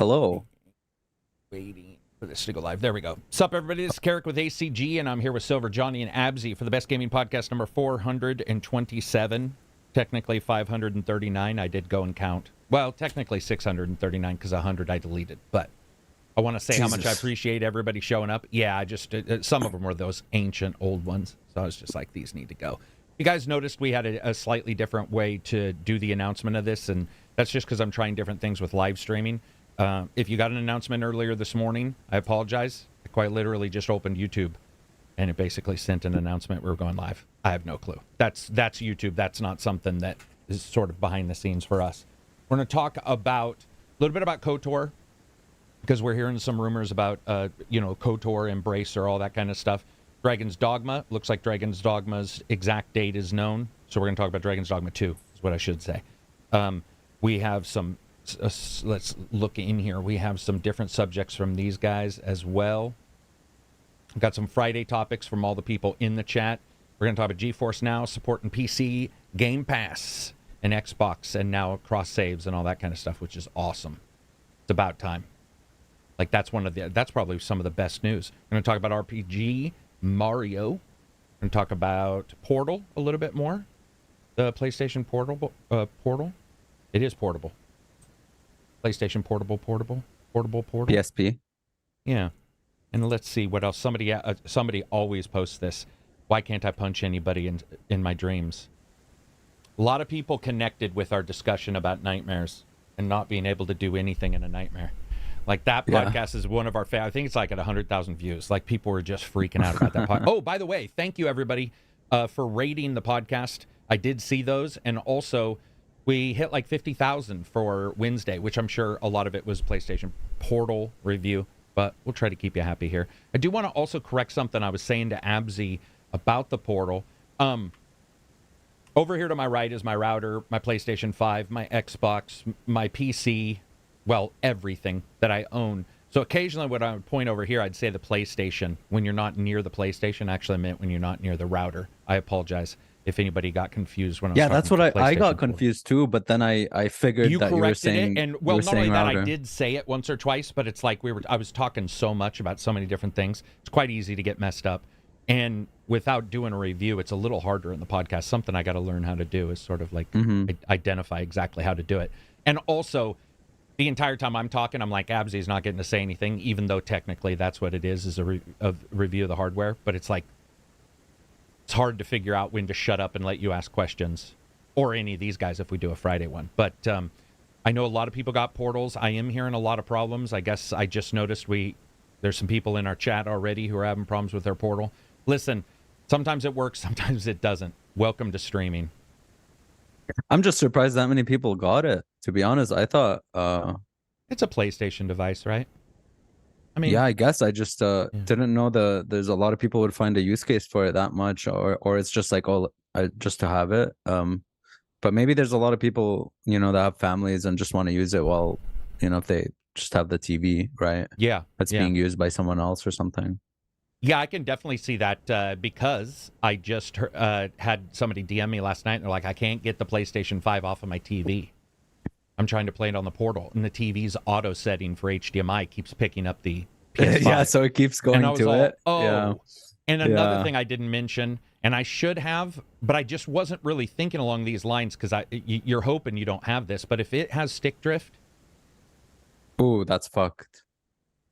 Hello. Waiting for this to go live. There we go. Sup, everybody? This is Karak with ACG, and I'm here with Silver, Johnny, and Absy for the Best Gaming Podcast number 427. Technically 539. I did go and count. Well, technically 639 because 100 I deleted. But I want to say how much I appreciate everybody showing up. Yeah, I just some of them were those ancient old ones. So I was just like, these need to go. You guys noticed we had a slightly different way to do the announcement of this, and that's just because I'm trying different things with live streaming. If you got an announcement earlier this morning, I apologize. I quite literally just opened YouTube, and it basically sent an announcement we were going live. I have no clue. That's YouTube. That's not something that is sort of behind the scenes for us. We're going to talk about a little bit about Kotor, because we're hearing some rumors about, Kotor, Embracer, all that kind of stuff. Dragon's Dogma. Looks like Dragon's Dogma's exact date is known. So we're going to talk about Dragon's Dogma 2, is what I should say. We have some... let's look in here. We have some different subjects from these guys as well. We've got some Friday topics from all the people in the chat. We're going to talk about GeForce Now, supporting PC, Game Pass, and Xbox, and now cross saves and all that kind of stuff, which is awesome. It's about time. Like that's probably some of the best news. We're going to talk about RPG, Mario. We're going to talk about Portal a little bit more. The PlayStation Portal. It is portable. PlayStation portable. PSP. Yeah. And let's see what else. Somebody always posts this. Why can't I punch anybody in my dreams? A lot of people connected with our discussion about nightmares and not being able to do anything in a nightmare. Like that podcast is one of our I think it's like at 100,000 views. Like people were just freaking out about that podcast. Oh, by the way, thank you everybody for rating the podcast. I did see those, and also we hit like 50,000 for Wednesday, which I'm sure a lot of it was PlayStation Portal review, but we'll try to keep you happy here. I do want to also correct something I was saying to Absy about the Portal. Over here to my right is my router, my PlayStation 5, my Xbox, my PC, well, everything that I own. So occasionally when I would point over here, I'd say the PlayStation. When you're not near the PlayStation, actually I meant when you're not near the router. I apologize if anybody got confused when I was talking that's what I got confused too, but then I figured that you were saying it, and well, not only that, router. I did say it once or twice, but it's like I was talking so much about so many different things. It's quite easy to get messed up, and without doing a review, it's a little harder in the podcast. Something I got to learn how to do is sort of like identify exactly how to do it. And also, the entire time I'm talking, I'm like, Absy's not getting to say anything, even though technically that's what it is a review of the hardware, but it's like, it's hard to figure out when to shut up and let you ask questions, or any of these guys if we do a Friday one. But I know a lot of people got portals. I am hearing a lot of problems. I guess I just noticed there's some people in our chat already who are having problems with their portal. Listen, sometimes it works, sometimes it doesn't. Welcome to streaming. I'm just surprised that many people got it. To be honest, I thought it's a PlayStation device, right? I mean, yeah, I guess I just didn't know there's a lot of people would find a use case for it that much, or it's just like just to have it. But maybe there's a lot of people that have families and just want to use it while if they just have the TV, right? Yeah, that's being used by someone else or something. Yeah, I can definitely see that because I just had somebody DM me last night and they're like, I can't get the PlayStation 5 off of my TV. I'm trying to play it on the Portal, and the TV's auto setting for HDMI keeps picking up the PS5. Yeah, so it keeps going to it. Oh, yeah. And another thing I didn't mention, and I should have, but I just wasn't really thinking along these lines because you're hoping you don't have this, but if it has stick drift, ooh, that's fucked.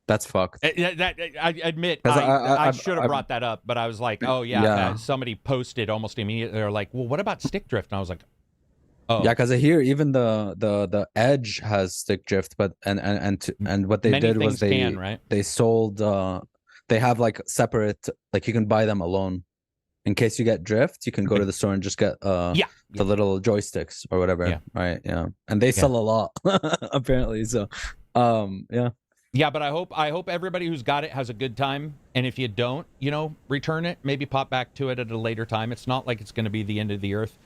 That's fucked. I admit, I should have brought that up, but I was like, oh yeah. Somebody posted almost immediately. They're like, well, what about stick drift? And I was like, oh yeah, because here even the Edge has stick drift, but and what they did was they sold they have like separate, like you can buy them alone in case you get drift. You can go to the store and just get the little joysticks or whatever, right? Yeah, and they sell a lot apparently. So yeah, but I hope everybody who's got it has a good time, and if you don't, return it, maybe pop back to it at a later time. It's not like it's going to be the end of the earth.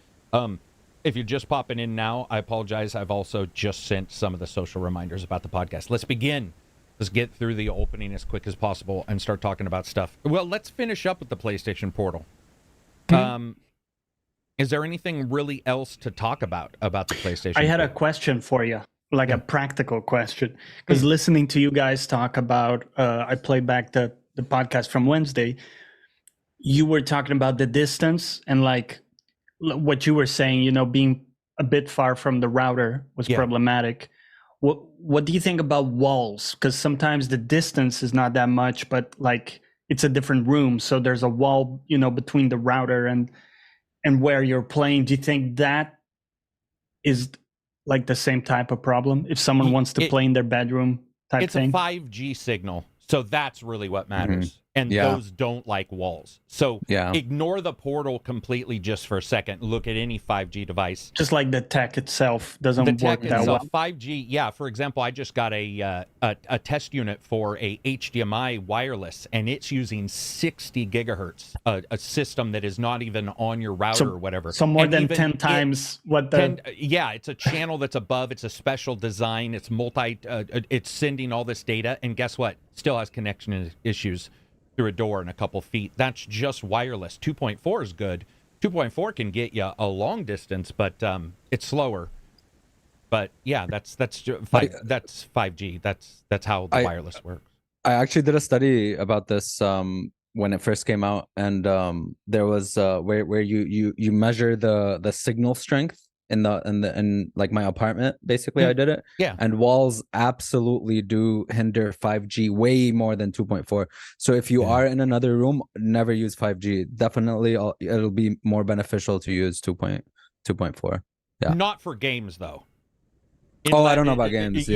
If you're just popping in now, I apologize. I've also just sent some of the social reminders about the podcast. Let's begin. Let's get through the opening as quick as possible and start talking about stuff. Well, let's finish up with the PlayStation Portal. Is there anything really else to talk about the PlayStation? I had a question for you. like a practical question, because listening to you guys talk about, I played back the podcast from Wednesday. You were talking about the distance and like what you were saying, being a bit far from the router was problematic. What do you think about walls? Because sometimes the distance is not that much, but like it's a different room, so there's a wall, between the router and where you're playing. Do you think that is like the same type of problem if someone wants to play in their bedroom type thing? It's a 5G signal, so that's really what matters. And those don't like walls. So ignore the portal completely just for a second. Look at any 5G device. Just like the tech itself doesn't work that well. 5G, for example, I just got a test unit for a HDMI wireless, and it's using 60 gigahertz, a system that is not even on your router or whatever. So more than 10 times what the... it's a channel that's above. It's a special design. It's it's sending all this data, and guess what? Still has connection issues through a door and a couple feet. That's just wireless. 2.4 is good. 2.4 can get you a long distance, but it's slower. But yeah, that's 5G. That's how the wireless works. I actually did a study about this when it first came out, and there was where you measure the signal strength in like my apartment. Basically, I did it. Yeah. And walls absolutely do hinder 5G way more than 2.4. So if you are in another room, never use 5G. Definitely, it'll be more beneficial to use 2.4. Yeah. Not for games though. I don't know about games.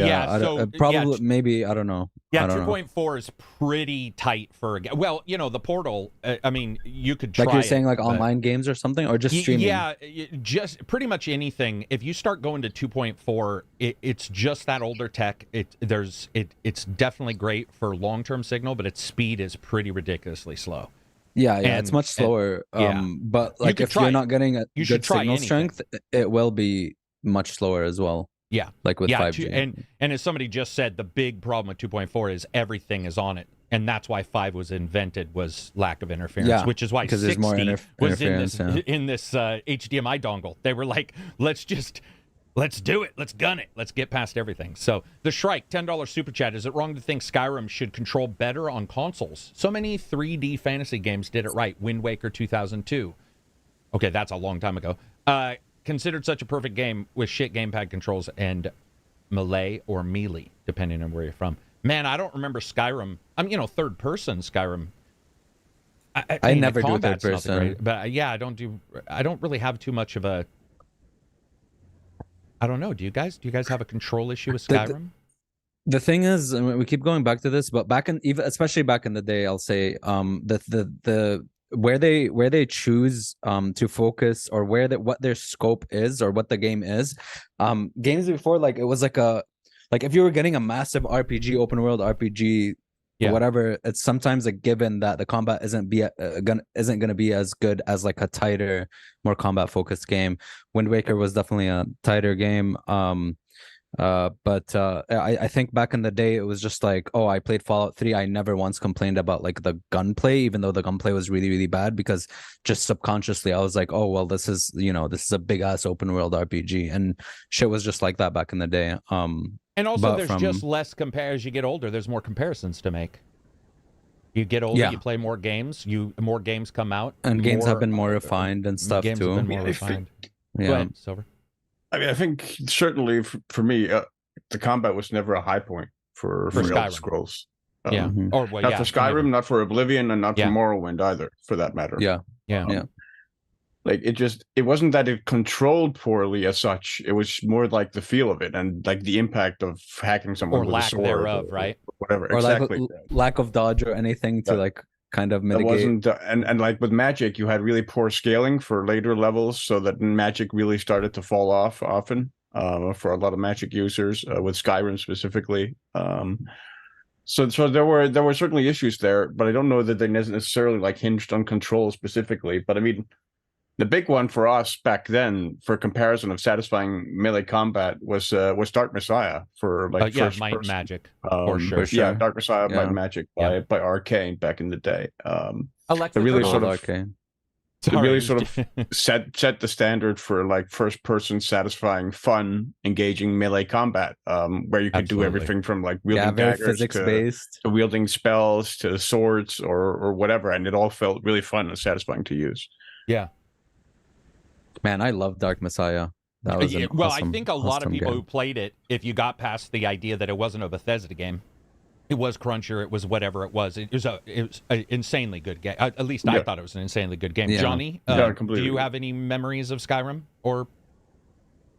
Probably, maybe, I don't know. Yeah, 2.4 is pretty tight for a game. Well, the portal, I mean, you could try like you're saying, like online games or something, or just streaming? Yeah, just pretty much anything. If you start going to 2.4, it's just that older tech. It's definitely great for long-term signal, but its speed is pretty ridiculously slow. Yeah, it's much slower. But like if you're not getting a good signal strength, it will be much slower as well. Yeah, like with 5G. And as somebody just said, the big problem with 2.4 is everything is on it, and that's why 5 was invented, was lack of interference, which is why 60 was in this HDMI dongle. They were like, let's do it, let's gun it, let's get past everything. So the Shrike, $10 super chat. Is it wrong to think Skyrim should control better on consoles? So many 3D fantasy games did it right. Wind Waker 2002. Okay, that's a long time ago. Considered such a perfect game with shit gamepad controls and melee or melee, depending on where you're from. Man, I don't remember Skyrim. Third person Skyrim. I never do third person. But I don't really have too much of a. I don't know. Do you guys have a control issue with Skyrim? The thing is, I mean, we keep going back to this, but especially back in the day, I'll say the where they choose to focus, or what their scope is, or what the game is. Games before, like, it was like if you were getting a massive RPG, open world RPG, whatever, it's sometimes a given that the combat isn't gonna be as good as like a tighter, more combat focused game. Wind Waker was definitely a tighter game. But I think back in the day, it was just like, I played Fallout 3. I never once complained about like the gunplay, even though the gunplay was really, really bad, because just subconsciously I was like, this is a big ass open world RPG, and shit was just like that back in the day. And also, there's just less as you get older, there's more comparisons to make. You get older, you play more games. More games come out, and games have been more refined and stuff games too. Have been more refined. Yeah. Go ahead, Silver. I mean, I think certainly for me, the combat was never a high point for Elder Scrolls. Not for Skyrim, not for Oblivion, and not for Morrowind either, for that matter. Yeah. Like it wasn't that it controlled poorly as such. It was more like the feel of it, and like the impact of hacking someone with lack a sword, thereof, right? Or whatever. Or exactly. lack of dodge or anything to like kind of mitigate. It wasn't, and like with Magic, you had really poor scaling for later levels, so that Magic really started to fall off often for a lot of Magic users, with Skyrim specifically. So there were certainly issues there, but I don't know that they necessarily like hinged on control specifically. But I mean, the big one for us back then, for comparison of satisfying melee combat, was Dark Messiah for like first Might person. Magic, for sure. Yeah, Dark Messiah, Might Magic by Arcane back in the day. Electric really or sort of Arcane. It really sort of set the standard for like first person satisfying, fun, engaging melee combat, where you could do everything from like wielding daggers physics based to wielding spells to swords or whatever, and it all felt really fun and satisfying to use. Yeah, man, I love Dark Messiah. That was I think a lot of people who played it, if you got past the idea that it wasn't a Bethesda game, it was Cruncher, it was whatever it was. It was an insanely good game. At least I thought it was an insanely good game. Yeah. Johnny, do you have any memories of Skyrim or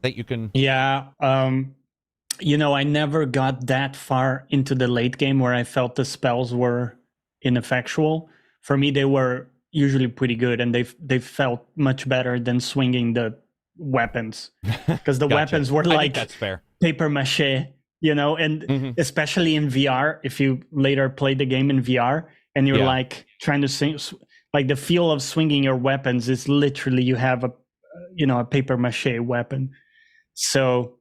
that you can? Yeah, I never got that far into the late game where I felt the spells were ineffectual. For me, they were usually pretty good, and they felt much better than swinging the weapons, because the weapons were like that's fair. Paper mache. And especially in VR, if you later play the game in VR and you're like trying to sing, like the feel of swinging your weapons is literally you have a paper mache weapon. So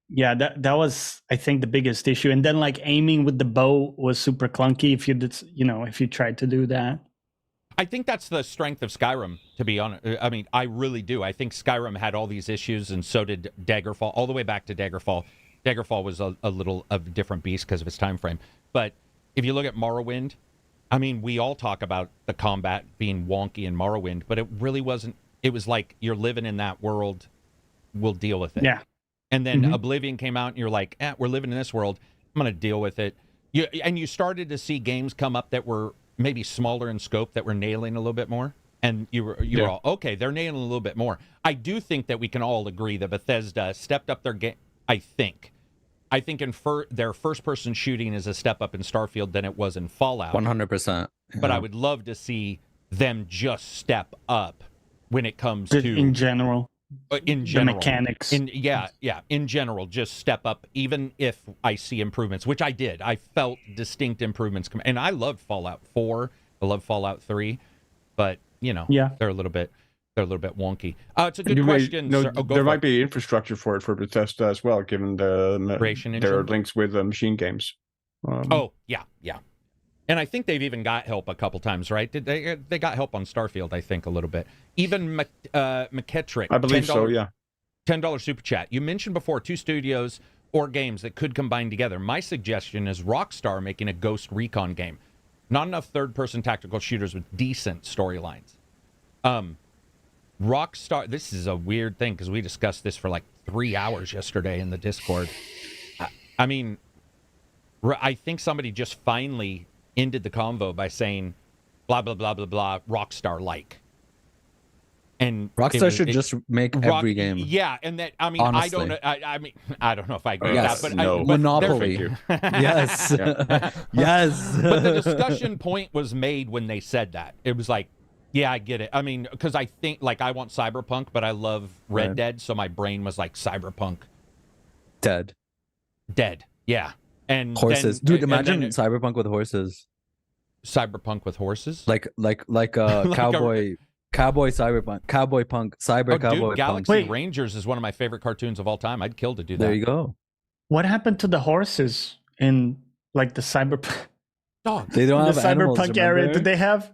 yeah, that was, I think, the biggest issue. And then like aiming with the bow was super clunky if you did, if you tried to do that. I think that's the strength of Skyrim, to be honest. I mean, I really do. I think Skyrim had all these issues, and so did Daggerfall, all the way back to Daggerfall. Daggerfall was a little of a different beast because of its time frame. But if you look at Morrowind, I mean, we all talk about the combat being wonky in Morrowind, but it really wasn't. It was like, you're living in that world, we'll deal with it. Yeah. And then Oblivion came out, and you're like, we're living in this world, I'm going to deal with it. And you started to see games come up that were maybe smaller in scope, that were nailing a little bit more. And you were all, okay, they're nailing a little bit more. I do think that we can all agree that Bethesda stepped up their game. I think in their first-person shooting is a step up in Starfield than it was in Fallout. 100%. Yeah. But I would love to see them just step up when it comes to in general, the mechanics. In general, just step up. Even if I see improvements, which I did, I felt distinct improvements. And I loved Fallout 4. I love Fallout 3, but they're a little bit wonky. It's a good question. There might be infrastructure for it for Bethesda as well, given their links with Machine Games. Yeah. And I think they've even got help a couple times, right? They got help on Starfield, I think, a little bit. Even McKettrick. I believe so, yeah. $10 super chat. You mentioned before 2 studios or games that could combine together. My suggestion is Rockstar making a Ghost Recon game. Not enough third-person tactical shooters with decent storylines. Rockstar, this is a weird thing because we discussed this for like 3 hours yesterday in the Discord. I mean, I think somebody just finally ended the convo by saying, blah, blah, blah, blah, blah, Rockstar-like. And Rockstar should just make every game. Yeah, and that, I mean, honestly. I don't know if I agree with that. But Monopoly. Yes. Yes. But the discussion point was made when they said that. It was like, yeah, I get it. I mean, because I think, like, I want Cyberpunk, but I love Red Dead, so my brain was like, Cyberpunk. Dead. Yeah. And horses. Dude, imagine Cyberpunk with horses. Cyberpunk with horses? Like cowboy Cyberpunk. Cowboy Punk. Cowboy Galaxy Rangers is one of my favorite cartoons of all time. I'd kill to do that. There you go. What happened to the horses in, like, the Cyberpunk? Dog. They don't have the animals, Cyberpunk area. Did they have...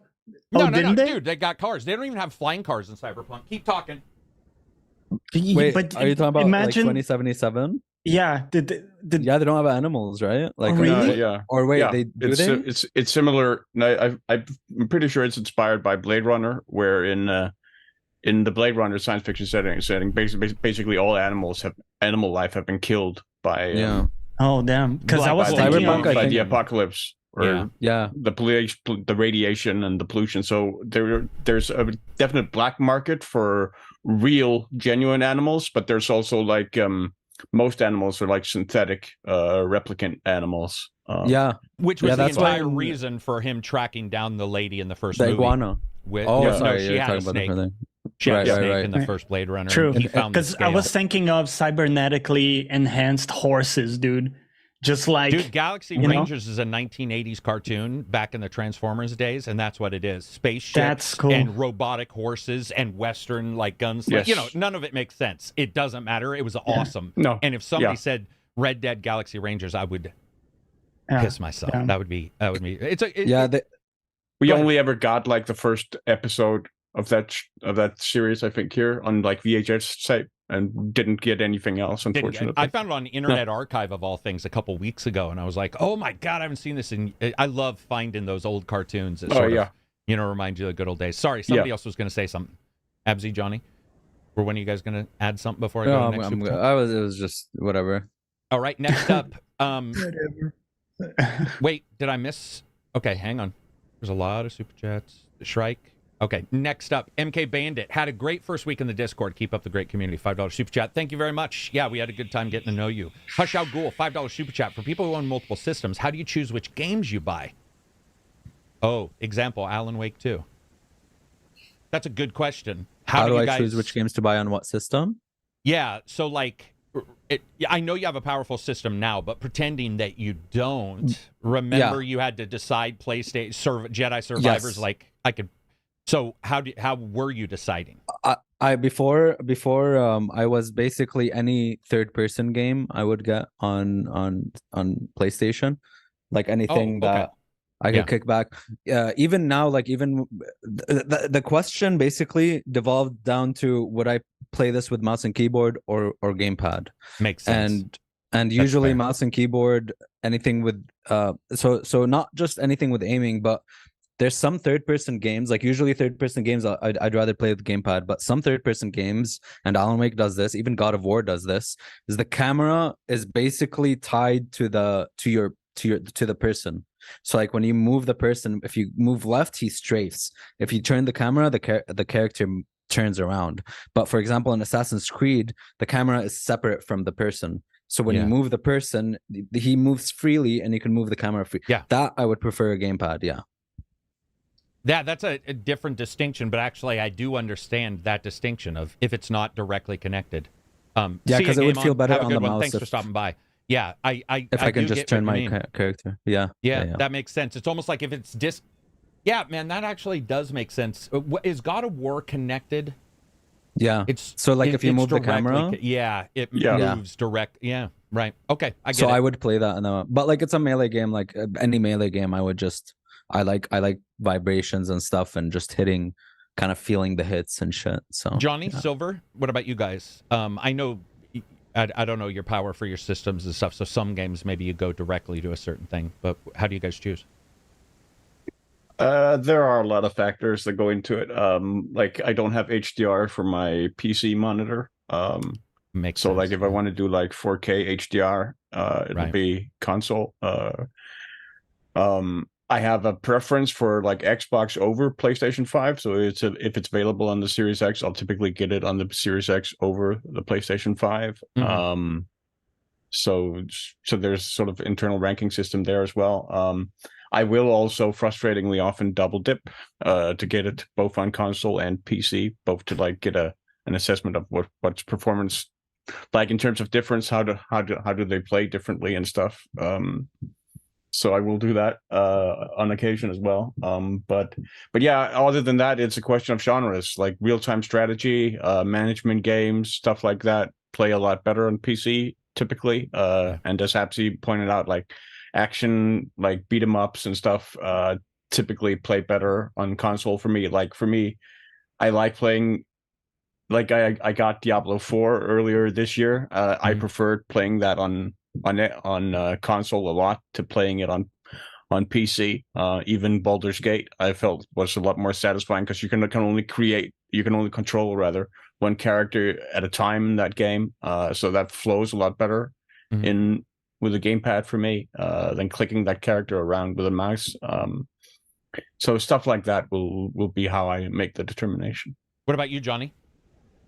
No, dude, they got cars. They don't even have flying cars in Cyberpunk. Keep talking. Wait, but are you talking about like 2077? Yeah. Yeah, they don't have animals, right? Like, really? Yeah. Or wait, it's similar. No, I'm pretty sure it's inspired by Blade Runner, where in the Blade Runner science fiction setting, basically all animal life have been killed by. Oh damn! Because I was thinking by the apocalypse. Or the radiation and the pollution. So there's a definite black market for real, genuine animals, but there's also like most animals are like synthetic replicant animals. Which was the entire reason for him tracking down the lady in the first movie. Iguana. Sorry, she had a snake. She had a snake in the first Blade Runner. True, because I was thinking of cybernetically enhanced horses, dude. Just like, dude, Galaxy Rangers is a 1980s cartoon back in the Transformers days, and that's what it is. Spaceships and robotic horses and Western like guns. Yes. None of it makes sense. It doesn't matter. It was awesome. No. And if somebody said Red Dead Galaxy Rangers, I would piss myself. That would be. We only ever got like the first episode that series, I think, here on like VHS site, and didn't get anything else, unfortunately. I found it on Internet Archive of all things a couple weeks ago, and I was like, oh my God, I haven't seen this. And I love finding those old cartoons that sort of, remind you of the good old days. Sorry, somebody else was going to say something. Abzy, Johnny? Or when are you guys going to add something before I go to the next it was just whatever. All right, next up. Wait, did I miss? Okay, hang on. There's a lot of super chats. Shrike. Okay, next up, MK Bandit. Had a great first week in the Discord. Keep up the great community. $5 super chat. Thank you very much. Yeah, we had a good time getting to know you. Hush Out Ghoul, $5 super chat. For people who own multiple systems, how do you choose which games you buy? Oh, example, Alan Wake 2. That's a good question. How do I choose which games to buy on what system? Yeah, so like, I know you have a powerful system now, but pretending that you don't, remember you had to decide PlayStation, Jedi Survivors, yes. like I could. So how were you deciding? Before I was basically any third person game I would get on PlayStation, like anything that I could kick back. Even now, like even the question basically devolved down to would I play this with mouse and keyboard or gamepad? Makes sense. And usually mouse and keyboard, anything with so not just anything with aiming, but there's some third-person games, like usually third-person games I'd rather play with gamepad, but some third-person games, and Alan Wake does this, even God of War does this, is the camera is basically tied to the person. So like when you move the person, if you move left, he strafes. If you turn the camera, the character turns around. But for example, in Assassin's Creed, the camera is separate from the person. So when you move the person, he moves freely, and you can move the camera free. Yeah, that I would prefer a gamepad. Yeah. Yeah, that's a different distinction, but actually I do understand that distinction of if it's not directly connected. Because it would feel better on the mouse. Thanks for stopping by. Yeah, I can just turn my character. Yeah, that makes sense. It's almost like if it's Yeah, man, that actually does make sense. Is God of War connected? Yeah. If you move the camera, it moves direct. Yeah, right. Okay, I get it. So I would play that, but like it's a melee game. Like any melee game, I would just. I like vibrations and stuff, and just hitting, kind of feeling the hits and shit. So Johnny, Silver, what about you guys? I know, I don't know your power for your systems and stuff. So some games maybe you go directly to a certain thing, but how do you guys choose? There are a lot of factors that go into it. Like I don't have HDR for my PC monitor. Makes sense. Like if I want to do like 4K HDR, it'll be console. I have a preference for like Xbox over PlayStation 5. So if it's available on the Series X, I'll typically get it on the Series X over the PlayStation 5. Mm-hmm. So there's sort of internal ranking system there as well. I will also frustratingly often double dip to get it both on console and PC, both to like get an assessment of what's performance like in terms of difference, how do they play differently and stuff. So I will do that on occasion as well. But yeah, other than that, it's a question of genres, like real-time strategy, management games, stuff like that play a lot better on PC typically. And as Abzy pointed out, like action, like beat 'em ups and stuff typically play better on console for me. Like for me, I like playing, like I got Diablo 4 earlier this year. I preferred playing that on console a lot to playing it on PC. Even Baldur's Gate I felt was a lot more satisfying because you can only control rather one character at a time in that game, so that flows a lot better in with a gamepad for me than clicking that character around with a mouse. So stuff like that will be how I make the determination. What about you, Johnny?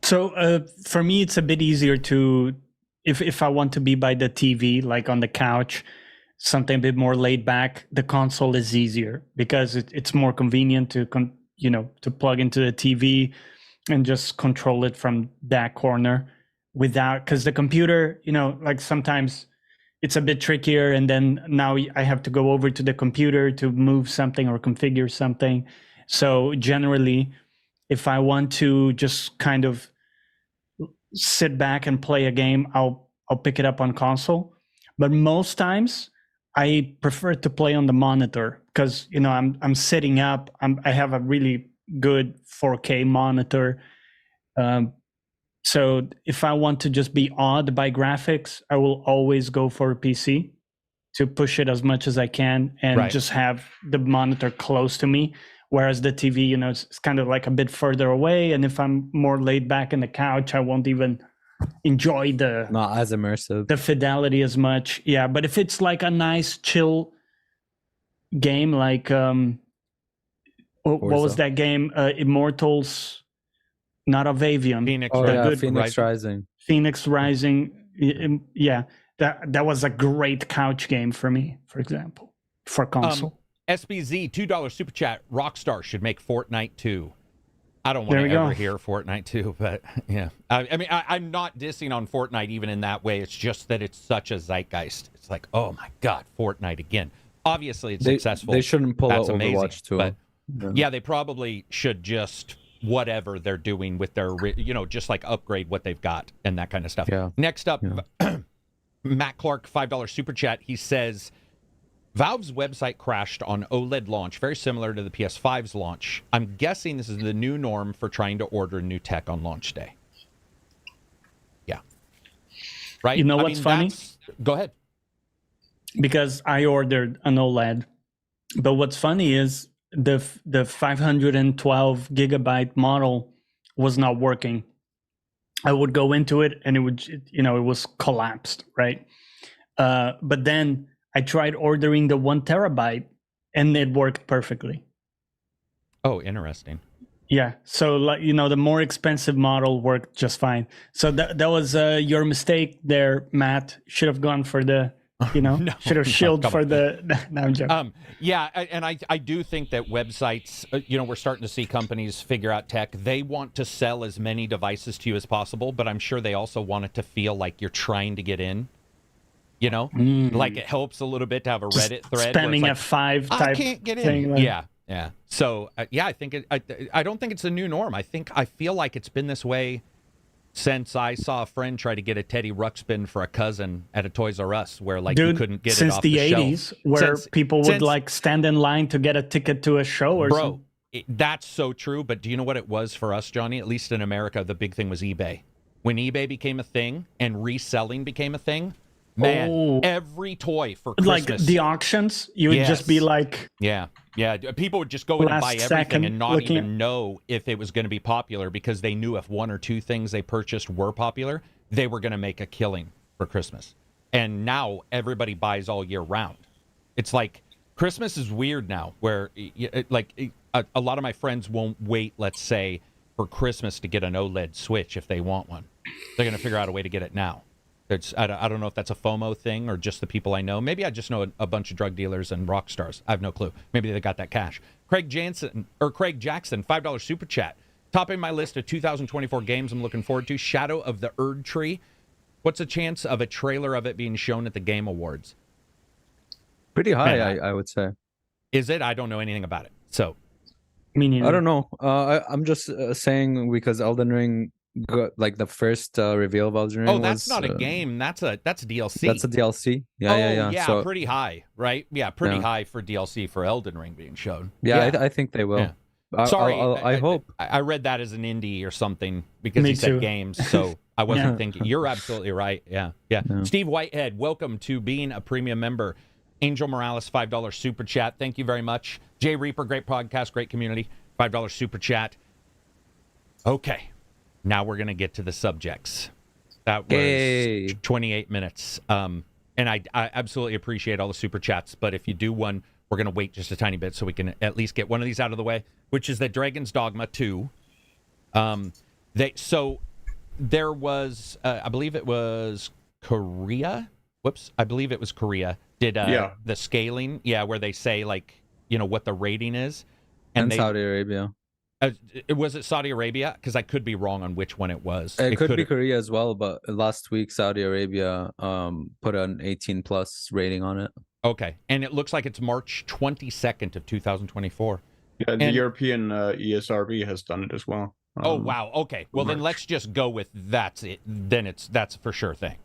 So for me, it's a bit easier to if I want to be by the TV, like on the couch, something a bit more laid back, the console is easier because it's more convenient to plug into the TV and just control it from that corner because the computer, like sometimes it's a bit trickier, and then now I have to go over to the computer to move something or configure something. So generally, if I want to just kind of sit back and play a game, I'll pick it up on console. But most times I prefer to play on the monitor because I'm sitting up. I have a really good 4K monitor. So if I want to just be awed by graphics, I will always go for a PC to push it as much as I can and just have the monitor close to me. Whereas the TV, you know, it's kind of like a bit further away. And if I'm more laid back in the couch, I won't even enjoy not as immersive, the fidelity as much. Yeah, but if it's like a nice chill game, like what was that game? Immortals, not of Avian. Phoenix Rising. Phoenix Rising. Yeah, that was a great couch game for me, for example, for console. SBZ, $2 super chat. Rockstar should make Fortnite 2. I don't want to ever hear Fortnite 2, but yeah. I mean, I'm not dissing on Fortnite even in that way. It's just that it's such a zeitgeist. It's like, oh my God, Fortnite again. Obviously, it's successful. They shouldn't pull out Overwatch 2. But yeah, they probably should just whatever they're doing with their, you know, just like upgrade what they've got and that kind of stuff. Yeah. Next up, Matt Clark, $5 super chat. He says, Valve's website crashed on OLED launch, very similar to the PS5's launch. I'm guessing this is the new norm for trying to order new tech on launch day. Yeah. Right? You know what's funny? Go ahead. Because I ordered an OLED. But what's funny is the 512 gigabyte model was not working. I would go into it and it would, you know, it was collapsed, right? But then I tried ordering the 1 terabyte and it worked perfectly. Oh, interesting. Yeah. So, like, you know, the more expensive model worked just fine. So that was your mistake there, Matt. Should have gone for the, you know, should have shilled for the. No, I'm joking. Yeah. And I do think that websites, you know, we're starting to see companies figure out tech. They want to sell as many devices to you as possible, but I'm sure they also want it to feel like you're trying to get in. You know, like it helps a little bit to have a Reddit thread. Spamming like, F5 type. I can't get in. Like, yeah. So yeah, I think I don't think it's a new norm. I feel like it's been this way since I saw a friend try to get a Teddy Ruxpin for a cousin at a Toys R Us, where like you couldn't get it off the shelf. Since the 80s, where people would like stand in line to get a ticket to a show or something. That's so true. But do you know what it was for us, Johnny? At least in America, the big thing was eBay. When eBay became a thing and reselling became a thing. Man, every toy for Christmas. Like the auctions, you would just be like... Yeah. People would just go in and buy everything and not even know if it was going to be popular because they knew if 1 or 2 things they purchased were popular, they were going to make a killing for Christmas. And now everybody buys all year round. It's like Christmas is weird now where a lot of my friends won't wait, let's say, for Christmas to get an OLED Switch if they want one. They're going to figure out a way to get it now. I don't know if that's a FOMO thing or just the people I know. Maybe I just know a bunch of drug dealers and rock stars. I have no clue. Maybe they got that cash. Craig Jackson, $5 super chat. Topping my list of 2024 games I'm looking forward to, Shadow of the Erd Tree. What's the chance of a trailer of it being shown at the Game Awards? Pretty high, I would say. Is it? I don't know anything about it. So, I don't know. I'm just saying because Elden Ring... like the first reveal of Elden Ring. Oh, that's not a game. That's a DLC. That's a DLC. Yeah. So, pretty high, right? Yeah, pretty high for DLC for Elden Ring being shown. Yeah. I think they will. Yeah. Sorry, I hope. I read that as an indie or something because he said games, so I wasn't thinking. You're absolutely right. Yeah. Steve Whitehead, welcome to being a premium member. Angel Morales, $5 super chat. Thank you very much. Jay Reaper, great podcast, great community. $5 super chat. Okay. Now we're going to get to the subjects. That was 28 minutes. And I absolutely appreciate all the super chats. But if you do one, we're going to wait just a tiny bit so we can at least get one of these out of the way, which is that Dragon's Dogma 2. So there was, I believe it was Korea. I believe it was Korea. Did the scaling, where they say, like, you know, what the rating is. And Saudi Arabia. Was it Saudi Arabia? Because I could be wrong on which one it was. It could be Korea as well, but last week Saudi Arabia put an 18+ rating on it. Okay, and it looks like it's March 22nd of 2024. Yeah, the European ESRB has done it as well. Oh wow. Okay. Well, then let's just go with that's it. Then that's for sure thing,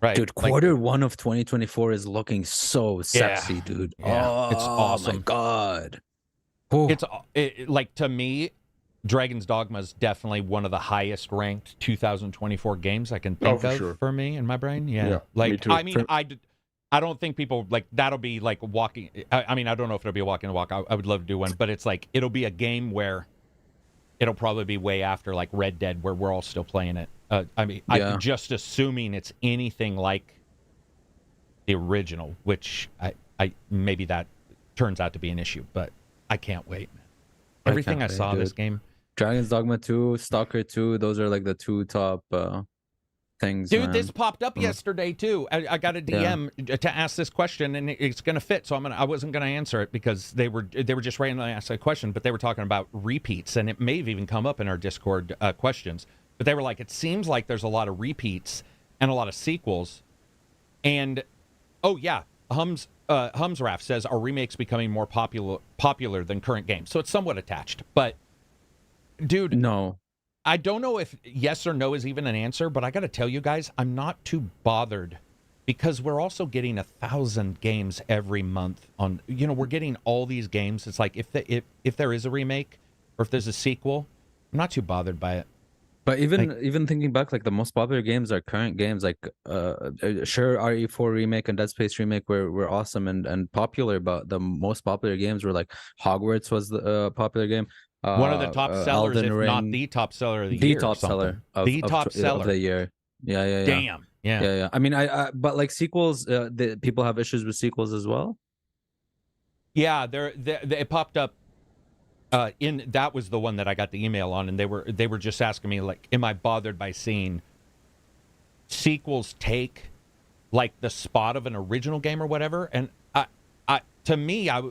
right? Dude, Q1 of 2024 is looking so sexy, dude. Yeah, it's awesome. Oh my God. It's like, to me, Dragon's Dogma is definitely one of the highest ranked 2024 games I can think of for me in my brain. Yeah. Like, me too. I mean, I don't think people like that'll be like walking. I mean, I don't know if it'll be a walk in the walk. I would love to do one, but it's like it'll be a game where it'll probably be way after like Red Dead, where we're all still playing it. I mean, I'm just assuming it's anything like the original, which I maybe that turns out to be an issue, but I can't wait, man. Everything I saw this game. Dragon's Dogma 2, Stalker 2, those are like the two top things. Dude, man. this popped up yesterday too. I got a DM to ask this question, and it's gonna fit. So I wasn't gonna answer it because they were just randomly asking a question, but they were talking about repeats, and it may have even come up in our Discord questions. But they were like, it seems like there's a lot of repeats and a lot of sequels. And oh yeah, Humsraff says, are remakes becoming more popular than current games? So it's somewhat attached, but dude, no. I don't know if yes or no is even an answer, but I got to tell you guys, I'm not too bothered because we're also getting 1,000 games every month on, we're getting all these games. It's like if there is a remake or if there's a sequel, I'm not too bothered by it. But even thinking back, like the most popular games are current games. Like sure, RE4 remake and Dead Space remake were awesome and popular, but the most popular games were like Hogwarts was the popular game. One of the top sellers, if not the top seller of the year. The top seller of the year. Yeah. Damn. Yeah. I mean, but like sequels, people have issues with sequels as well. Yeah, it popped up. That was the one that I got the email on, and they were just asking me like, am I bothered by seeing sequels take like the spot of an original game or whatever? And to me, I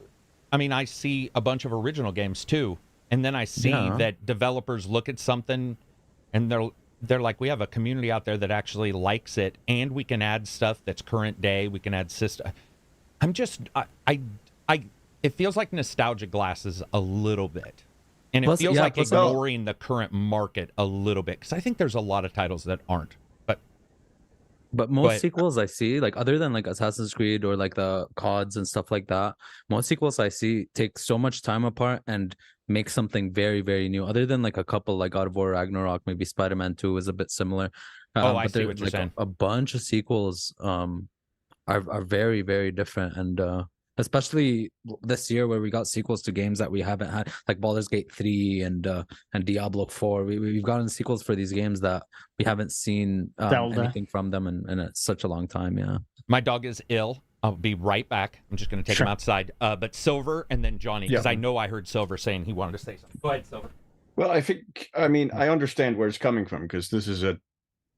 mean, I see a bunch of original games too. And then I see that developers look at something and they're like, we have a community out there that actually likes it, and we can add stuff that's current day. We can add system. It feels like nostalgia glasses a little bit. And it feels like ignoring the current market a little bit. Because I think there's a lot of titles that aren't. But most sequels I see, like other than like Assassin's Creed or like the CODs and stuff like that, most sequels I see take so much time apart and make something very, very new. Other than like a couple like God of War Ragnarok, maybe Spider-Man 2 is a bit similar. I see what you're saying. A bunch of sequels are very, very different. And especially this year where we got sequels to games that we haven't had, like Baldur's Gate 3 and Diablo 4. We've gotten sequels for these games that we haven't seen anything from them in such a long time. Yeah. My dog is ill. I'll be right back. I'm just going to take him outside. But Silver and then Johnny, because I know I heard Silver saying he wanted to say something. Go ahead, Silver. Well, I understand where it's coming from, because this is a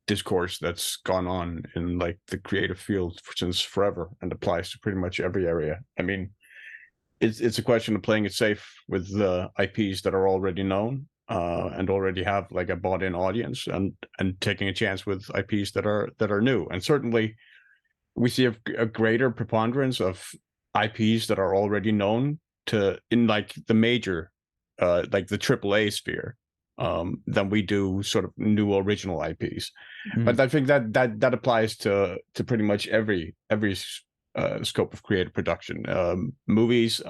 discourse that's gone on in like the creative field since forever and applies to pretty much every area. I mean, it's a question of playing it safe with the IPs that are already known and already have like a bought-in audience, and taking a chance with IPs that are new. And certainly we see a greater preponderance of IPs that are already known in like the major like the AAA sphere than we do sort of new original IPs. But I think that applies to pretty much every scope of creative production, movies,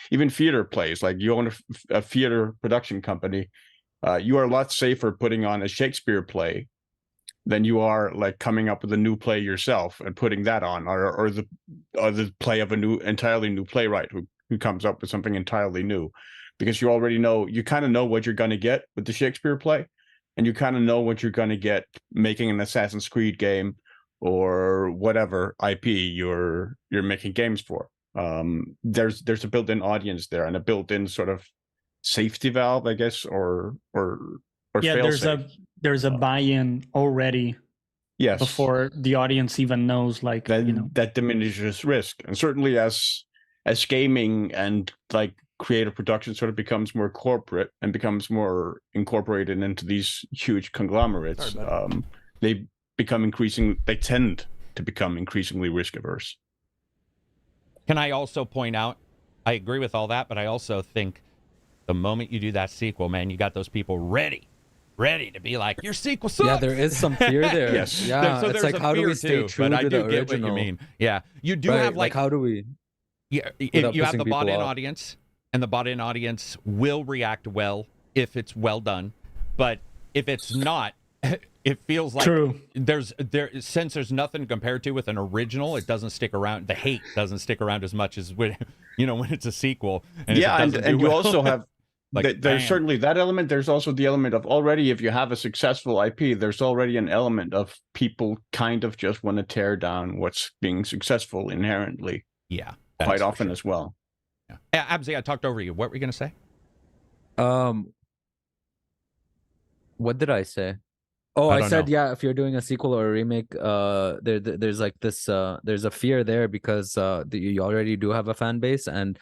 even theater plays. Like you own a theater production company, you are a lot safer putting on a Shakespeare play than you are like coming up with a new play yourself and putting that on, or the play of entirely new playwright who comes up with something entirely new. Because you already know, you kind of know what you're going to get with the Shakespeare play, and you kind of know what you're going to get making an Assassin's Creed game or whatever IP you're making games for. There's a built-in audience there and a built-in sort of safety valve, I guess, or there's a buy-in already. Yes, before the audience even knows, like that diminishes risk, and certainly as gaming and like creative production sort of becomes more corporate and becomes more incorporated into these huge conglomerates, they tend to become increasingly risk averse. Can I also point out, I agree with all that, but I also think the moment you do that sequel, man, you got those people ready to be like, your sequel sucks. Yeah, there is some fear there. Yes. Yeah, so it's like, how do we stay true to the original? Get what you mean. Yeah, you do have like how do we? Yeah, you have the bought-in audience, and the bought-in audience will react well if it's well done, but if it's not, it feels like since there's nothing compared to with an original, it doesn't stick around. The hate doesn't stick around as much as when it's a sequel. And and you also have there's certainly that element. There's also the element of already, if you have a successful IP, there's already an element of people kind of just want to tear down what's being successful inherently. Yeah, quite often as well. Yeah, Abzi, I talked over you. What were you going to say? What did I say? Oh, I said, yeah, if you're doing a sequel or a remake, there's like this, there's a fear there because you already do have a fan base, and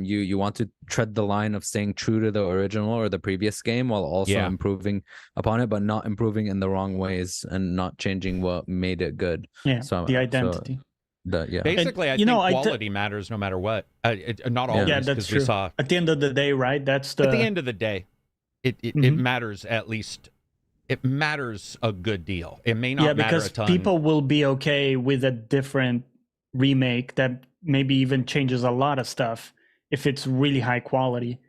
you want to tread the line of staying true to the original or the previous game while also improving upon it, but not improving in the wrong ways and not changing what made it good. Yeah, so, the identity. Basically, I think quality matters no matter what. Not always. Yeah, that's true. At the end of the day, right? At the end of the day, it matters at least. It matters a good deal. It may not matter a ton. People will be okay with a different remake that maybe even changes a lot of stuff if it's really high quality.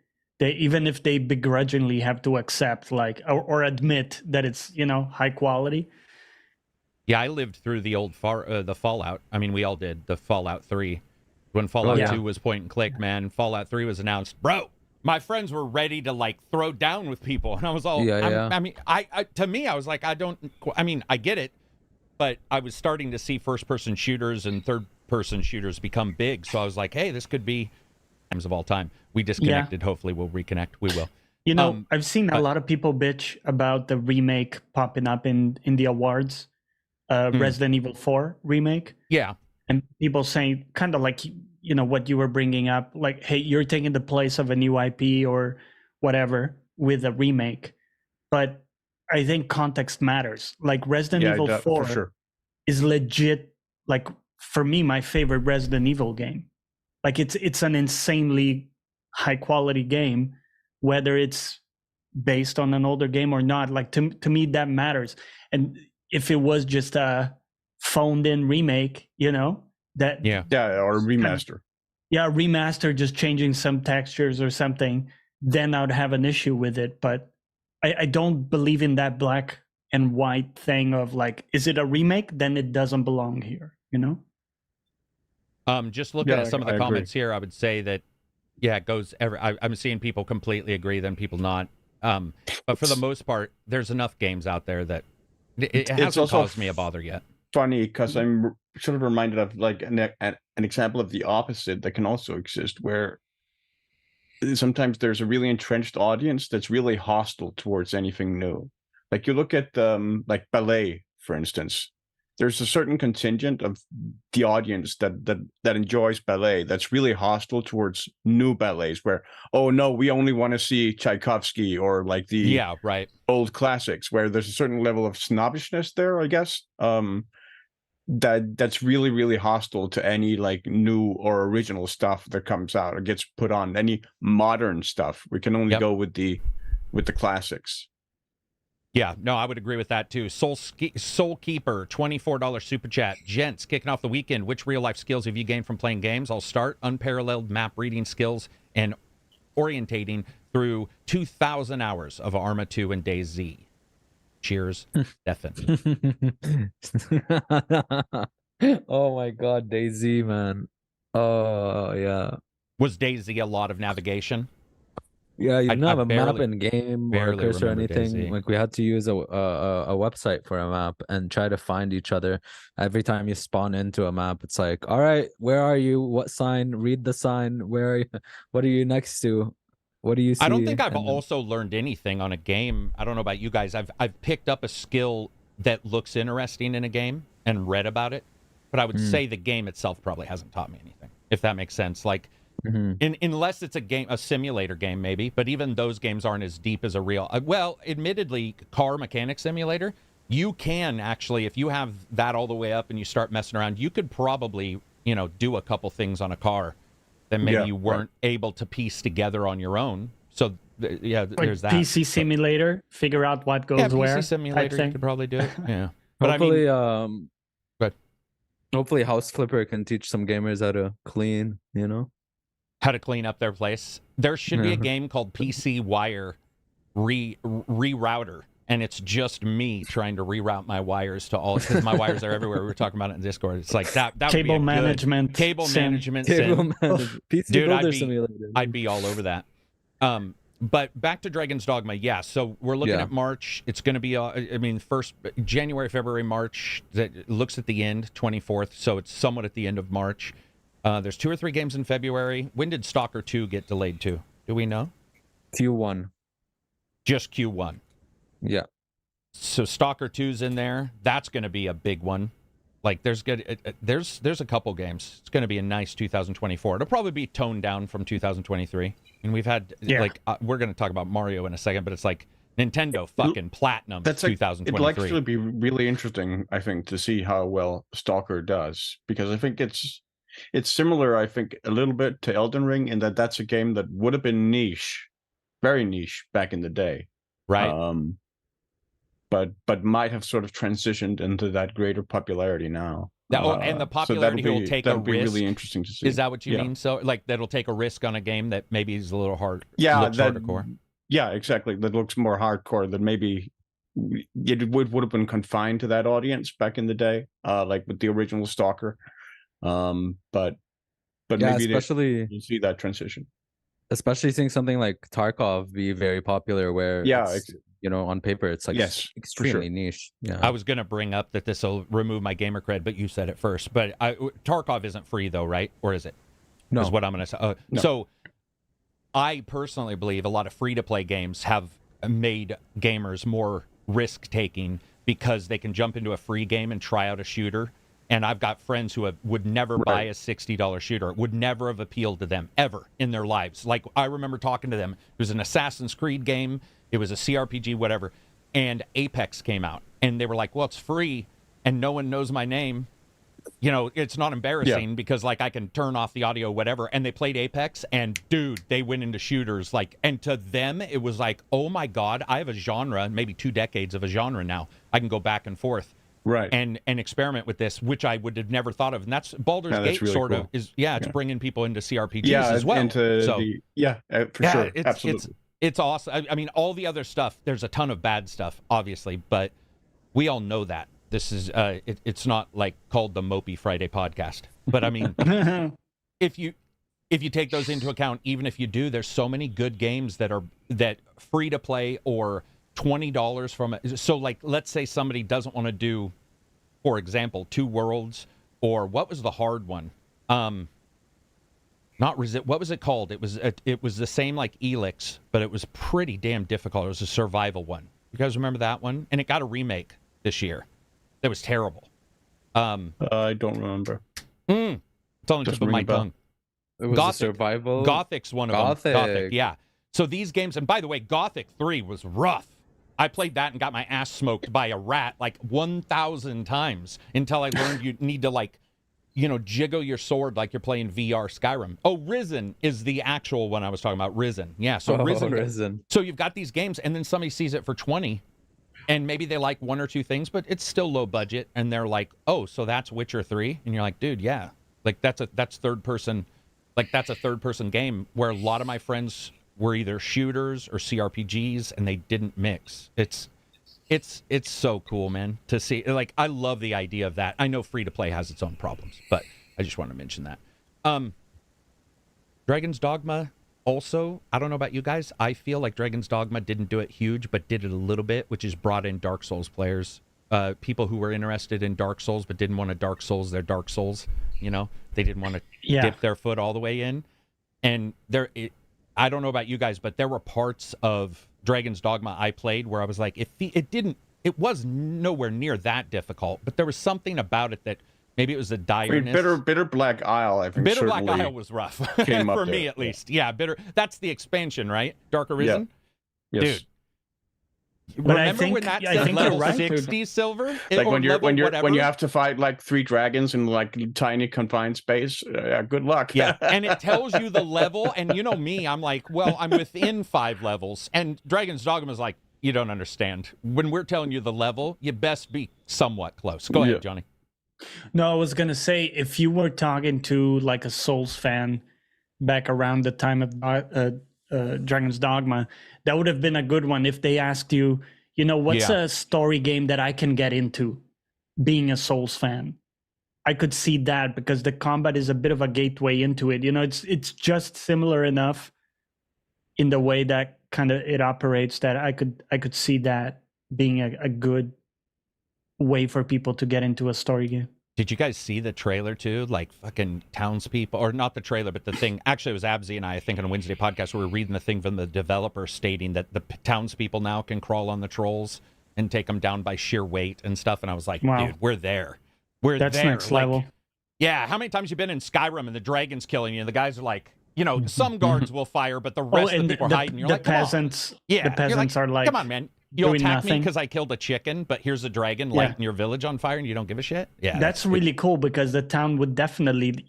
Even if they begrudgingly have to accept or admit that it's high quality. Yeah, I lived through the old the Fallout. I mean, we all did the Fallout 3 when Fallout 2 was point and click. Man, Fallout 3 was announced, bro. My friends were ready to throw down with people, and I was all, I mean, to me, I was like, I get it, but I was starting to see first-person shooters and third-person shooters become big, so I was like, hey, this could be times of all time. We disconnected. Hopefully, we'll reconnect. We will. I've seen a lot of people bitch about the remake popping up in the awards, Resident Evil 4 remake. Yeah, and people saying kind of like. What you were bringing up, like, hey, you're taking the place of a new IP or whatever with a remake. But I think context matters. Like Resident Evil 4 is legit, like, for me, my favorite Resident Evil game. Like it's an insanely high quality game, whether it's based on an older game or not. Like to me, that matters. And if it was just a phoned in remake, or a remaster. Remaster, just changing some textures or something, then I would have an issue with it. But I don't believe in that black and white thing of like, is it a remake? Then it doesn't belong here, Just looking at some of the comments here, I would say that, it goes I'm seeing people completely agree, then people not. But for the most part, there's enough games out there that it hasn't caused me a bother yet. Funny because I'm sort of reminded of like an example of the opposite that can also exist, where sometimes there's a really entrenched audience that's really hostile towards anything new. Like you look at like ballet, for instance. There's a certain contingent of the audience that enjoys ballet that's really hostile towards new ballets, where, oh no, we only want to see Tchaikovsky or like the old classics, where there's a certain level of snobbishness there, I guess. That's really, really hostile to any like new or original stuff that comes out or gets put on. Any modern stuff, we can only go with the classics. Yeah, no, I would agree with that too. Soulkeeper, $24 super chat. Gents, kicking off the weekend. Which real life skills have you gained from playing games? I'll start. Unparalleled map reading skills and orientating through 2,000 hours of Arma 2 and DayZ. Cheers, Stefan. Oh my God, DayZ, man. Oh yeah. Was DayZ a lot of navigation? Yeah, you didn't have a map in game or cursor or anything. DayZ. Like we had to use a website for a map and try to find each other. Every time you spawn into a map, it's like, all right, where are you? What sign? Read the sign. Where are you? What are you next to? What do you see? I don't think I've also learned anything on a game. I don't know about you guys. I've picked up a skill that looks interesting in a game and read about it, but I would say the game itself probably hasn't taught me anything, if that makes sense. Like, unless it's a simulator game, maybe. But even those games aren't as deep as a real. Well, admittedly, car mechanic simulator, you can actually, if you have that all the way up and you start messing around, you could probably, do a couple things on a car that maybe you weren't able to piece together on your own. So, there's that. PC simulator, figure out what goes where. PC simulator, you could probably do it. Yeah. But hopefully, hopefully House Flipper can teach some gamers how to clean, how to clean up their place. There should be a game called PC Wire rerouter, and it's just me trying to reroute my wires to all, because my wires are everywhere. We were talking about it in Discord. It's like that cable management, management. PC Dude, Builder Simulator. I'd be all over that. But back to Dragon's Dogma, yeah. So we're looking at March. It's going to be, first January, February, March. That looks at the end, 24th. So it's somewhat at the end of March. There's 2 or 3 games in February. When did Stalker 2 get delayed to? Do we know? Q1. Just Q1. Yeah. So Stalker 2's in there. That's going to be a big one. Like there's a couple games. It's going to be a nice 2024. It'll probably be toned down from 2023. And we've had we're going to talk about Mario in a second, but it's like Nintendo fucking platinum. That's 2023. It'll actually be really interesting, I think, to see how well Stalker does, because I think it's similar, I think, a little bit to Elden Ring in that that's a game that would have been niche, very niche back in the day, right? But might have sort of transitioned into that greater popularity now. And the popularity will take a risk. That'll be really interesting to see. Is that what you mean? So, like, that'll take a risk on a game that maybe is a little hard. Yeah, looks hardcore. Yeah, exactly. That looks more hardcore. That maybe it would have been confined to that audience back in the day, like with the original Stalker. But maybe especially you see that transition. Especially seeing something like Tarkov be very popular, where on paper it's like extremely niche. Yeah, I was gonna bring up that this will remove my gamer cred, but you said it first. But Tarkov isn't free though, right? Or is it? No, is what I'm gonna say. No. So I personally believe a lot of free-to-play games have made gamers more risk-taking because they can jump into a free game and try out a shooter. And I've got friends who would never buy a $60 shooter. It would never have appealed to them, ever, in their lives. Like, I remember talking to them. It was an Assassin's Creed game. It was a CRPG, whatever. And Apex came out. And they were like, well, it's free, and no one knows my name. You know, it's not embarrassing because, like, I can turn off the audio, whatever. And they played Apex, and, dude, they went into shooters. Like, and to them, it was like, oh, my God, I have a genre, maybe 2 decades of a genre now. I can go back and forth. Right. And experiment with this, which I would have never thought of. And that's Baldur's Gate really sort of is, it's bringing people into CRPGs as well. For sure. Absolutely. It's awesome. I mean, all the other stuff, there's a ton of bad stuff, obviously, but we all know that. This is, it's not like called the Mopey Friday podcast. But I mean, if you take those into account, even if you do, there's so many good games that free to play or $20 from it. So, like, let's say somebody doesn't want to do, for example, 2 Worlds, or what was the hard one? What was it called? It was the same like Elix, but it was pretty damn difficult. It was a survival one. You guys remember that one? And it got a remake this year. That was terrible. I don't remember. It's on the tip of my tongue. It was a survival. Gothic's one of them. Gothic, yeah. So these games, and by the way, Gothic 3 was rough. I played that and got my ass smoked by a rat like 1,000 times until I learned you need to, like, jiggle your sword like you're playing VR Skyrim. Oh, Risen is the actual one I was talking about. Risen. Yeah, so Risen. So you've got these games, and then somebody sees it for 20, and maybe they like 1 or 2 things, but it's still low budget, and they're like, oh, so that's Witcher 3? And you're like, dude, yeah. Like, that's third person. Like, that's a third-person game where a lot of my friends were either shooters or CRPGs, and they didn't mix. It's so cool, man, to see. Like, I love the idea of that. I know free-to-play has its own problems, but I just want to mention that. Dragon's Dogma, also, I don't know about you guys. I feel like Dragon's Dogma didn't do it huge, but did it a little bit, which is brought in Dark Souls players. People who were interested in Dark Souls but didn't want to Dark Souls their Dark Souls. They didn't want to dip their foot all the way in. And I don't know about you guys, but there were parts of Dragon's Dogma I played where I was like, it was nowhere near that difficult, but there was something about it that maybe it was a direness. Bitter Black Isle, I think. Bitter Black Isle was rough for me, at least. Yeah, Bitter. That's the expansion, right? Dark Arisen. Yeah. Yes. Dude. But remember when that said level 60 silver? Like when you have to fight like 3 dragons in like tiny confined space. Good luck. Yeah, and it tells you the level, and you know me, I'm like, well, I'm within 5 levels, and Dragon's Dogma is like, you don't understand. When we're telling you the level, you best be somewhat close. Go ahead, Johnny. No, I was gonna say, if you were talking to like a Souls fan back around the time of Dragon's Dogma, that would have been a good one if they asked you, what's a story game that I can get into being a Souls fan? I could see that because the combat is a bit of a gateway into it. It's just similar enough in the way that kind of it operates that I could see that being a good way for people to get into a story game. Did you guys see the trailer too? Like fucking townspeople, or not the trailer, but the thing. Actually, it was Abzi and I think on a Wednesday podcast, we were reading the thing from the developer stating that the townspeople now can crawl on the trolls and take them down by sheer weight and stuff. And I was like, wow. Dude, we're there. That's there. Next level. Yeah, how many times you been in Skyrim and the dragon's killing you? And the guys are like, some guards will fire, but the rest of the people are hiding. You're like, peasants. Yeah, the peasants are like, come on, man. You'll attack nothing. me because I killed a chicken, but here's a dragon lighting your village on fire and you don't give a shit? Yeah. That's really cool because the town would definitely,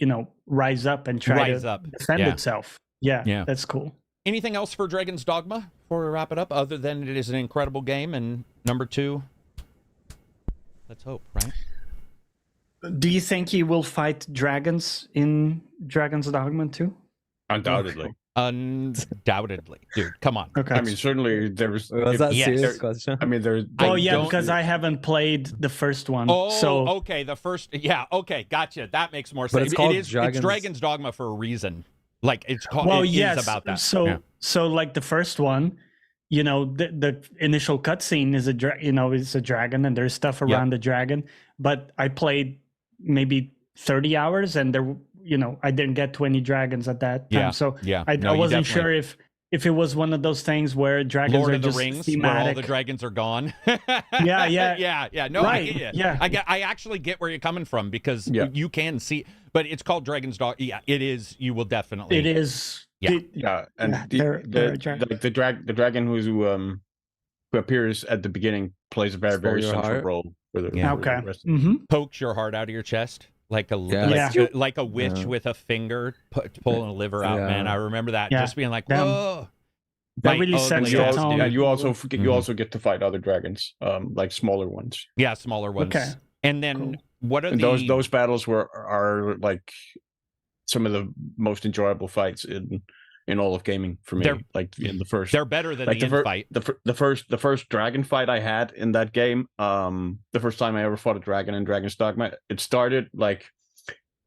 rise up and try to defend itself. Yeah, that's cool. Anything else for Dragon's Dogma before we wrap it up, other than it is an incredible game? And number 2, let's hope, right? Do you think he will fight dragons in Dragon's Dogma too? Undoubtedly. Undoubtedly, dude. Come on. Okay. I mean, certainly there's. Was that serious question? I mean, there's. Oh yeah, because I haven't played the first one. Oh, so okay. The first, okay, gotcha. That makes more But sense. It's Dragon's Dogma for a reason. Like it's called. Well, it yes. is about that. So like the first one, the initial cutscene is is a dragon and there's stuff around the dragon. But I played maybe 30 hours and there. I didn't get to any dragons at that time. I wasn't sure if it was one of those things where dragons Lord are of the just Rings, thematic. where all the dragons are gone. Yeah. No, right. I get you. Yeah. I actually get where you're coming from because you can see, but it's called Dragon's Dogma. Yeah, it is. You will definitely. It is. And the dragon who appears at the beginning plays a very central role for the rest of it. Pokes your heart out of your chest. Like a witch with a finger pulling a liver out, man. I remember that just being like, whoa. That really sets the tone. And you also get to fight other dragons, like smaller ones. Yeah, smaller ones. Okay. And then what are those battles are like some of the most enjoyable fights in all of gaming for me. They're better than the fight. The first dragon fight I had in that game, the first time I ever fought a dragon in Dragon's Dogma, it started like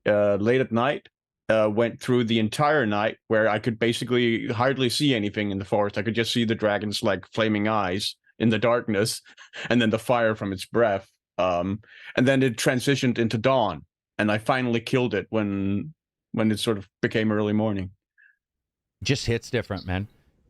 late at night, went through the entire night where I could basically hardly see anything in the forest. I could just see the dragon's like flaming eyes in the darkness and then the fire from its breath. And then it transitioned into dawn and I finally killed it when it sort of became early morning. Just hits different, man.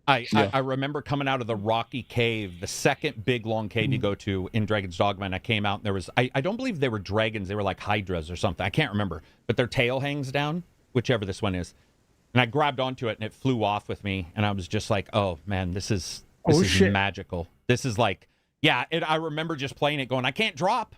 I remember coming out of the rocky cave, the second big long cave you go to in Dragon's Dogma, and I came out and there was, I don't believe they were dragons, they were like hydras or something. I can't remember, but their tail hangs down, whichever this one is. And I grabbed onto it and it flew off with me, and I was just like, oh man, this is magical. This is like, I remember just playing it going, I can't drop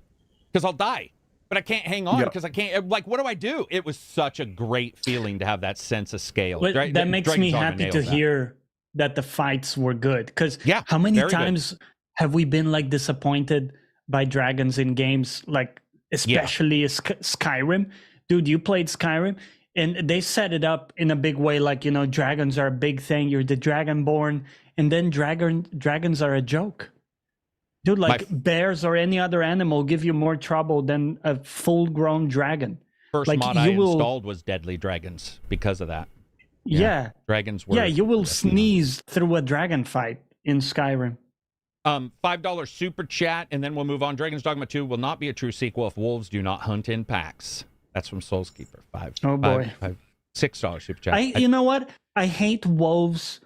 because I'll die. But I can't hang on because I can't. Like, what do I do? It was such a great feeling to have that sense of scale. That makes me happy to hear that the fights were good. Because how many times have we been like disappointed by dragons in games, like especially Skyrim? Dude, you played Skyrim, and they set it up in a big way. Like dragons are a big thing. You're the dragonborn, and then dragons are a joke. Dude, like bears or any other animal give you more trouble than a full-grown dragon. First mod I installed was Deadly Dragons because of that. Yeah. Dragons were... Yeah, you will sneeze through a dragon fight in Skyrim. $5 super chat, and then we'll move on. Dragon's Dogma 2 will not be a true sequel if wolves do not hunt in packs. That's from Soulskeeper. $6 super chat. You know what? I hate wolves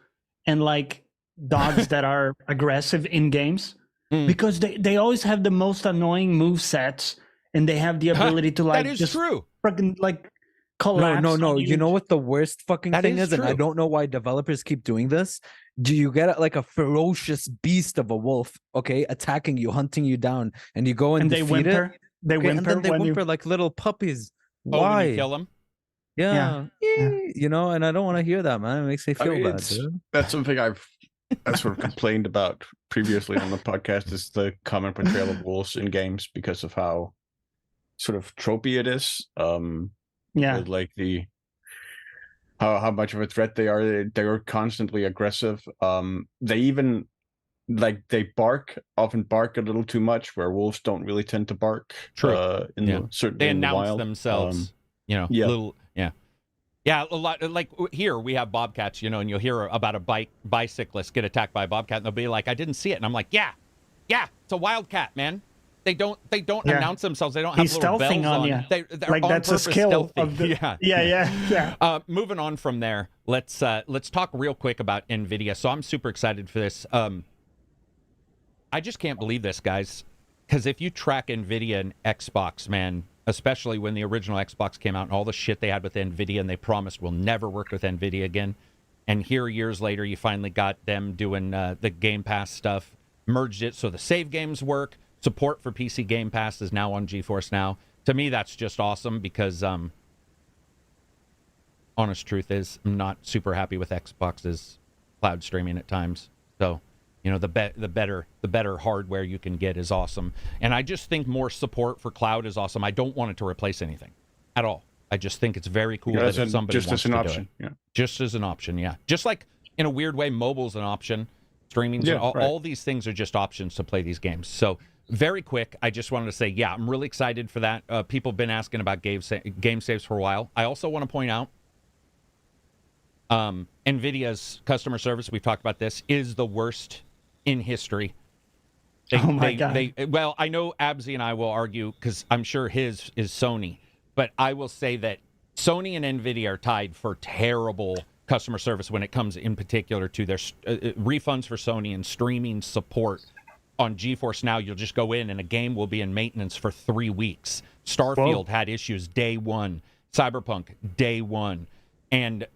and like dogs that are aggressive in games. Because they always have the most annoying move sets, and they have the ability to like that is just true. Fucking like collapse. No. You know what the worst fucking thing is, and I don't know why developers keep doing this. Do you get like a ferocious beast of a wolf, attacking you, hunting you down, and you go and defeat it? They whimper, and then they whimper like little puppies. Why? When you kill them? Yeah. And I don't want to hear that, man. It makes me feel bad. Dude. That's something I sort of complained about previously on the podcast, is the common portrayal of wolves in games because of how sort of tropey it is. With like the how much of a threat they are. They're constantly aggressive. They even they often bark a little too much, where wolves don't really tend to bark. True. Certainly they in the announce wild. themselves. Yeah. A lot like here we have bobcats, and you'll hear about a bicyclist get attacked by a bobcat, and they'll be like, "I didn't see it," and I'm like, "Yeah, it's a wildcat, man." They don't announce themselves. They don't have little bells on. They're like on that's purpose a skill stealthy. of the yeah. Moving on from there, let's talk real quick about Nvidia. So I'm super excited for this. I just can't believe this, guys, because if you track Nvidia and Xbox, man, especially when the original Xbox came out and all the shit they had with Nvidia, and they promised we'll never work with Nvidia again, and here years later you finally got them doing the Game Pass stuff, merged it so the save games work. Support for PC Game Pass is now on GeForce Now. To me, that's just awesome because, honest truth is, I'm not super happy with Xbox's cloud streaming at times. So, the better hardware you can get is awesome. And I just think more support for cloud is awesome. I don't want it to replace anything at all. I just think it's very cool that if somebody wants to do it. Yeah. Just as an option, yeah. Just like, in a weird way, mobile's an option. Streaming, all these things are just options to play these games. So, very quick, I just wanted to say, I'm really excited for that. People have been asking about game saves for a while. I also want to point out NVIDIA's customer service, we've talked about this, is the worst in history. Oh my God. Well, I know Abzi and I will argue, because I'm sure his is Sony, but I will say that Sony and Nvidia are tied for terrible customer service when it comes in particular to their refunds for Sony and streaming support. On GeForce Now, you'll just go in and a game will be in maintenance for 3 weeks. Starfield had issues day one. Cyberpunk, day one. And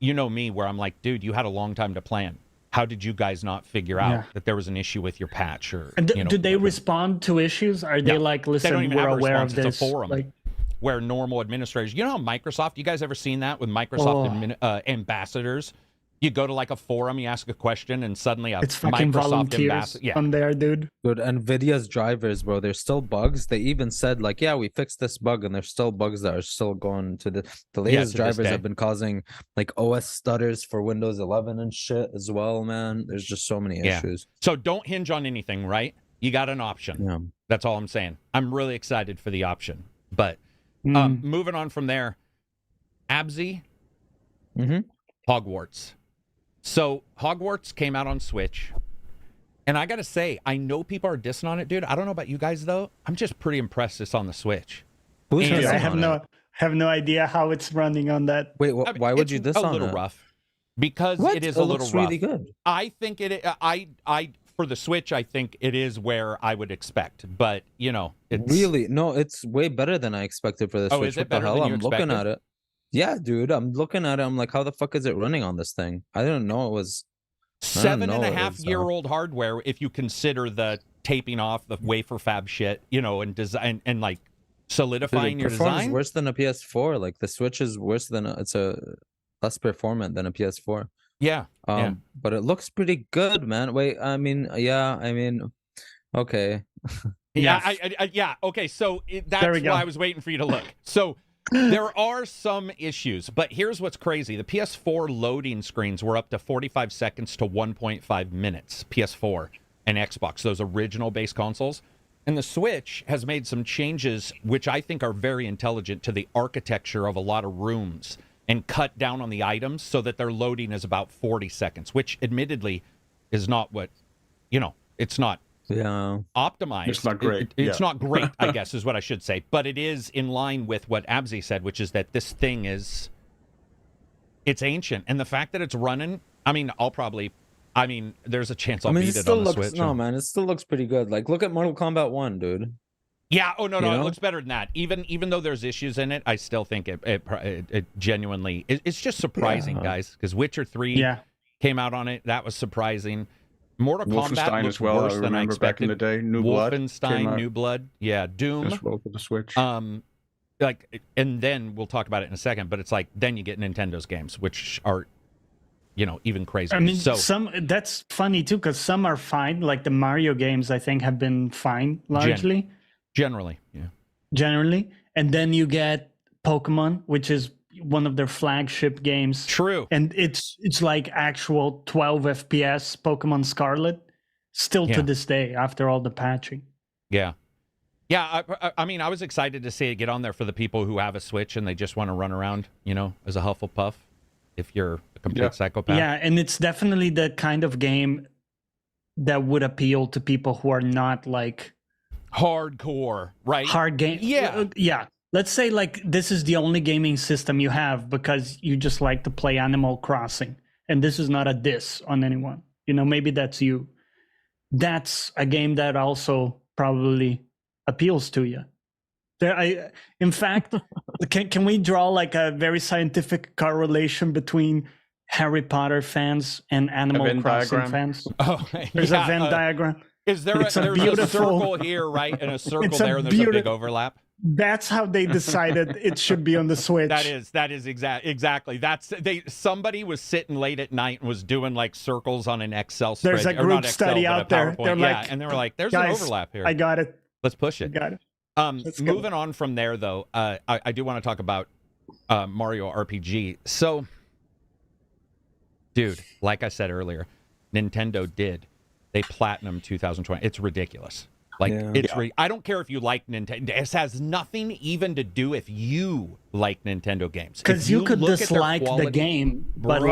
you know me, where I'm like, dude, you had a long time to plan. How did you guys not figure out that there was an issue with your patch? Or do they respond to issues? Are they like, listen, we're aware of this? It's a forum where normal administrators, how Microsoft, you guys ever seen that with Microsoft ambassadors? You go to like a forum, you ask a question, and suddenly it's fucking Microsoft ambassador on there, dude. Dude, Nvidia's drivers, bro, there's still bugs. They even said like, we fixed this bug, and there's still bugs that are still going to the latest drivers have been causing like OS stutters for Windows 11 and shit as well, man. There's just so many issues. So don't hinge on anything, right? You got an option. Yeah. That's all I'm saying. I'm really excited for the option. But moving on from there, Abzi, Hogwarts. So Hogwarts came out on Switch, and I gotta say, I know people are dissing on it, dude. I don't know about you guys though. I'm just pretty impressed it's on the Switch. I have no idea how it's running on that. Wait, why would you diss on it? It's a little rough because it is a little rough. Really good. I think it. I for the Switch, I think it is where I would expect, but it's really it's way better than I expected for the Switch. Is it better than you expected? I'm looking at it. Yeah, dude, I'm looking at it. I'm like, how the fuck is it running on this thing? I didn't know it was 7.5-year-old hardware. If you consider the taping off the wafer fab shit, and design and like solidifying your design. Worse than a PS4. Like the Switch is worse than it's a less performant than a PS4. Yeah. But it looks pretty good, man. Wait, okay. Okay. So that's why I was waiting for you to look. So. There are some issues, but here's what's crazy. The PS4 loading screens were up to 45 seconds to 1.5 minutes, PS4 and Xbox, those original base consoles. And the Switch has made some changes, which I think are very intelligent, to the architecture of a lot of rooms and cut down on the items so that their loading is about 40 seconds, which admittedly is not what, it's not optimized. It's not great. It's not great, I guess, is what I should say. But it is in line with what Abzi said, which is that this thing it's ancient. And the fact that it's running, there's a chance I'll beat it on the Switch. No, man, it still looks pretty good. Like, look at Mortal Kombat 1, dude. Yeah, it looks better than that. Even though there's issues in it, I still think it genuinely, it's just surprising, guys, because Witcher 3 came out on it. That was surprising. Mortal Kombat looked as well. worse than I expected. Back in the day, New Blood. Wolfenstein, New Blood. Yeah, Doom. As well for the Switch. And then we'll talk about it in a second, but it's like, then you get Nintendo's games, which are, even crazier. That's funny too, because some are fine. Like the Mario games, I think, have been fine, largely. Generally, yeah. Generally. And then you get Pokemon, which is one of their flagship games. True. And it's like actual 12 FPS Pokemon Scarlet still to this day after all the patching. Yeah. Yeah, I mean, I was excited to see it get on there for the people who have a Switch and they just want to run around, as a Hufflepuff, if you're a complete psychopath. Yeah, and it's definitely the kind of game that would appeal to people who are not like hardcore, right? Hard game. Yeah. Let's say like this is the only gaming system you have because you just like to play Animal Crossing, and this is not a diss on anyone. Maybe that's you. That's a game that also probably appeals to you. In fact, can we draw like a very scientific correlation between Harry Potter fans and Animal Crossing fans? Oh, there's a Venn diagram. Is there there's a circle here, right, and a circle there, and there's a big overlap? That's how they decided it should be on the Switch. That is exactly. Somebody was sitting late at night and was doing like circles on an Excel spreadsheet. There's a group study out there. They're like, and they were like, "There's an overlap here." I got it. Let's push it. Got it. Moving on from there, though, I do want to talk about Mario RPG. So, dude, like I said earlier, Nintendo they platinum 2020. It's ridiculous. I don't care if you like Nintendo. This has nothing even to do if you like Nintendo games. Because you could dislike the game, but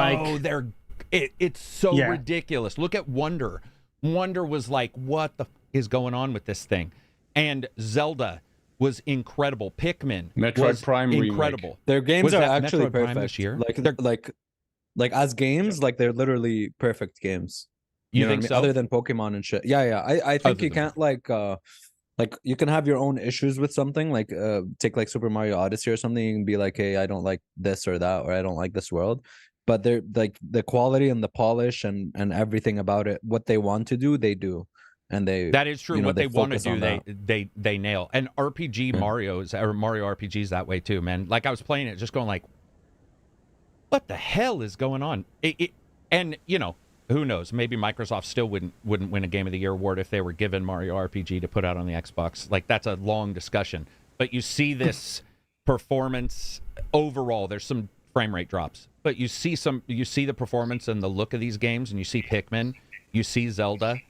it's so ridiculous. Look at Wonder. Wonder was like, what the is going on with this thing? And Zelda was incredible. Pikmin was Prime incredible. Remake. Their games are actually Metroid Prime perfect. This year? Like as games, like they're literally perfect games. You think so? Other than Pokemon and shit. Yeah. I think you can't like you can have your own issues with something. Like take like Super Mario Odyssey or something. You can be like, hey, I don't like this or that, or I don't like this world. But they're like the quality and the polish and everything about it. What they want to do, they do. And that is true. What they want to do, they nail. And RPG Mario RPG is that way too, man. Like I was playing it, just going like, what the hell is going on? And who knows? Maybe Microsoft still wouldn't win a Game of the Year award if they were given Mario RPG to put out on the Xbox. Like that's a long discussion. But you see this performance overall. There's some frame rate drops, but you see the performance and the look of these games, and you see Pikmin, you see Zelda.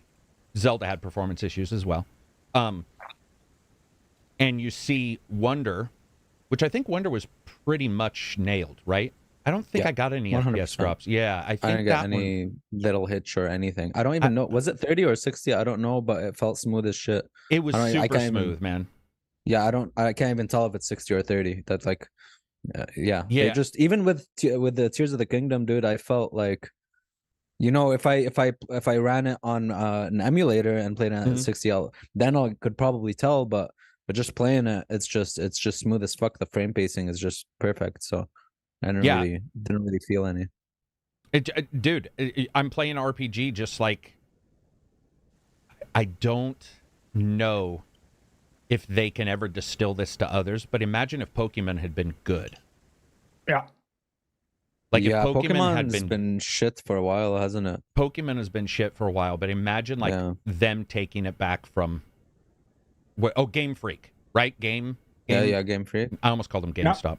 Zelda had performance issues as well. And you see Wonder, which I think Wonder was pretty much nailed, right? I don't think I got any 100%. FPS drops. Yeah, I didn't get any little hitch or anything. I don't even know. Was it 30 or 60? I don't know, but it felt smooth as shit. It was super smooth, man. Yeah, I can't even tell if it's 60 or 30. That's like, They just, even with the Tears of the Kingdom, dude, I felt like, if I ran it on an emulator and played it at 60, then I could probably tell. But just playing it, it's just smooth as fuck. The frame pacing is just perfect. So I didn't really feel any. Dude, I'm playing RPG just like, I don't know if they can ever distill this to others, but imagine if Pokemon had been good. Yeah. Like if Pokemon has been shit for a while, hasn't it? Pokemon has been shit for a while, but imagine them taking it back from Game Freak, right? Game Game Freak. I almost called them GameStop.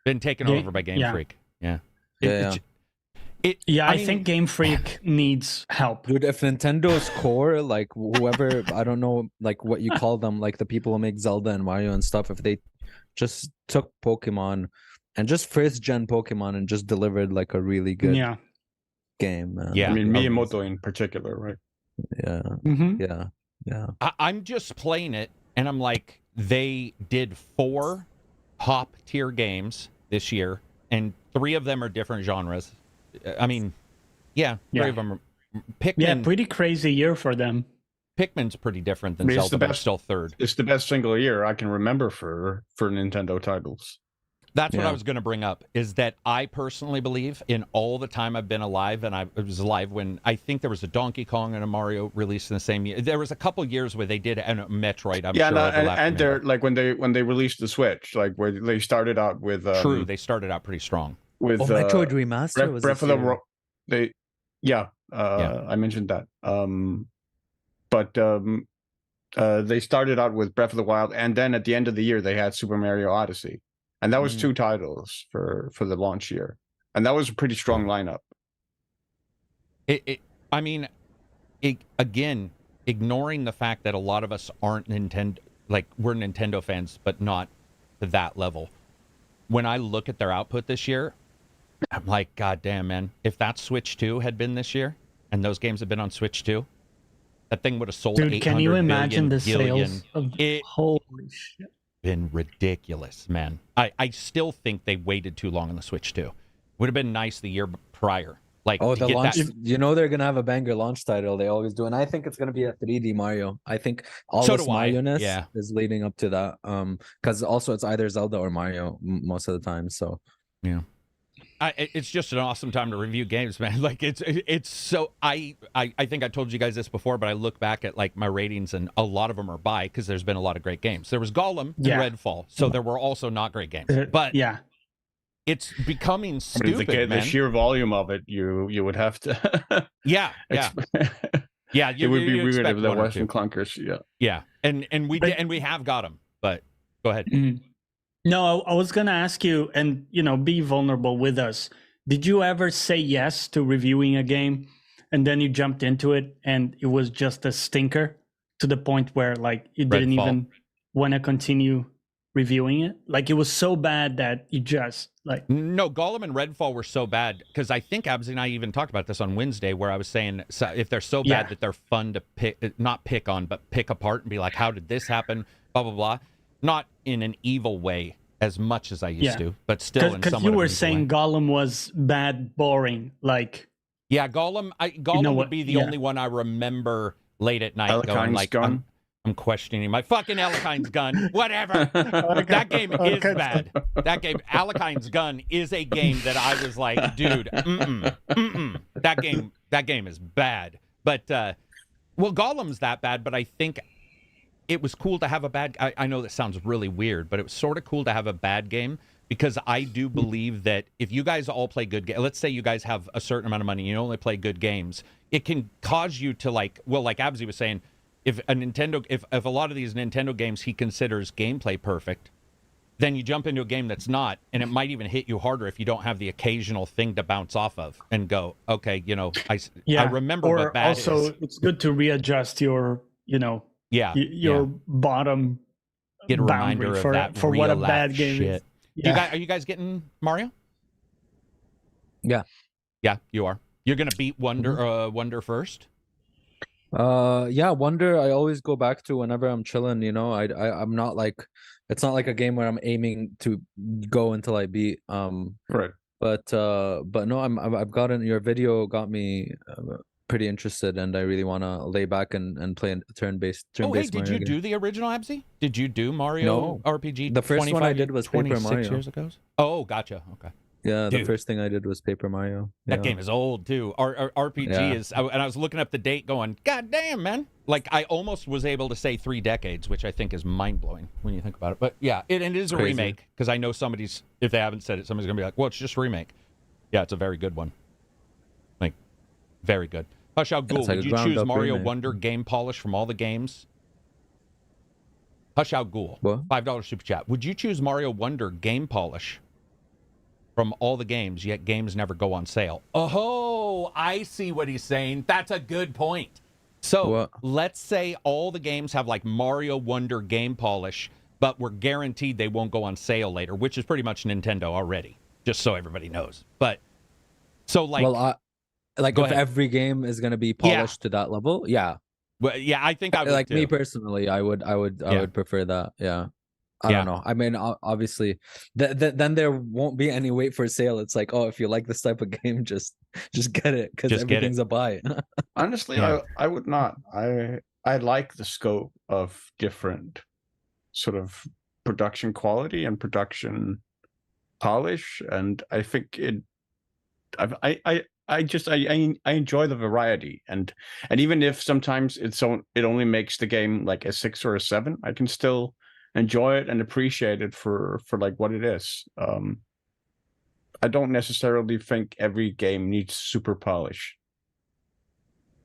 Been taken over by Game Freak. Yeah. I think Game Freak needs help. Dude, if Nintendo's core, like whoever, I don't know, like what you call them, like the people who make Zelda and Mario and stuff, if they just took Pokemon and just first gen Pokemon and just delivered like a really good game. Man. Yeah. I mean, Miyamoto in particular, right? Yeah. Mm-hmm. Yeah. I'm just playing it and I'm like, they did 4 top tier games this year and 3 of them are different genres. I mean, 3 of them are Pikmin. Yeah, pretty crazy year for them. Pikmin's pretty different than Zelda, but still third. It's the best single year I can remember for Nintendo titles. That's what I was going to bring up, is that I personally believe in all the time I've been alive, and I was alive when I think there was a Donkey Kong and a Mario released in the same year. There was a couple years where they did, and Metroid, and they're like when they released the Switch, like where they started out with... True, they started out pretty strong. With Metroid Remaster? Breath of the I mentioned that. But they started out with Breath of the Wild, and then at the end of the year, they had Super Mario Odyssey. and that was 2 titles for the launch year, and that was a pretty strong lineup. Again, ignoring the fact that a lot of us aren't Nintendo, like we're Nintendo fans, but not to that level. When I look at their output this year, I'm like, God damn, man! If that Switch 2 had been this year, and those games had been on Switch 2, that thing would have sold. Dude, can you imagine the billion. sales? Holy shit! Been ridiculous, man. I still think they waited too long on the Switch 2. Would have been nice the year prior. Like, the launch, they're gonna have a banger launch title. They always do, and I think it's gonna be a 3D Mario. I think all this Mario-ness is leading up to that. Because also it's either Zelda or Mario most of the time. So yeah, it's just an awesome time to review games, man. Like it's so I think I told you guys this before, but I look back at like my ratings, and a lot of them are buy because there's been a lot of great games. There was Gollum and Redfall, so there were also not great games, but it's becoming stupid, man. The sheer volume of it, you would have to. Yeah. It would be weird if there wasn't clunkers. Yeah, and we have got them. But go ahead. No, I was gonna ask you, and be vulnerable with us. Did you ever say yes to reviewing a game, and then you jumped into it, and it was just a stinker to the point where like you didn't even want to continue reviewing it? Like it was so bad that you just like... No, Gollum and Redfall were so bad because I think Abs and I even talked about this on Wednesday, where I was saying if they're so bad that they're fun to not pick on, but pick apart and be like, how did this happen? Blah blah blah. Not in an evil way as much as I used to, but still in somewhat. Because you were saying Gollum was bad, boring, like... Yeah, Gollum would be the only one I remember late at night going like, I'm questioning my fucking Alekine's gun. Whatever. That game is bad. That game, Alekine's gun, is a game that I was like, dude, that game is bad. But Gollum's that bad. But I think it was cool to have a bad. I know that sounds really weird, but it was sort of cool to have a bad game because I do believe that if you guys all play good games, let's say you guys have a certain amount of money, you only play good games, it can cause you to like Absy was saying. If a lot of these Nintendo games he considers gameplay perfect, then you jump into a game that's not, and it might even hit you harder if you don't have the occasional thing to bounce off of and go, okay, I remember what bad is. Also, it's good to readjust your, bottom get a reminder of that for what a bad game is. Yeah. Are you guys getting Mario? Yeah. Yeah, you are. You're gonna beat Wonder first. Wonder I always go back to whenever I'm chilling. I'm not like, it's not like a game where I'm aiming to go until I beat. Right. But no, I've gotten your video got me pretty interested, and I really want to lay back and play a turn-based. Oh, hey, did you do the original Absy? Did you do Mario RPG? The first one I did was Paper Mario. 26 years ago. Oh, gotcha. Okay. Yeah, the first thing I did was Paper Mario. That game is old too. RPG is, and I was looking up the date, going, "God damn, man!" Like I almost was able to say 3 decades, which I think is mind blowing when you think about it. But yeah, it is a remake because I know if they haven't said it, somebody's gonna be like, "Well, it's just a remake." Yeah, it's a very good one. Like, very good. Hush out, Ghoul. Would you choose Mario Wonder game polish from all the games? Hush out, Ghoul. $5 super chat. Would you choose Mario Wonder game polish from all the games, yet games never go on sale? Oh, I see what he's saying. That's a good point. So let's say all the games have like Mario Wonder game polish, but we're guaranteed they won't go on sale later, which is pretty much Nintendo already, just so everybody knows. But so like, if every game is going to be polished to that level, well, I think I would like too. Me personally, I would prefer that. I don't know. I mean, obviously, then there won't be any wait for sale. It's like, if you like this type of game, just get it because everything's a buy. Honestly, I would not. I like the scope of different sort of production quality and production polish, and I think I enjoy the variety, and even if sometimes it only makes the game like a 6 or a 7, I can still enjoy it and appreciate it for like what it is. I don't necessarily think every game needs super polish.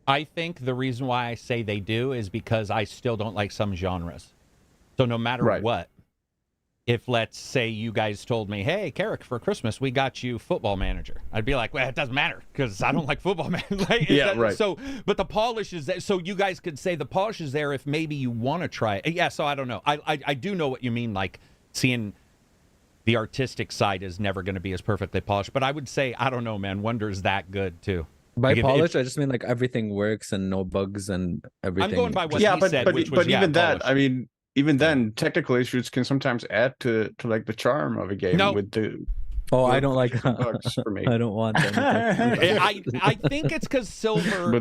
I think the reason why I say they do is because I still don't like some genres. So no matter what, if, let's say, you guys told me, hey, Karak, for Christmas, we got you Football Manager. I'd be like, well, it doesn't matter because I don't like Football Manager. Right. So, but the polish is there. So you guys could say the polish is there if maybe you want to try it. Yeah, so I don't know. I do know what you mean, like seeing the artistic side is never going to be as perfectly polished. But I would say, I don't know, man, Wonder's that good, too. By polish, I just mean like everything works and no bugs and everything. I'm going by what he said, which was, even polish. that, I mean, even then, technical issues can sometimes add to like the charm of a game. With the I don't like bugs for me. I don't want them. I think it's because Silver.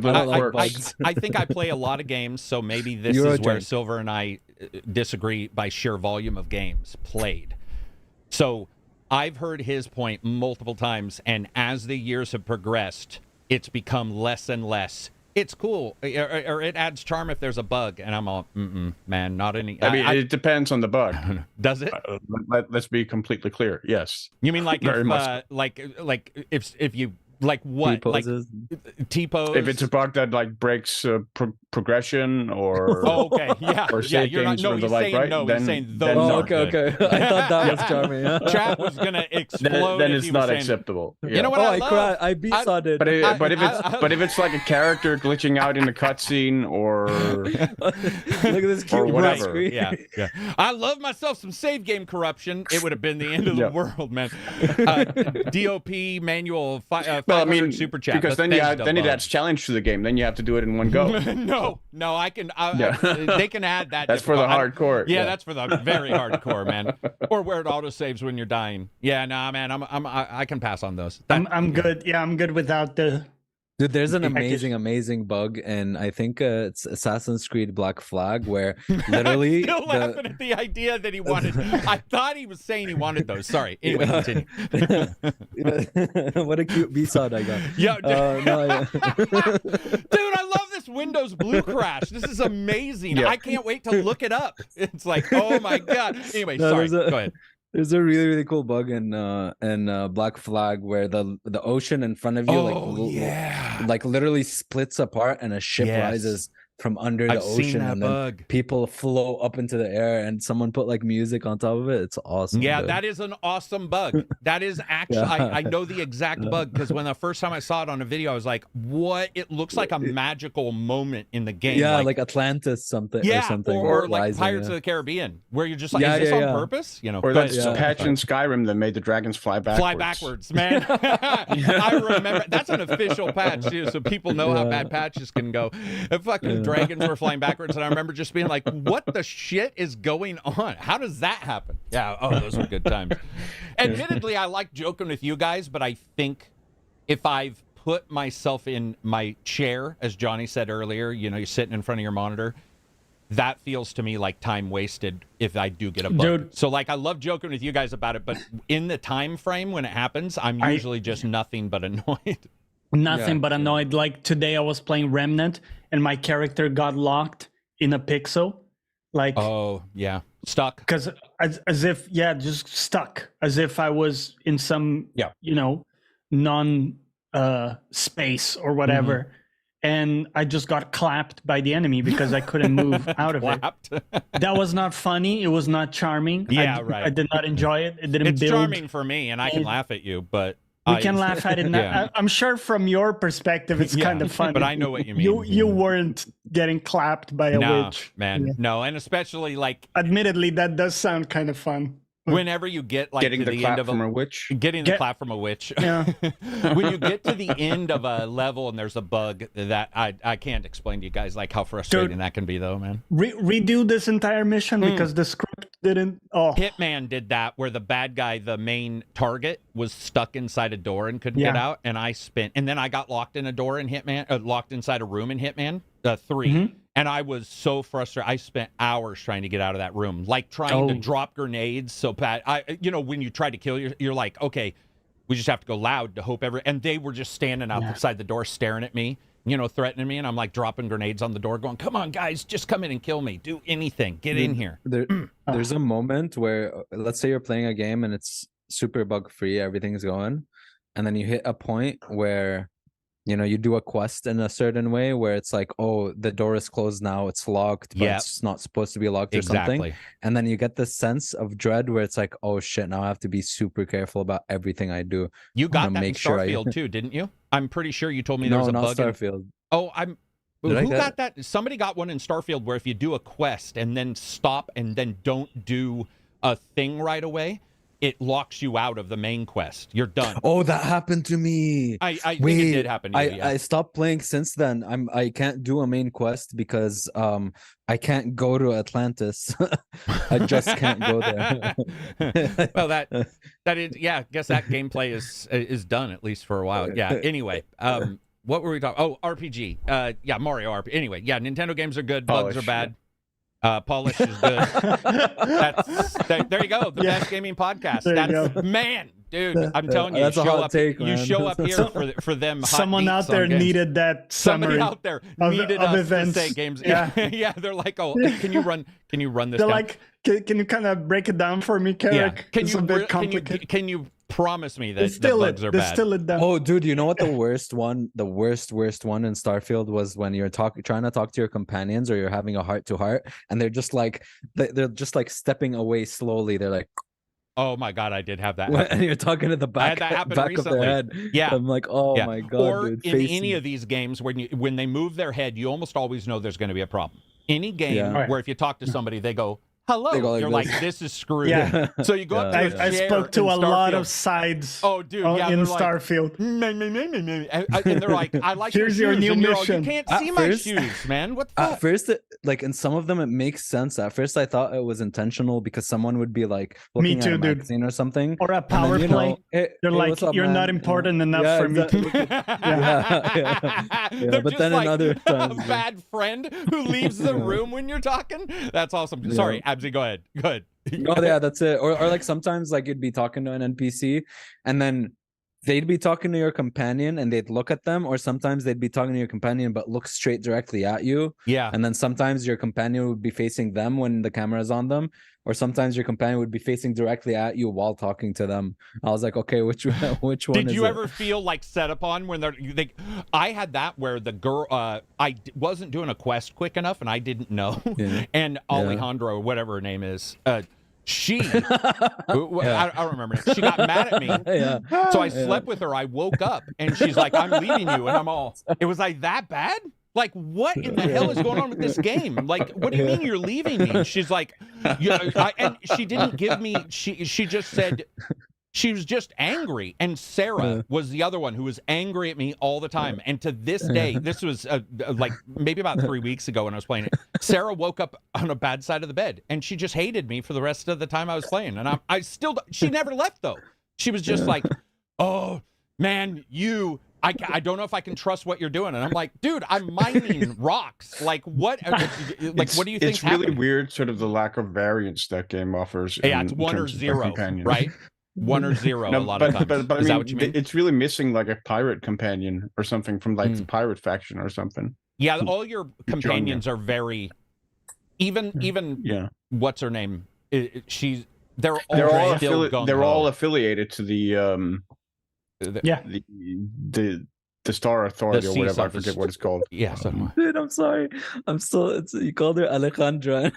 I think I play a lot of games, so maybe this is where Silver and I disagree by sheer volume of games played. So I've heard his point multiple times, and as the years have progressed, it's become less and less. It's cool, or it adds charm if there's a bug, and I'm all, man, not any. I mean, it depends on the bug. Does it? Let's be completely clear. Yes. You mean like if you like what like T-pose? If it's a bug that like breaks progression or okay, yeah, or you're not. No, he's saying right? no. He's saying those. Okay. I thought that was charming. Chat was gonna explode. Then it's not acceptable. Yeah. You know what? I love? I besawed it. But if it's like a character glitching out in a cutscene or look at this cute whatever. Yeah. I love myself some save game corruption. It would have been the end of the world, man. DOP manual. Well, I mean, super chat because then it adds challenge to the game. Then you have to do it in one go. no, I can. They can add that. That's for the hardcore. Yeah, that's for the very hardcore, man. Or where it auto saves when you're dying. Yeah, nah, man, I can pass on those. I'm good. Yeah, I'm good without the. Dude, there's an amazing bug, and I think it's Assassin's Creed Black Flag, where literally I'm still laughing at the idea that he wanted. I thought he was saying he wanted those. Sorry. Anyway, continue. What a cute B-side I got. Yeah, dude, I love this Windows Blue crash. This is amazing. Yeah. I can't wait to look it up. It's like, oh my god. Anyway, sorry. Go ahead. There's a really cool bug in Black Flag where the ocean in front of you like literally splits apart and a ship rises from under the ocean, and then people float up into the air, and someone put like music on top of it. It's awesome. Yeah, dude. That is an awesome bug. That is actually I know the exact bug, because when the first time I saw it on a video, I was like, what? It looks like a magical moment in the game. Yeah, like Atlantis something or something. Or like Pirates of the Caribbean, where you're just like, is this on purpose? You know, or that's a patch in Skyrim that made the dragons fly backwards. Fly backwards, man. I remember that's an official patch too, so people know how bad patches can go. And fucking dragons were flying backwards, and I remember just being like, what the shit is going on? How does that happen? Yeah, those were good times. Admittedly, I like joking with you guys, but I think if I've put myself in my chair, as Johnny said earlier, you know, you're sitting in front of your monitor, that feels to me like time wasted if I do get a bug. Dude. So like, I love joking with you guys about it, but in the time frame when it happens, I'm usually just nothing but annoyed. Nothing but annoyed. Like today I was playing Remnant and my character got locked in a pixel. Like, stuck. Because as if, just stuck. As if I was in some, non space or whatever. Mm-hmm. And I just got clapped by the enemy because I couldn't move out of it. That was not funny. It was not charming. I did not enjoy it. It didn't build. It's charming for me, and I can laugh at you, but we can laugh at it. I'm sure from your perspective, it's kind of funny. But I know what you mean. You weren't getting clapped by a witch. Man. Yeah. No, and especially like... Admittedly, that does sound kind of fun. Whenever you get like getting to the end of a witch, getting the clap from a witch. Yeah. When you get to the end of a level and there's a bug that I can't explain to you guys, like how frustrating that can be, though, man. Redo this entire mission because the script didn't. Hitman did that, where the bad guy, the main target, was stuck inside a door and couldn't get out, and then I got locked in a door in Hitman, locked inside a room in Hitman 3. Mm-hmm. And I was so frustrated. I spent hours trying to get out of that room, like trying to drop grenades so bad. When you try to kill, you're like, okay, we just have to go loud to hope and they were just standing outside the door staring at me, threatening me. And I'm like dropping grenades on the door going, come on, guys, just come in and kill me. Do anything. Get in here. There's a moment where, let's say you're playing a game and it's super bug free. Everything's going. And then you hit a point where you do a quest in a certain way where it's like, oh, the door is closed now, it's locked, but it's not supposed to be locked or something. And then you get this sense of dread where it's like, oh shit, now I have to be super careful about everything I do. You got that in Starfield too, didn't you? I'm pretty sure you told me there was a bug. No, not Starfield. Who got that? Somebody got one in Starfield where if you do a quest and then stop and then don't do a thing right away, it locks you out of the main quest. You're done. Oh, that happened to me. I think it did happen to you. I stopped playing since then. I can't do a main quest because I can't go to Atlantis. I just can't go there. Well, that is, yeah, I guess that gameplay is done, at least for a while. Yeah. Anyway, what were we talking? Oh, RPG. Yeah, Mario RPG. Anyway, yeah, Nintendo games are good. Bugs are bad. Polish is good. There you go. The best gaming podcast. Man, dude, I'm telling you, you show up here for them. Someone out there needed that summary. Somebody out there needed us to say games. Yeah, they're like, oh, can you run this? They're like, can you kind of break it down for me, Karak? Yeah. Can you promise me that the bugs are bad? Oh, dude, you know what the worst one in Starfield was when you're trying to talk to your companions or you're having a heart-to-heart and they're just like stepping away slowly. They're like, oh my god, I did have that. And you're talking to the back of their head. Yeah, I'm like, oh my god. Or dude, in any of these games when they move their head, you almost always know there's going to be a problem. Any game where if you talk to somebody, they go, hello. You're like, this is screwed. Yeah. So you go up to a chair. I spoke to a lot of sides. Oh, dude, in Starfield. And they're like, I like Here's your new mission. You can't see my shoes, man. What the fuck? At first, in some of them, it makes sense. At first, I thought it was intentional because someone would be like looking at a magazine or something. Or a power play. They're like, you're not important enough for me. But then another time, a bad friend who leaves the room when you're talking. That's awesome. Sorry, Absy, go ahead. Oh yeah, that's it. Or like sometimes like you'd be talking to an NPC and then they'd be talking to your companion and they'd look at them, or sometimes they'd be talking to your companion but look straight directly at you. Yeah. And then sometimes your companion would be facing them when the camera's on them, or sometimes your companion would be facing directly at you while talking to them. I was like, okay, which one did you ever feel like set upon when I had that where the girl I wasn't doing a quest quick enough and I didn't know. And Alejandro, or whatever her name is, she I don't remember. She got mad at me. So I slept with her. I woke up and she's like, I'm leaving you. And I'm all, it was like that bad? Like, what in the hell is going on with this game? Like, what do you mean you're leaving me? She's like, and she didn't give me, she just said, she was just angry. And Sarah was the other one who was angry at me all the time. And to this day, this was like maybe about 3 weeks ago when I was playing it, Sarah woke up on a bad side of the bed and she just hated me for the rest of the time I was playing. And I still, she never left though. She was just like, oh man, I don't know if I can trust what you're doing. And I'm like, dude, I'm mining rocks. Like, what? Like, what do you think? It's really weird, sort of the lack of variance that game offers. Yeah, it's 1 or 0, right? 1 or 0 a lot of times. But is that what you mean? It's really missing like a pirate companion or something from like the pirate faction or something. Yeah, all your companions are very, even what's her name? They're all affiliated to the the Star Authority or whatever. I forget what it's called. Yeah, dude, I'm sorry. You called her Alejandra.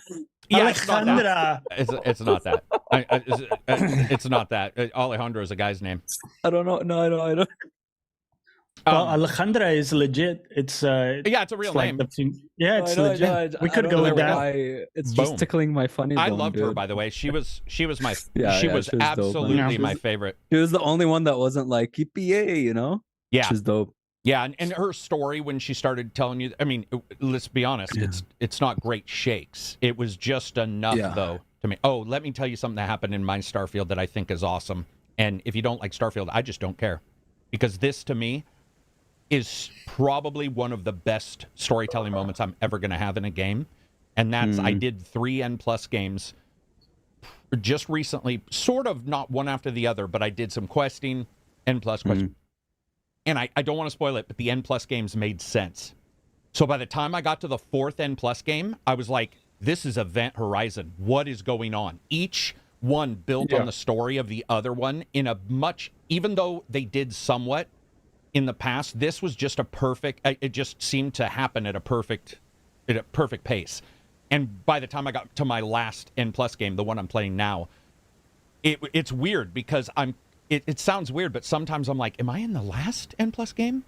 Yeah, Alejandra. It's not that. It's not that. Alejandro is a guy's name. I don't know. No, I don't. Well, Alejandra is legit. It's it's a real name. It's legit. We could go with that. It's just tickling my funny bone. I loved her, by the way. She was my she was absolutely my favorite. She was the only one that wasn't like EPA, you know? Yeah, she's dope. Yeah, and her story when she started telling you, I mean, let's be honest, it's not great shakes. It was just enough though to me. Oh, let me tell you something that happened in my Starfield that I think is awesome. And if you don't like Starfield, I just don't care, because this to me is probably one of the best storytelling moments I'm ever going to have in a game. And that's, I did 3 N+ games just recently, sort of not one after the other, but I did some questing, N+ questing. And I don't want to spoil it, but the N+ games made sense. So by the time I got to the 4th N+ game, I was like, this is Event Horizon. What is going on? Each one built on the story of the other one in a much, even though they did somewhat, in the past. This was just a perfect. It just seemed to happen at a perfect pace. And by the time I got to my last N+ game, the one I'm playing now, it's weird because it sounds weird, but sometimes I'm like, am I in the last N+ game?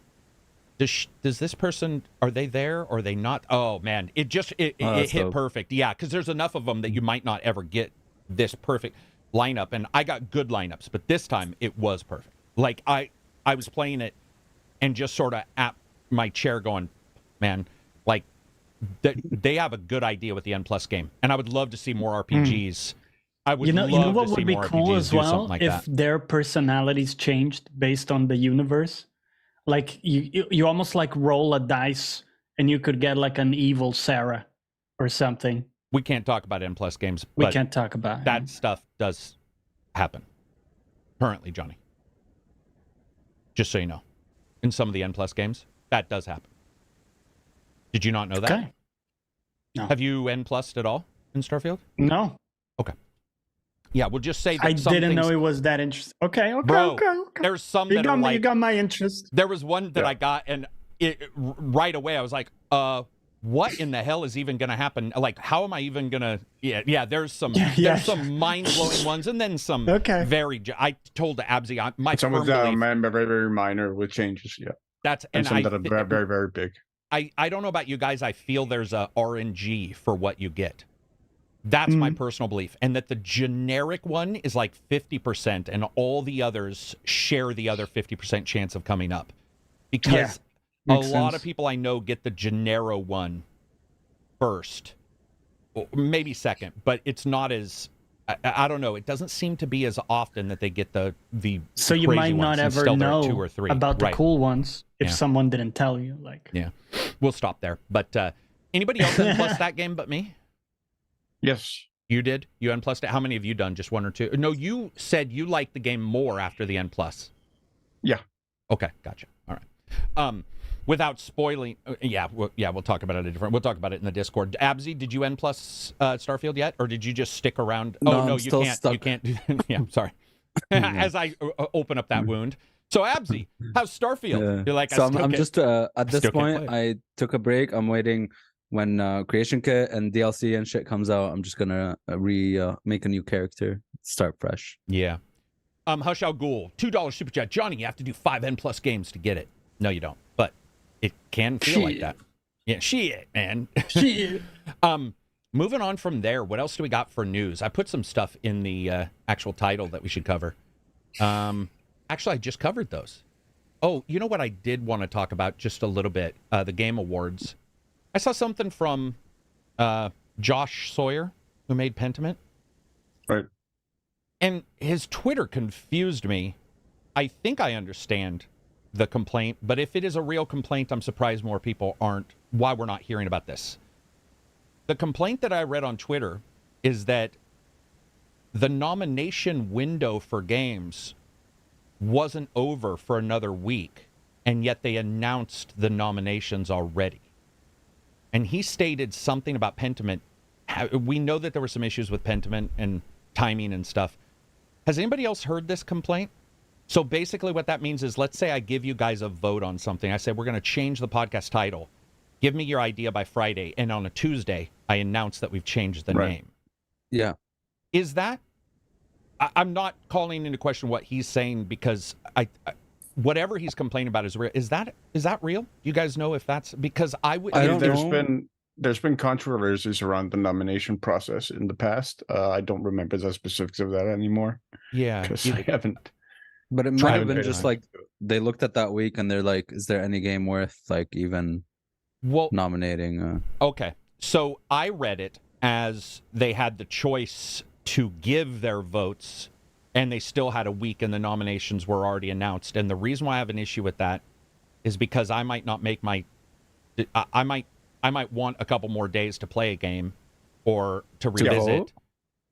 Does this person, are they there or are they not? Oh man, it hit dope. Perfect. Yeah, because there's enough of them that you might not ever get this perfect lineup. And I got good lineups, but this time it was perfect. Like I was playing it and just sort of at my chair going, man, like they have a good idea with the N+ game. And I would love to see more RPGs. I would love what to see would be more cool RPGs as do well something like if that. their personalities changed based on the universe. Like you almost like roll a dice and you could get like an evil Sarah or something. We can't talk about N+ games. We but can't talk about that stuff does happen currently, Johnny. Just so you know, in some of the N+ games, that does happen. Did you not know that? Okay. No. Have you N+'d at all in Starfield? No. Okay. Yeah, we'll just say that I didn't know it was that interesting. Okay. Bro, there's some that are like... You got my interest. There was one that I got, and right away I was like, what in the hell is even going to happen? Like, how am I even going to... Yeah, there's some mind-blowing ones, and then some very... I told Abzi, some of them are very, very minor with changes, and some that are very, very, very big. I don't know about you guys. I feel there's a RNG for what you get. That's my personal belief. And that the generic one is like 50%, and all the others share the other 50% chance of coming up. Because a lot of people I know get the Genero one first, or maybe second, but it's not as... I don't know. It doesn't seem to be as often that they get the so you might not ever know 2 or 3 about the cool ones if someone didn't tell you. Like, we'll stop there. But anybody else N+ that game but me? Yes. You did? You N+ it? How many have you done? Just 1 or 2? No, you said you liked the game more after the N+. Yeah. Okay, gotcha. All right. Without spoiling, we'll talk about it we'll talk about it in the Discord. Abzi, did you N+ Starfield yet, or did you just stick around? No, you can't. Stuck. You can't. Yeah, I'm sorry. As I open up that wound. So Abzi, how's Starfield? Yeah. You're like, I'm just at this point. I took a break. I'm waiting when creation kit and DLC and shit comes out. I'm just gonna make a new character, start fresh. Yeah. Hush Al Ghul, $2 super chat. Johnny, you have to do 5 N+ games to get it. No, you don't. But it can feel like that. Yeah, shit, man. Shit. Moving on from there, what else do we got for news? I put some stuff in the actual title that we should cover. Actually, I just covered those. Oh, you know what I did want to talk about just a little bit? The Game Awards. I saw something from Josh Sawyer, who made Pentiment. Right. And his Twitter confused me. I think I understand the complaint, but if it is a real complaint, I'm surprised more people aren't. Why we're not hearing about this. The complaint that I read on Twitter is that the nomination window for games wasn't over for another week, and yet they announced the nominations already. And he stated something about Pentiment. We know that there were some issues with Pentiment and timing and stuff. Has anybody else heard this complaint? So basically what that means is, let's say I give you guys a vote on something. I said, we're going to change the podcast title. Give me your idea by Friday. And on a Tuesday, I announce that we've changed the name. Yeah. Is that... I'm not calling into question what he's saying, because whatever he's complaining about is real. Is that real? You guys know if that's... Because I would... There's been controversies around the nomination process in the past. I don't remember the specifics of that anymore. Yeah. Because I haven't... But it might have been just like they looked at that week and they're like, is there any game worth like even nominating? Okay. So I read it as they had the choice to give their votes, and they still had a week and the nominations were already announced. And the reason why I have an issue with that is because I might not make my... I might want a couple more days to play a game or to revisit.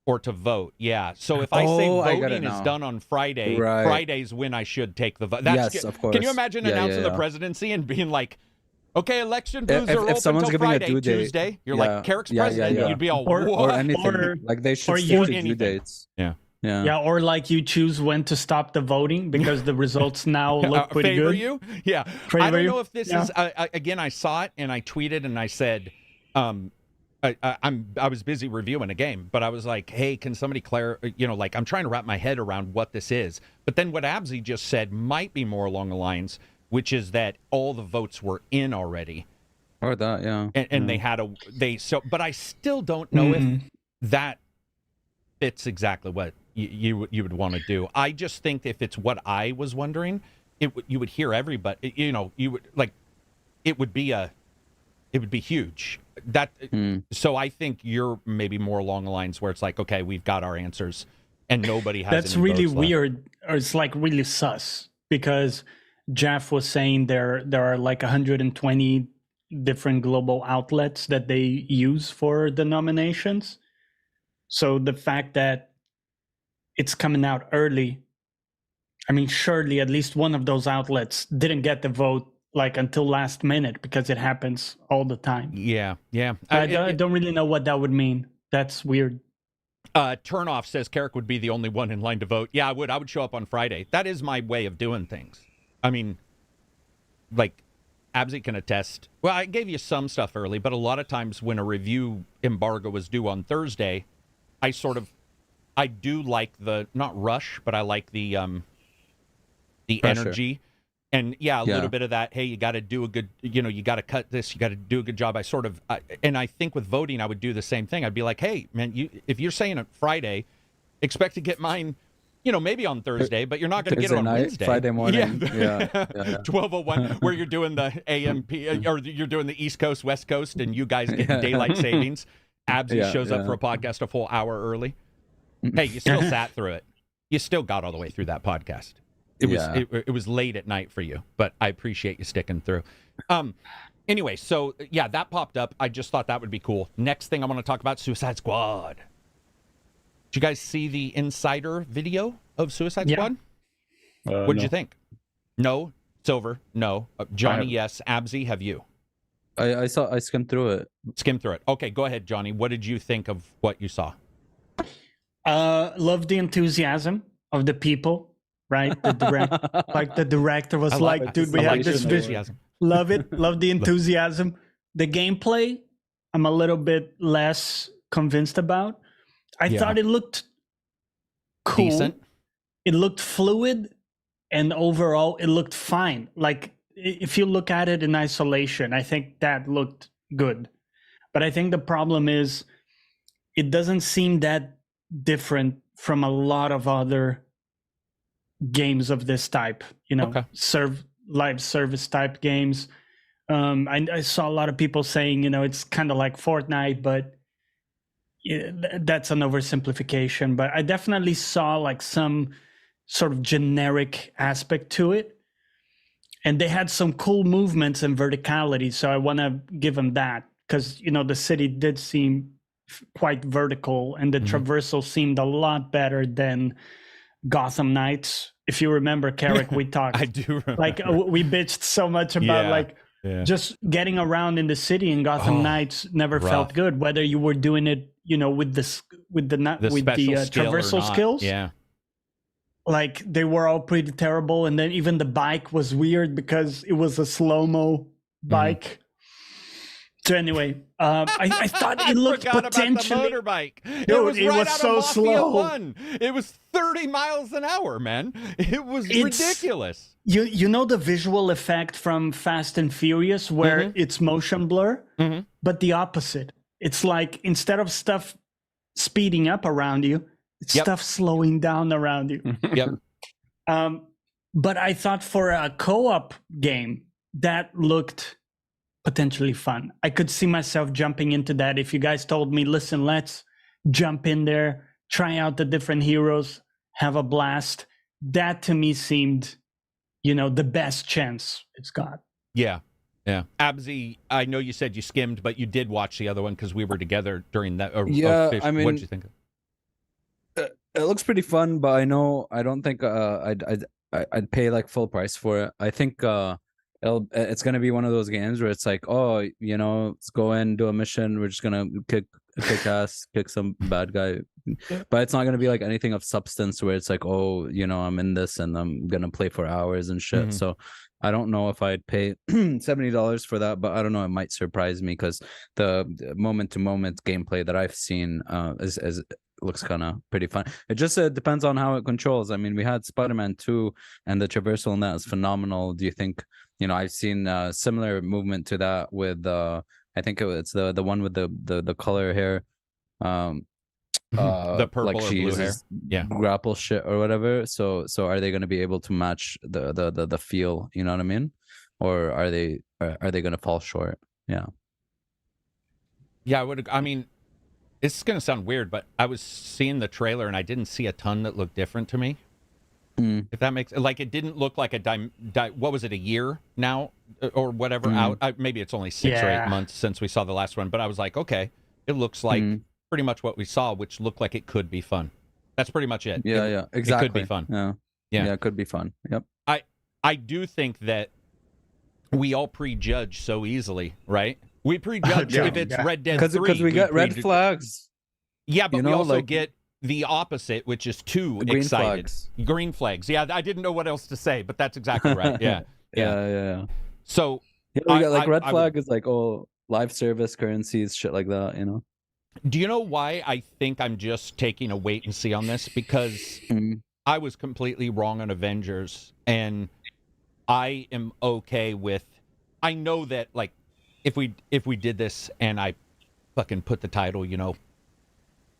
Or to vote, yeah. So if I say voting is done on Friday, Friday's when I should take the vote. Yes, of course. Can you imagine announcing the presidency and being like, okay, election booths are open until Friday, Tuesday. You're like, KARAK-'s president. You'd be all, or anything. Like they should stick to due dates. Yeah. Yeah, or like you choose when to stop the voting because the results now look pretty favor good. You? Yeah. I don't know if this is, again, I saw it and I tweeted and I said, I was busy reviewing a game, but I was like, hey, can somebody like I'm trying to wrap my head around what this is. But then what Abzi just said might be more along the lines, which is that all the votes were in already. Or that, yeah. And they had but I still don't know if that fits exactly what you would want to do. I just think if it's what I was wondering, you would hear everybody, you would like, it would be huge. So I think you're maybe more along the lines where it's like, okay, we've got our answers and nobody has That's really weird, or it's like really sus, because Jeff was saying there are like 120 different global outlets that they use for the nominations. So the fact that it's coming out early, I mean, surely at least one of those outlets didn't get the vote like until last minute, because it happens all the time. Yeah. I don't really know what that would mean. That's weird. Turnoff says KARAK would be the only one in line to vote. Yeah, I would show up on Friday. That is my way of doing things. I mean, like, Abzi can attest. Well, I gave you some stuff early, but a lot of times when a review embargo was due on Thursday, I do like the, not rush, but I like the energy. And a little bit of that, hey, you got to do a good, you got to cut this, you got to do a good job. And I think with voting, I would do the same thing. I'd be like, hey, man, if you're saying it Friday, expect to get mine, maybe on Thursday, but you're not going to get it on Wednesday. Friday morning. Yeah. 12:01, where you're doing the AMP, or you're doing the East Coast, West Coast, and you guys get daylight savings. Abzi shows up for a podcast a full hour early. Hey, you still sat through it. You still got all the way through that podcast. It was late at night for you, but I appreciate you sticking through. Anyway, so that popped up. I just thought that would be cool. Next thing I want to talk about, Suicide Squad. Did you guys see the insider video of Suicide Squad? What did you think? No. Silver, no. Johnny, yes. Abzi, have you? I skimmed through it. Skimmed through it. Okay, go ahead, Johnny. What did you think of what you saw? Love the enthusiasm of the people. Right, the director was like, "Dude, we have this vision. Love it, love the enthusiasm." The gameplay, I'm a little bit less convinced about. I thought it looked cool. Decent. It looked fluid, and overall, it looked fine. Like if you look at it in isolation, I think that looked good. But I think the problem is, it doesn't seem that different from a lot of other games of this type, live service type games. I saw a lot of people saying, it's kind of like Fortnite, but that's an oversimplification. But I definitely saw like some sort of generic aspect to it, and they had some cool movements and verticality. So I want to give them that, because the city did seem quite vertical, and the traversal seemed a lot better than Gotham Knights. If you remember, Karak, we talked. I do remember. Like we bitched so much about just getting around in the city in Gotham Knights never felt good. Whether you were doing it, with the traversal skills. Yeah. Like they were all pretty terrible, and then even the bike was weird because it was a slow-mo bike. So anyway, I thought it looked potentially about the motorbike. Dude, it was so slow. 1. It was 30 miles an hour, man. It was ridiculous. You know the visual effect from Fast and Furious where it's motion blur, but the opposite. It's like instead of stuff speeding up around you, it's stuff slowing down around you. But I thought for a co-op game that looked potentially fun. I could see myself jumping into that. If you guys told me, listen, let's jump in there, try out the different heroes, have a blast. That to me seemed, the best chance it's got. Yeah. Abzi, I know you said you skimmed, but you did watch the other one because we were together during that. I mean, what did you think? It looks pretty fun, but I don't think I'd pay like full price for it. I think it's gonna be one of those games where it's like, let's go in, do a mission. We're just gonna kick ass, kick some bad guy, But it's not going to be like anything of substance where it's like, oh, you know, I'm in this and I'm going to play for hours and shit. So I don't know if I'd pay $70 for that, but I don't know. It might surprise me because the moment-to-moment gameplay that I've seen is looks kind of pretty fun. It just depends on how it controls. I mean, we had Spider-Man 2 and the traversal in that is phenomenal. Do you think, you know, I've seen similar movement to that with I think it's the one with the color hair, the purple like or she blue hair, uses grapple shit or whatever. So are they going to be able to match the feel? You know what I mean? Or are they going to fall short? Yeah. I mean, it's going to sound weird, but I was seeing the trailer and I didn't see a ton that looked different to me. If that makes, like, it didn't look like what was it, a year now or whatever out? Maybe it's only 6 or 8 months since we saw the last one, but I was like, okay, it looks like pretty much what we saw, which looked like it could be fun. That's pretty much it. Yeah, exactly. It could be fun. Yeah, it could be fun. Yep. I do think that we all prejudge so easily, right? We prejudge if it's Red Dead 3. Because we get red flags. Yeah, but we also get the opposite, which is too excited. Green flags. Yeah, I didn't know what else to say, but that's exactly right. Yeah. So we got like red flag is like, oh, live service currencies, shit like that, you know. Do you know why I think I'm just taking a wait and see on this? Because I was completely wrong on Avengers, and I am okay with. I know that, like, if we did this and I fucking put the title, you know,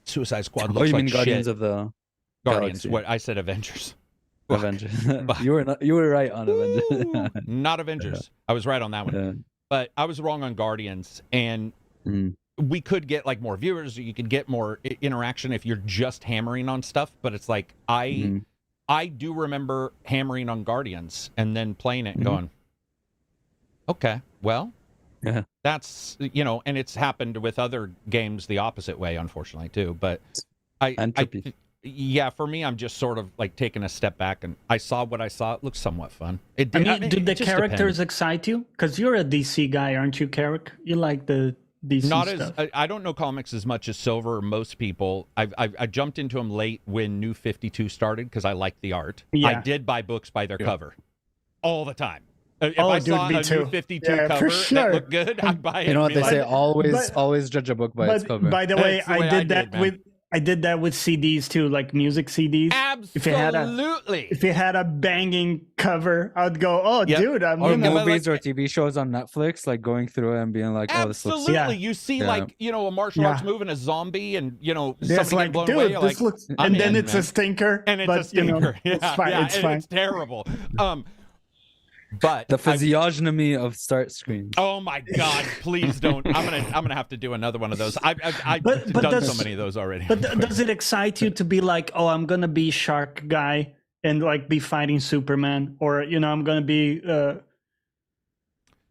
Suicide Squad looks like Guardians shit. of the Guardians. Galaxy. What I said, Avengers. Avengers. You were right on Avengers. Not Avengers. I was right on that one, but I was wrong on Guardians, and we could get like more viewers. You could get more interaction if you're just hammering on stuff. But it's like I do remember hammering on Guardians and then playing it and going, okay, well. Yeah, that's, you know, and it's happened with other games the opposite way, unfortunately, too. But for me, I'm just sort of like taking a step back, and I saw what I saw. It looks somewhat fun. Did the characters excite you? Because you're a DC guy, aren't you, Karak? You like the DC stuff. I don't know comics as much as Silver or most people. I jumped into them late when New 52 started because I liked the art. Yeah. I did buy books by their cover all the time. If I saw a New 52 cover that looked good, I'd buy it. You know what they say? Always judge a book by its cover. By the way, I did that with CDs too, like music CDs. Absolutely. If it had a banging cover, I'd go, dude, I'm or movies or TV shows on Netflix, like going through it and being like, oh, this looks. Absolutely. You see, like, you know, a martial arts move and a zombie, and you know, that's somebody like, blown away. Dude, this looks, and then it's a stinker. And it's a stinker. It's fine. It's fine. It's terrible. But the physiognomy of start screens. Oh my God! Please don't. I'm gonna have to do another one of those. I've done so many of those already. But does it excite you to be like, oh, I'm gonna be Shark Guy and like be fighting Superman, or you know, I'm gonna be.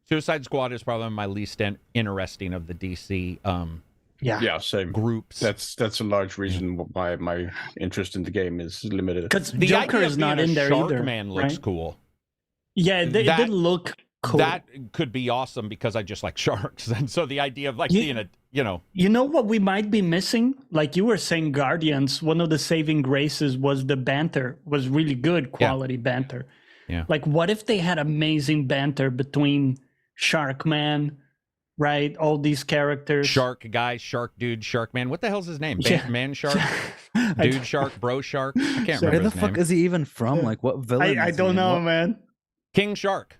Suicide Squad is probably my least interesting of the DC. Same groups. That's a large reason why my interest in the game is limited. Because Joker is not in there either. Sharkman looks cool. Yeah, it did look cool. That could be awesome because I just like sharks, and so the idea of like being a, you know. You know what we might be missing? Like you were saying, Guardians. One of the saving graces was the banter. Was really good quality banter. Yeah. Like, what if they had amazing banter between Sharkman, right? All these characters. Shark guy, shark dude, shark man. What the hell's his name? Man shark, dude shark, bro shark. I can't remember. Where the his fuck name. is he even from? Like, what villain? I don't know, man. King Shark.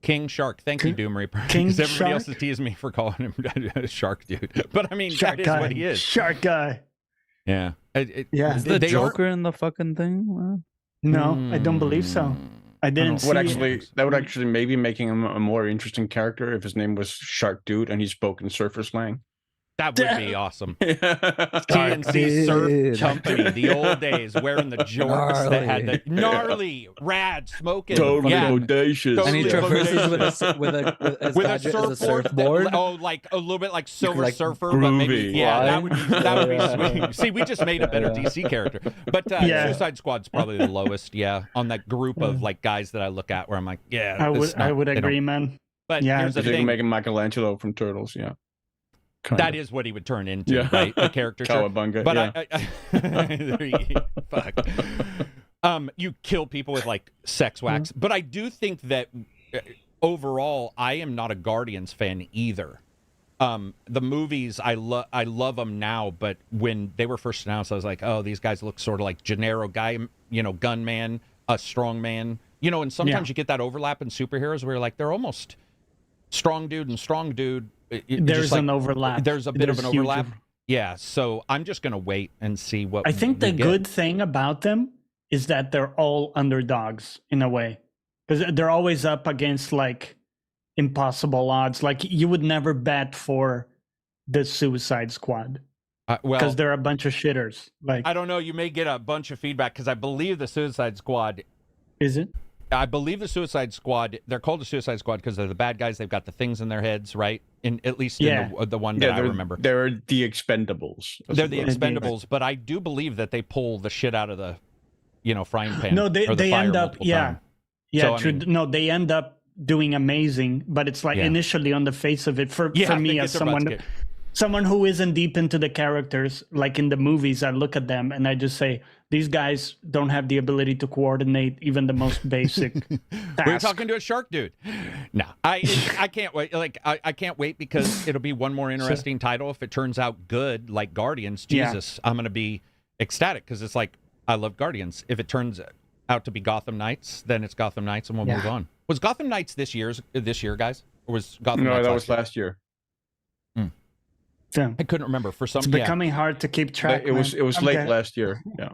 Thank you, Doom Reaper. Because everybody else is teasing me for calling him Shark Dude. But I mean, that is what he is. Shark Guy. Yeah. Is the Joker in the fucking thing? No, I don't believe so. I didn't see That would actually maybe making him a more interesting character if his name was Shark Dude and he spoke in surfer slang. That would be awesome. TNC Surf Company, the old days, wearing the jorts that had the gnarly, rad, smoking. Totally bodacious. And he traverses with a surfboard. Like a little bit like Silver like Surfer, groovy. but maybe that would be sweet. See, we just made a better DC character. But Suicide Squad's probably the lowest, on that group of like guys that I look at where I'm like, I would agree, man. But here's the thing. Making Michelangelo from Turtles, That is what he would turn into, right? A character. Cowabunga. But fuck. You kill people with like sex wax, but I do think that overall, I am not a Guardians fan either. The movies, I love them now, but when they were first announced, I was like, oh, these guys look sort of like Gennaro guy, gunman, a strong man, and sometimes you get that overlap in superheroes where like they're almost strong dude and strong dude. There's an overlap. There's a bit of an overlap. Yeah, so I'm just going to wait and see what I think the good thing about them is that they're all underdogs in a way. Because they're always up against like impossible odds. Like you would never bet for the Suicide Squad. Because they're a bunch of shitters. Like I don't know, you may get a bunch of feedback because I believe the Suicide Squad... Is it? I believe the Suicide Squad, they're called the Suicide Squad because they're the bad guys. They've got the things in their heads, right? At least in the one that I remember. They're the Expendables. They're the Expendables, but I do believe that they pull the shit out of the, frying pan. No, they end up, times. So, no, they end up doing amazing, but it's like initially on the face of it, for me as someone who isn't deep into the characters, like in the movies, I look at them and I just say, these guys don't have the ability to coordinate even the most basic task. We're talking to a shark dude. No, I can't wait. Like I can't wait because it'll be one more interesting title. If it turns out good, like Guardians, Jesus, I'm going to be ecstatic because it's like, I love Guardians. If it turns out to be Gotham Knights, then it's Gotham Knights and we'll move on. Was Gotham Knights this year, guys? Or was Gotham Knights that was last year. I couldn't remember. For some, it's becoming hard to keep track. It was late last year. Yeah.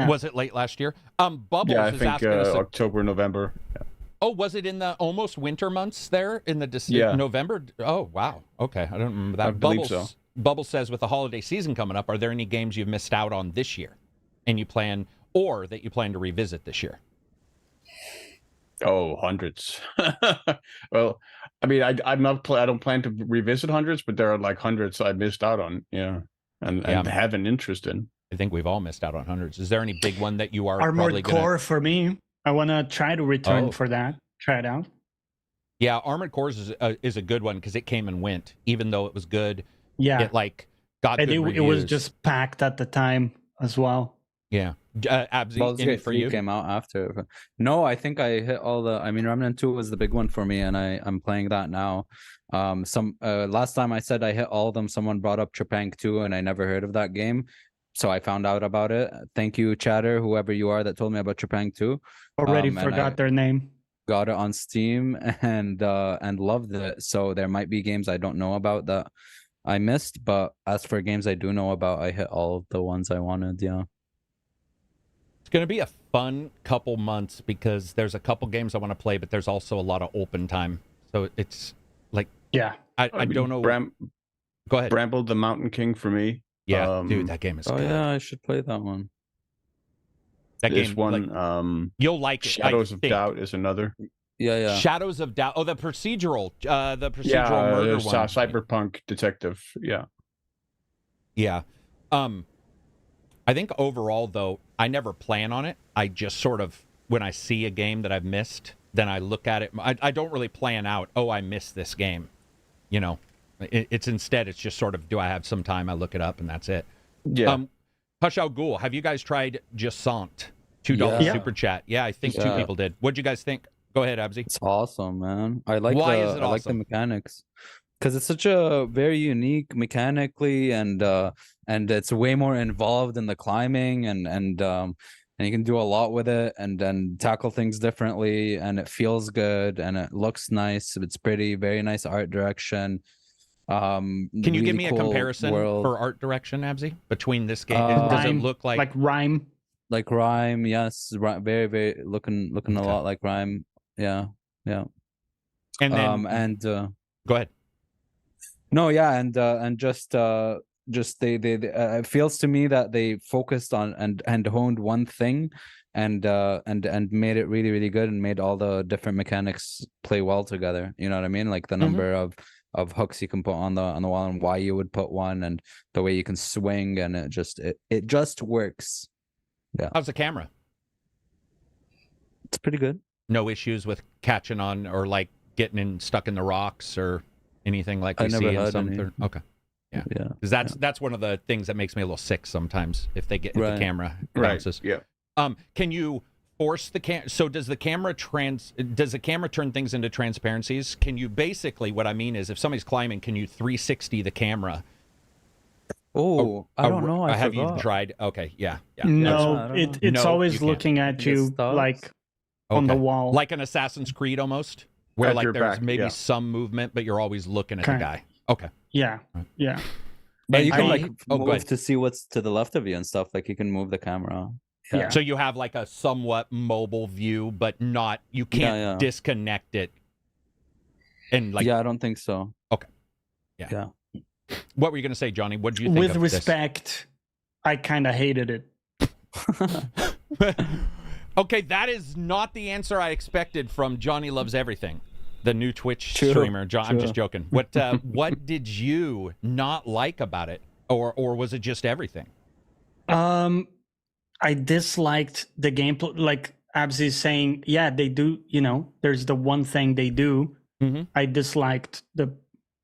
Was it late last year? Bubbles I is think asking us. October, November. Yeah. Oh, was it in the almost winter months there in the November? Oh, wow. Okay, I don't remember that. I believe so. Bubbles says, with the holiday season coming up, are there any games you've missed out on this year, and you plan to revisit this year? Oh, hundreds. Well, I mean, I don't plan to revisit hundreds, but there are like hundreds I missed out on. And have an interest in. I think we've all missed out on hundreds. Is there any big one that you are Armored Core for me? I want to try to return for that. Try it out. Yeah, Armored Core is a good one because it came and went. Even though it was good, it got good reviews. It was just packed at the time as well. Yeah. Abzi, for you? Came out after. No, I think I hit all the. I mean, Remnant 2 was the big one for me, and I'm playing that now. Last time I said I hit all of them, someone brought up Trepang 2, and I never heard of that game. So I found out about it. Thank you, Chatter, whoever you are that told me about Trepang 2. Already forgot their name. Got it on Steam and loved it. So there might be games I don't know about that I missed, but as for games I do know about, I hit all of the ones I wanted. Yeah. It's going to be a fun couple months because there's a couple games I want to play, but there's also a lot of open time. So it's like, I don't know. Go ahead. Bramble the Mountain King for me. Yeah, dude, that game is good. Yeah, I should play that one. This one, you'll like it. Shadows of Doubt is another. Yeah. Shadows of Doubt. Oh, the procedural murder one. Cyberpunk detective. Yeah. Yeah. I think overall, though, I never plan on it. I just sort of, when I see a game that I've missed, then I look at it. I don't really plan out, I missed this game. It's instead, it's just sort of, do I have some time? I look it up, and that's it. Yeah. Hush Al Ghul, have you guys tried Jusant? $2 super chat. Yeah, I think 2 people did. What'd you guys think? Go ahead, Abzi. It's awesome, man. I like Why is it awesome? I like the mechanics. Because it's such a very unique mechanically, and it's way more involved in the climbing, and you can do a lot with it, and then tackle things differently, and it feels good, and it looks nice. It's pretty, very nice art direction. Can you give me a comparison for art direction, Abzi, between this game? Does it look like Rime? Like Rime, yes. Very, very looking a lot like Rime. Yeah. And then go ahead. No, yeah, and just they it feels to me that they focused on and honed one thing and made it really, really good, and made all the different mechanics play well together. You know what I mean? Like the number of hooks you can put on the wall, and why you would put one, and the way you can swing, and it just works. Yeah. How's the camera? It's pretty good. No issues with catching on or like getting stuck in the rocks or Anything like we see in some third? Okay. Yeah. Because that's one of the things that makes me a little sick sometimes if they get the camera bounces. Yeah. Can you force the camera? So does the camera turn things into transparencies? Can you basically, what I mean is, if somebody's climbing, can you 360 the camera? Oh, I don't know. Have you tried? Okay, yeah. No, it's always looking at you like on the wall, like an Assassin's Creed almost, where like there's maybe some movement, but you're always looking at the guy. Okay. Yeah. But you can like move to see what's to the left of you and stuff. Like you can move the camera. Yeah. So you have like a somewhat mobile view, but not, you can't disconnect it. And like, I don't think so. Okay. Yeah. What were you going to say, Johnny? What do you think With respect, I kind of hated it. Okay, that is not the answer I expected from Johnny Loves Everything, the new Twitch streamer. I'm just joking. What did you not like about it, or was it just everything? I disliked the gameplay. Like Abs is saying, they do. There's the one thing they do. Mm-hmm. I disliked the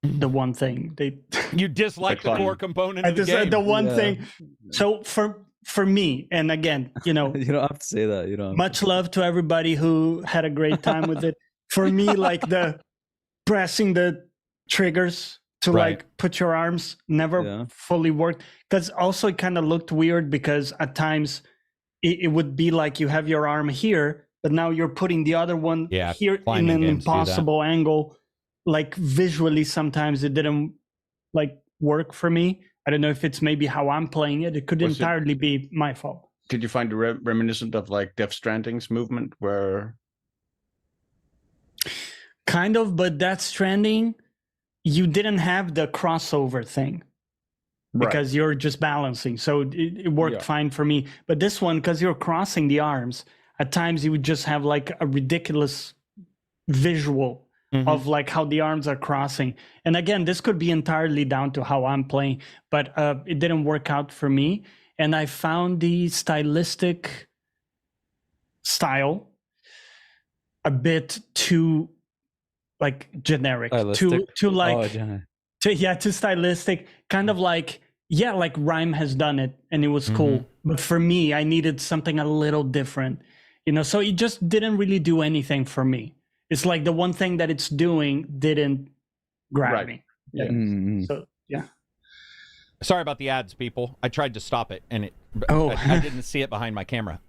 one thing You disliked the core component of the game. The one thing. So for me, and again, you don't have to say that. Much love to everybody who had a great time with it. For me, like the pressing the triggers to like put your arms never fully worked, because also it kind of looked weird because at times it would be like you have your arm here, but now you're putting the other one here in an impossible angle. Like visually, sometimes it didn't like work for me. I don't know if it's maybe how I'm playing it. It could entirely be my fault. Did you find it reminiscent of like Death Stranding's movement, where? Kind of, but Death Stranding, you didn't have the crossover thing because you're just balancing. So it worked fine for me. But this one, because you're crossing the arms, at times you would just have like a ridiculous visual of like how the arms are crossing. And again, this could be entirely down to how I'm playing, but it didn't work out for me. And I found the stylistic style a bit too like generic, too stylistic, kind of like Rhyme has done it and it was cool. But for me, I needed something a little different, so it just didn't really do anything for me. It's like the one thing that it's doing didn't grab me. So Sorry about the ads, people. I tried to stop it and I didn't see it behind my camera.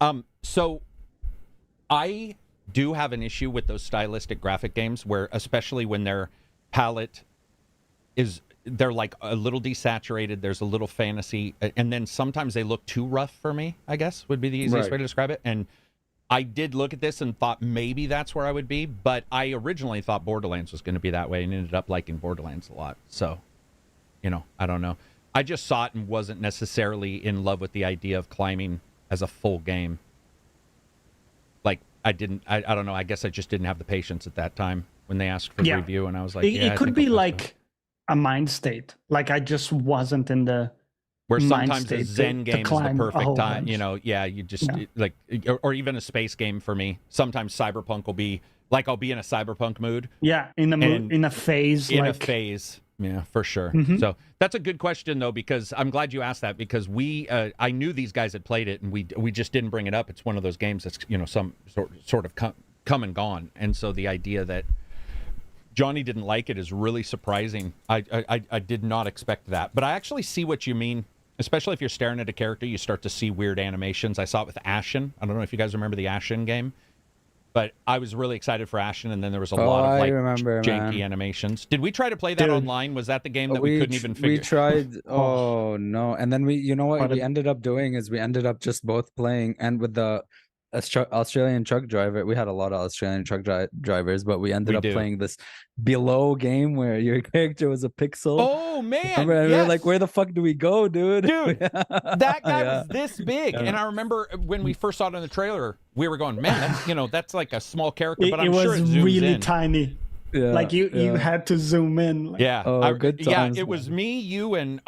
So I do have an issue with those stylistic graphic games where, especially when their palette they're like a little desaturated, there's a little fantasy, and then sometimes they look too rough for me, I guess would be the easiest way to describe it. And I did look at this and thought maybe that's where I would be, but I originally thought Borderlands was going to be that way and ended up liking Borderlands a lot. So, I don't know. I just saw it and wasn't necessarily in love with the idea of climbing as a full game. Like, I don't know. I guess I just didn't have the patience at that time when they asked for review, and I was like, it could be like a mind state. Like, I just wasn't in the where sometimes a Zen game is the perfect time. You just like, or even a space game for me. Sometimes Cyberpunk will be like, I'll be in a Cyberpunk mood. Yeah, in a phase. A phase. Yeah, for sure. So that's a good question though, because I'm glad you asked that, because I knew these guys had played it and we just didn't bring it up. It's one of those games that's some sort of come and gone, and so the idea that Johnny didn't like it is really surprising. I did not expect that, but I actually see what you mean. Especially if you're staring at a character, you start to see weird animations. I saw it with Ashen. I don't know if you guys remember the Ashen game, but I was really excited for Ashen, and then there was a lot of like janky animations. Did we try to play that online? Was that the game that we couldn't even figure? We tried. Oh no! And then we ended up doing is we ended up just both playing, and with the Australian truck driver, we had a lot of Australian truck drivers, but we ended up playing this below game where your character was a pixel. Oh man! We were like, where the fuck do we go, dude? That guy was this big, and I remember when we first saw it in the trailer, we were going, man, that's like a small character, but I'm sure it zooms really in. tiny. Yeah, like you had to zoom in. Like, yeah. Good times, it was me, you, and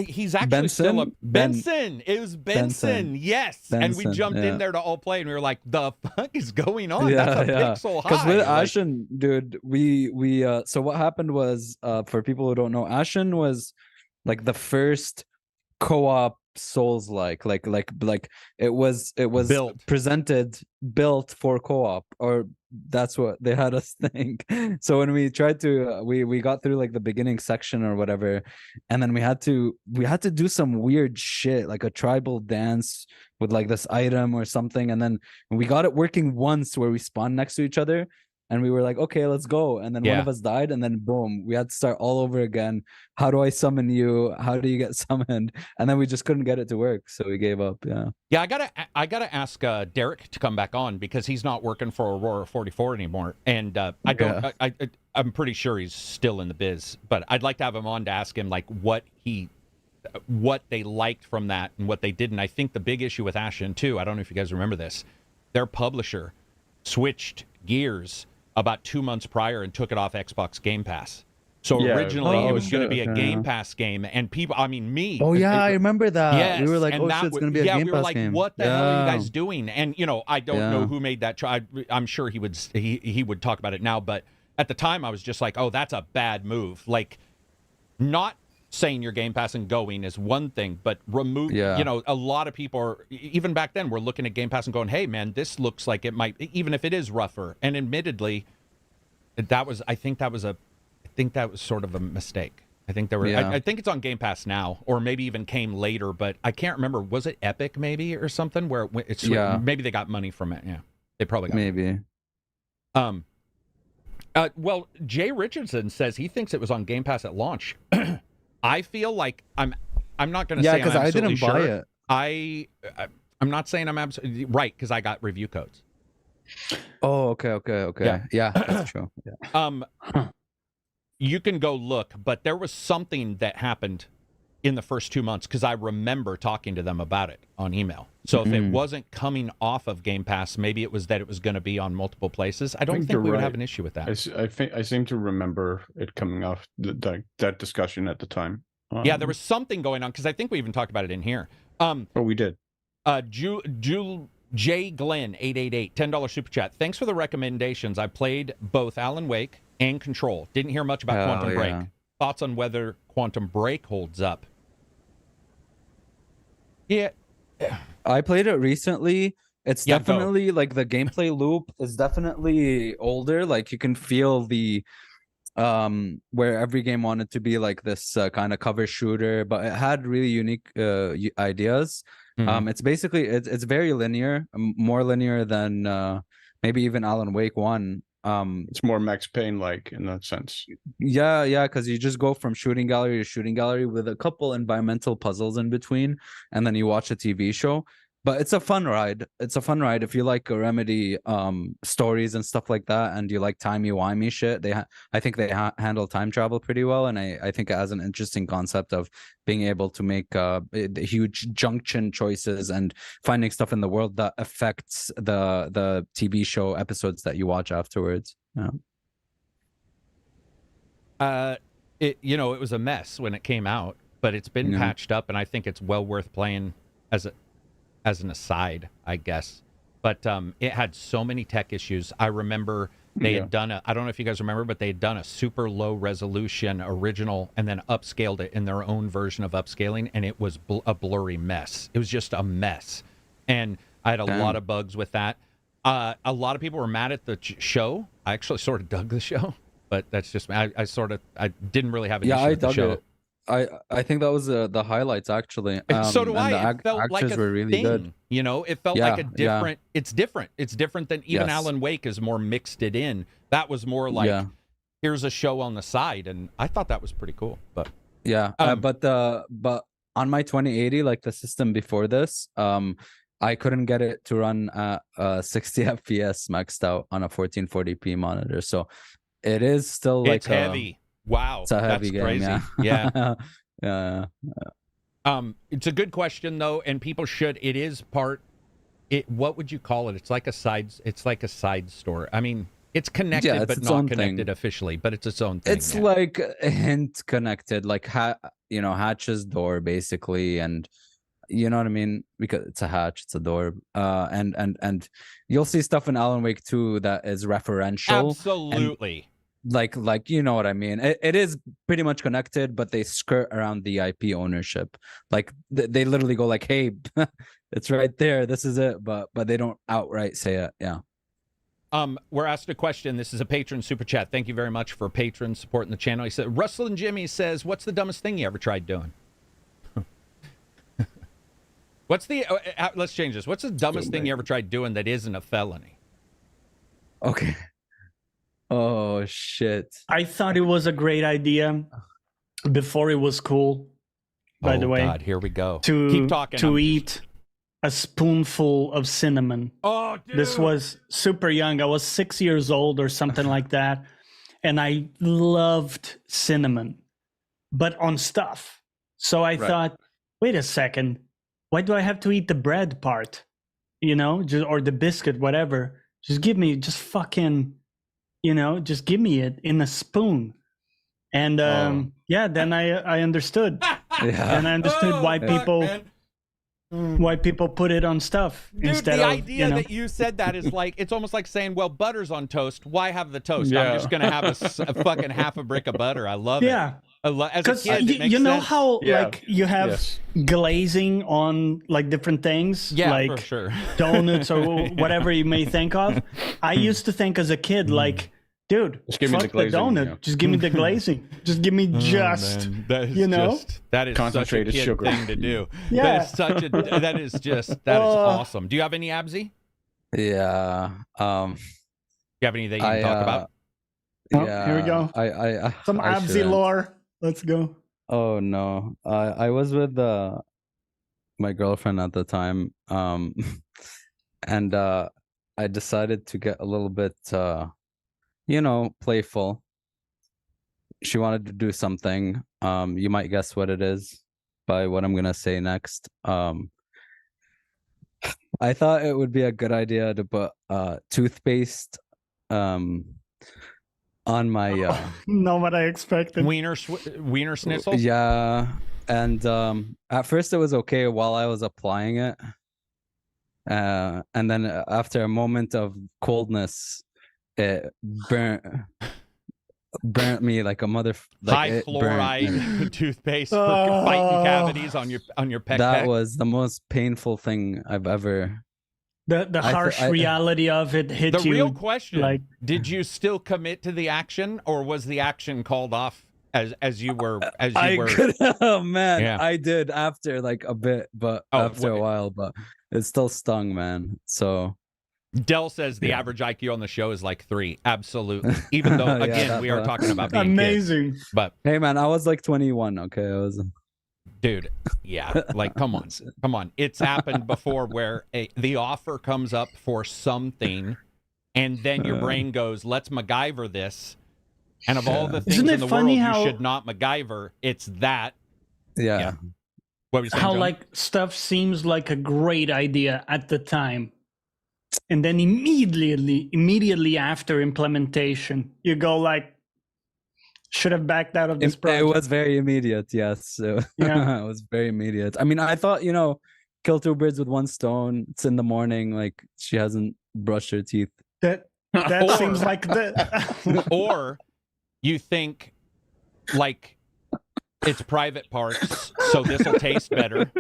he's actually Benson? still a Benson. It was Benson. Yes. And we Benson, jumped in there to all play, and we were like, "The fuck is going on? Yeah, That's a yeah. pixel high." Because with Like, Ashen, dude, we so what happened was, for people who don't know, Ashen was like the first co-op Souls like it was built for co-op, or that's what they had us think. So when we tried to we got through like the beginning section or whatever, and then we had to do some weird shit like a tribal dance with like this item or something, and then we got it working once where we spawned next to each other. And we were like, okay, let's go. And then one of us died, and then boom, we had to start all over again. How do I summon you? How do you get summoned? And then we just couldn't get it to work, so we gave up. Yeah, I gotta ask Derek to come back on, because he's not working for Aurora 44 anymore, and I'm pretty sure he's still in the biz. But I'd like to have him on to ask him like what they liked from that and what they didn't. I think the big issue with Ashen too, I don't know if you guys remember this, their publisher switched gears about 2 months prior and took it off Xbox Game Pass. So originally it was going to be a Game Pass game, and people, I mean, me. Oh yeah, I remember that. Yes, we were like, oh shit, it's going to be a Game we were Pass like, game. What the hell are you guys doing? And I don't know who made that try. I'm sure he would talk about it now, but at the time I was just like, oh, that's a bad move. Like, not saying your Game Pass and going is one thing, but remove, a lot of people are, even back then, were looking at Game Pass and going, hey man, this looks like it might, even if it is rougher. And admittedly, I think that was sort of a mistake. I think I think it's on Game Pass now, or maybe even came later, but I can't remember. Was it Epic maybe or something where it's maybe they got money from it? Yeah, they probably got maybe. Well, Jay Richardson says he thinks it was on Game Pass at launch. I feel like I'm not going to say because I'm I didn't sure. buy it. I'm not saying I'm absolutely right, because I got review codes. Oh, okay. Yeah, that's true. Yeah. You can go look, but there was something that happened in the first 2 months, because I remember talking to them about it on email. So if it wasn't coming off of Game Pass, maybe it was that it was going to be on multiple places. I don't think we would have an issue with that. I seem to remember it coming off that discussion at the time. Yeah, there was something going on, because I think we even talked about it in here. We did. J Glenn 888 $10 super chat. Thanks for the recommendations. I played both Alan Wake and Control. Didn't hear much about Quantum Break. Thoughts on whether Quantum Break holds up? Yeah, I played it recently. It's definitely like the gameplay loop is definitely older. Like you can feel the where every game wanted to be like this kind of cover shooter, but it had really unique ideas. It's basically it's very linear, more linear than maybe even Alan Wake 1. It's more Max Payne like in that sense. Yeah, because you just go from shooting gallery to shooting gallery with a couple environmental puzzles in between, and then you watch a TV show. But it's a fun ride. It's a fun ride if you like Remedy stories and stuff like that, and you like timey-wimey shit. I think they handle time travel pretty well, and I think it has an interesting concept of being able to make huge junction choices and finding stuff in the world that affects the TV show episodes that you watch afterwards. It was a mess when it came out, but it's been patched up, and I think it's well worth playing as an aside, I guess. But it had so many tech issues. I remember they had done I don't know if you guys remember, but they had done a super low resolution original and then upscaled it in their own version of upscaling, and it was a blurry mess. It was just a mess. And I had a lot of bugs with that. A lot of people were mad at the show. I actually sort of dug the show, but that's just I didn't really have an issue with the show. I think that was the highlights actually. So do I. It felt like a were really thing. good. It felt like a different. It's different. It's different than even Alan Wake is more mixed it in. That was more like here's a show on the side, and I thought that was pretty cool. But but on my 2080, like the system before this, I couldn't get it to run 60 FPS maxed out on a 1440p monitor. So it is still like it's heavy. Wow, it's a heavy game, crazy. Yeah. It's a good question though, and people should. It is part. What would you call it? It's like a side. It's like a side story. I mean, It's connected, but not connected officially. But it's its own thing. It's like a hint connected, like Hatch's door, basically, and you know what I mean, because it's a hatch, it's a door, and you'll see stuff in Alan Wake 2 that is referential. Absolutely. Like you know what I mean. It is pretty much connected, but they skirt around the IP ownership. Like they literally go like, "Hey, it's right there. This is it," but they don't outright say it. Yeah. We're asked a question. This is a patron super chat. Thank you very much for patrons supporting the channel. He said, Russell and Jimmy says, "What's the dumbest thing you ever tried doing?" What's the? Let's change this. What's the dumbest thing you ever tried doing that isn't a felony? Okay. Oh shit! I thought it was a great idea before it was cool. By the way, God, here we go. Keep talking. To eat a spoonful of cinnamon. Oh, dude. This was super young. I was 6 years old or something like that, and I loved cinnamon, but on stuff. So I thought, wait a second, why do I have to eat the bread part? You know, or the biscuit, whatever. Just fucking. You know, just give me it in a spoon. And then I understood. And I understood why people put it on stuff. Dude, instead the of, idea that you said that is like, it's almost like saying, well, butter's on toast. Why have the toast? Yeah. I'm just going to have a fucking half a brick of butter. I love it. Yeah. As a kid, it makes you know sense. how like you have glazing on like different things, like for sure. donuts or whatever you may think of. I used to think as a kid, like, dude, just give me the glazing, donut. Just give me the glazing. Just give me that is concentrated such a kid sugar thing to do. Yeah. That is awesome. Do you have any Absy? Yeah. You have anything you can talk about? Yeah. Here we go. I some Absy lore. Let's go. Oh no. I was with my girlfriend at the time. And I decided to get a little bit playful. She wanted to do something. You might guess what it is by what I'm gonna say next. I thought it would be a good idea to put toothpaste on my not what I expected. Wiener schnitzel. Yeah, and at first it was okay while I was applying it, and then after a moment of coldness, it burnt me like a mother. High fluoride toothpaste for fighting cavities on your pec. That was the most painful thing I've ever. The harsh reality of it hit you. The real question: like, did you still commit to the action, or was the action called off as you were? Oh man, yeah. I did after like a bit, but after a while, but it still stung, man. So. Dell says the average IQ on the show is like 3. Absolutely. Even though, again, we are talking about being amazing. Kids. But hey, man, I was like 21. Okay, I was. Dude, yeah, like come on. It's happened before where the offer comes up for something, and then your brain goes, "Let's MacGyver this." And of all the things in the world you should not MacGyver, it's that. Yeah. What were you saying, how John? like stuff seems like a great idea at the time. And then immediately after implementation, you go like, should have backed out of this project. It was very immediate, yes. So, yeah. It was very immediate. I mean, I thought, kill 2 birds with 1 stone. It's in the morning, like she hasn't brushed her teeth. That seems like the... Or you think like it's private parts, so this will taste better.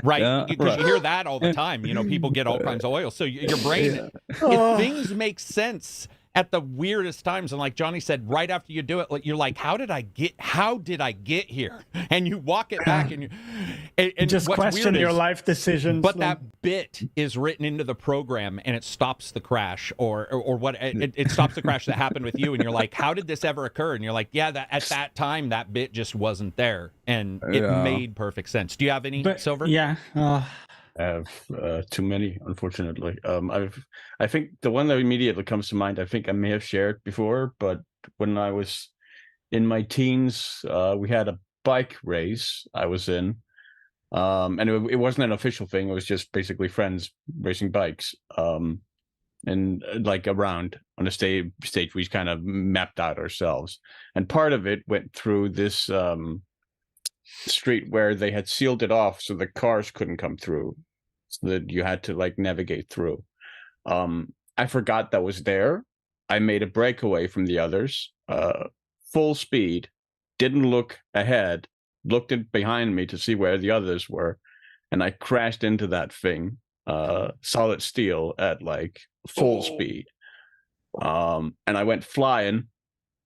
Right, because you hear that all the time. People get all kinds of oil. So your brain, if things make sense at the weirdest times, and like Johnny said, right after you do it, you're like, how did I get here? And you walk it back, and just question your life decisions. But that bit is written into the program, and it stops the crash, or what? It stops the crash that happened with you, and you're like, how did this ever occur? And you're like, yeah, at that time, that bit just wasn't there, and it made perfect sense. Do you have any, Silver? Yeah. I have too many, unfortunately. I think the one that immediately comes to mind, I think I may have shared before, but when I was in my teens, we had a bike race I was in, and it wasn't an official thing. It was just basically friends racing bikes. and like around on a stage we kind of mapped out ourselves, and part of it went through this street where they had sealed it off so the cars couldn't come through, so that you had to like navigate through. I forgot that was there. I made a breakaway from the others, full speed, didn't look ahead, looked behind me to see where the others were, and I crashed into that thing, solid steel at like full speed. And I went flying,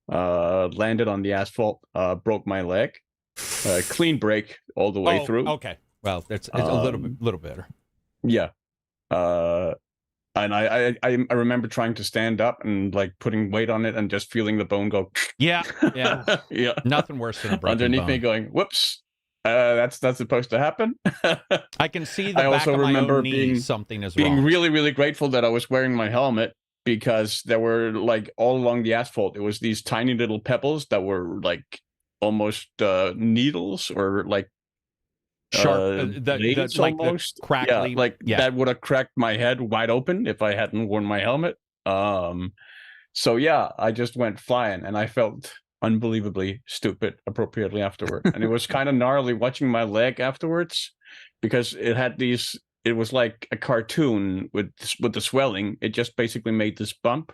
landed on the asphalt, broke my leg, clean break all the way through. Okay, well, it's a little better. Yeah. And I remember trying to stand up and like putting weight on it and just feeling the bone go. Yeah. Yeah. Nothing worse than a broken underneath bone. me going, whoops. That's supposed to happen. I can see the back of my own knee. Something is wrong. Being really, really grateful that I was wearing my helmet, because there were like all along the asphalt, it was these tiny little pebbles that were like almost needles or like sharp, blades like almost. Crackly. That would have cracked my head wide open if I hadn't worn my helmet. So yeah, I just went flying, and I felt unbelievably stupid appropriately afterward. And it was kind of gnarly watching my leg afterwards, because it was like a cartoon with the swelling. It just basically made this bump,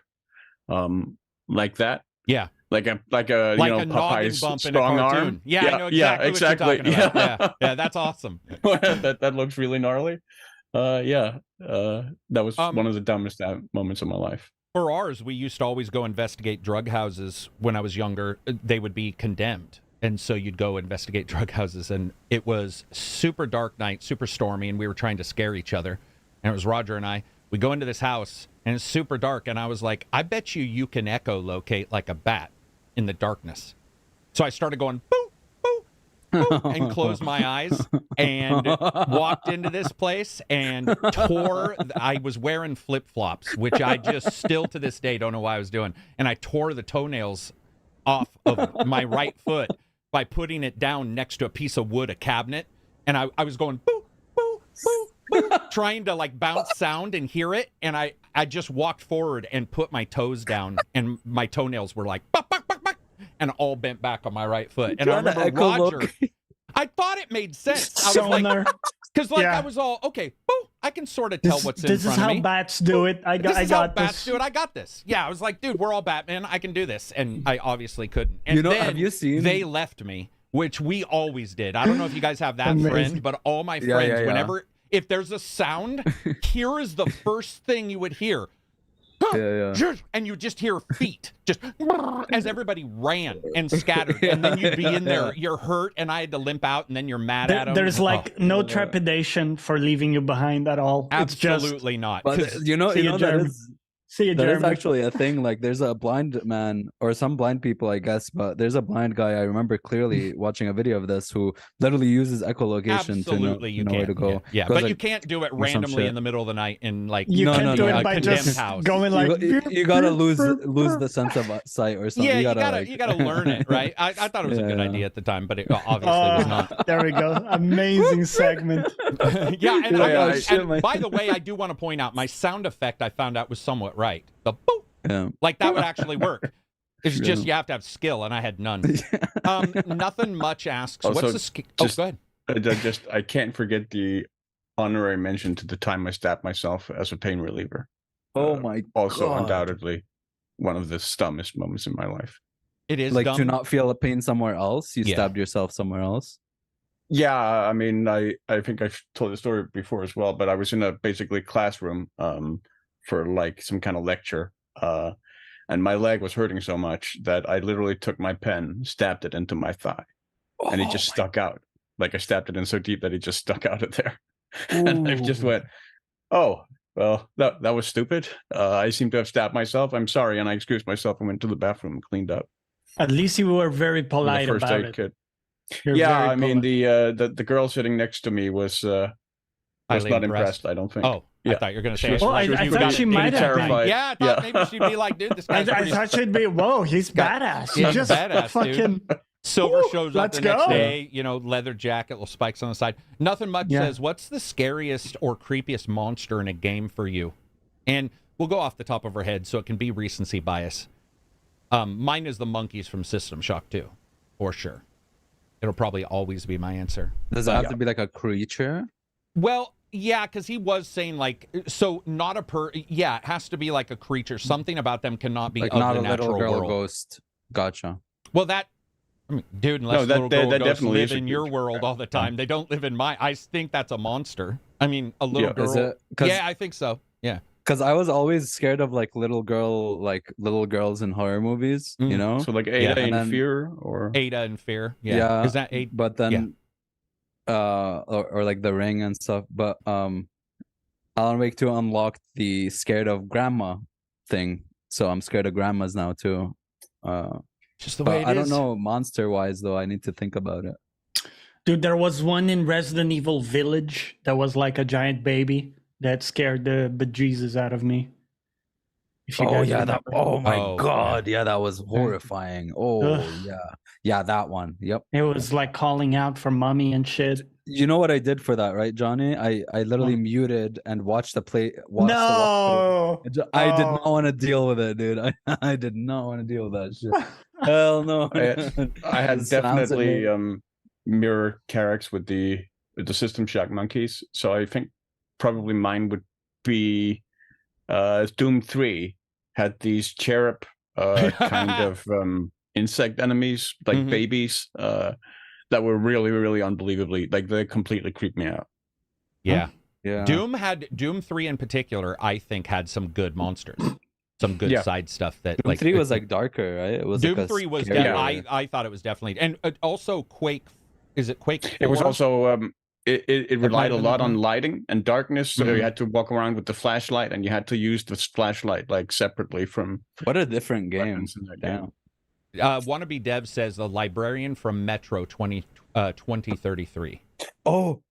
like that. Yeah. Like a Popeye's bump strong in a cartoon. arm. Yeah, I know exactly what you're talking about. Yeah, that's awesome. that looks really gnarly. That was one of the dumbest moments of my life. For ours, we used to always go investigate drug houses when I was younger. They would be condemned. And so you'd go investigate drug houses. And it was super dark night, super stormy, and we were trying to scare each other. And it was Roger and I. We go into this house, and it's super dark. And I was like, I bet you can echolocate like a bat in the darkness. So I started going, boo, boo, boo, and closed my eyes and walked into this place and tore. I was wearing flip-flops, which I just still to this day don't know why I was doing. And I tore the toenails off of my right foot by putting it down next to a piece of wood, a cabinet. And I was going, boo, boo, boo, boo, trying to like bounce sound and hear it. And I just walked forward and put my toes down, and my toenails were like, buck, buck, buck, buck, and all bent back on my right foot. And I remember Roger, I thought it made sense. I was like, because I was all, okay, boo, I can sort of tell what's in front of me. This is how bats do it. I got this. Yeah, I was like, dude, we're all Batman. I can do this. And I obviously couldn't. And then have you seen? They left me, which we always did. I don't know if you guys have that friend, but all my friends, whenever, if there's a sound, here is the first thing you would hear. And you just hear feet just as everybody ran and scattered, and then you'd be in there, you're hurt, and I had to limp out, and then you're mad at them. There's like no trepidation for leaving you behind at all. Absolutely not. But that is actually a thing. Like, there's a blind man, or some blind people, I guess, but there's a blind guy. I remember clearly watching a video of this who literally uses echolocation to know where to go. Yeah, but you can't do it randomly in the middle of the night in like you can't do it by just house. Going like you gotta lose the sense of sight or something. Yeah, you gotta learn it, right? I thought it was a good idea at the time, but it obviously was not. There we go. Amazing segment. And by the way, I do want to point out my sound effect I found out was somewhat right. The boop. Yeah. Like that would actually work. It's just you have to have skill, and I had none. Nothing much asks. Also, what's the skill? Oh, go ahead. I can't forget the honorary mention to the time I stabbed myself as a pain reliever. Oh my also God. Undoubtedly one of the dumbest moments in my life. It is like dumb. To not feel a pain somewhere else. You stabbed yourself somewhere else. Yeah, I mean, I think I've told the story before as well, but I was in a basically classroom for like some kind of lecture, and my leg was hurting so much that I literally took my pen, stabbed it into my thigh, and it just stuck out. Like I stabbed it in so deep that it just stuck out of there. And I just went, oh, well, that was stupid. I seem to have stabbed myself. I'm sorry. And I excused myself and went to the bathroom and cleaned up. At least you were very polite first about aid it. Kit. Yeah, I mean, the girl sitting next to me was not impressed, I don't think. Oh, I thought you were going to say. I thought she might have been. Yeah, I thought maybe she'd be like, dude, this guy's I thought she'd be, whoa, he's badass. He's just badass, fucking... dude. Silver shows up let's the next go. day, leather jacket, little spikes on the side. Nothing much says, what's the scariest or creepiest monster in a game for you? And we'll go off the top of our head so it can be recency bias. Mine is the monkeys from System Shock 2, for sure. It'll probably always be my answer. Does it have to be like a creature? Well, yeah, because he was saying like, so not a yeah, it has to be like a creature. Something about them cannot be like of not the a natural little girl world. Ghost. Gotcha. Well, that, I mean, dude, unless little girl ghosts live in your world all the time, they don't live in my. I think that's a monster. I mean, a little girl. Is it? Yeah, I think so. Yeah. Because I was always scared of like little girls in horror movies, you know. So like Ada in Fear, or Ada in Fear. Yeah. Is that Ada? But then, or like The Ring and stuff. But Alan Wake 2 unlocked the scared of grandma thing, so I'm scared of grandmas now too. Just the way it is. I don't know monster wise though. I need to think about it. Dude, there was one in Resident Evil Village that was like a giant baby that scared the bejesus out of me. Oh my god, yeah, that was horrifying. Yeah, that one. Yep. It was like calling out for mommy and shit. You know what I did for that, right, Johnny? I literally muted and watched the play. No, I did not want to deal with it, dude. I did not want to deal with that shit. Hell no. I had definitely mirror Karaks with the System Shock monkeys. So I think probably mine would be Doom 3 had these cherub kind of insect enemies, like babies, that were really, really unbelievably, like they completely creeped me out. Yeah. Yeah. Doom 3 in particular, I think, had some good monsters. Some good side stuff that Doom 3 was like darker, right? It was Doom like 3 was I thought it was definitely, and also Quake. Is it Quake 4? It was also it relied a lot on lighting and darkness, so you had to walk around with the flashlight, and you had to use the flashlight like separately from. What a different game! Damn. Wannabe Dev says the librarian from Metro 2033. Oh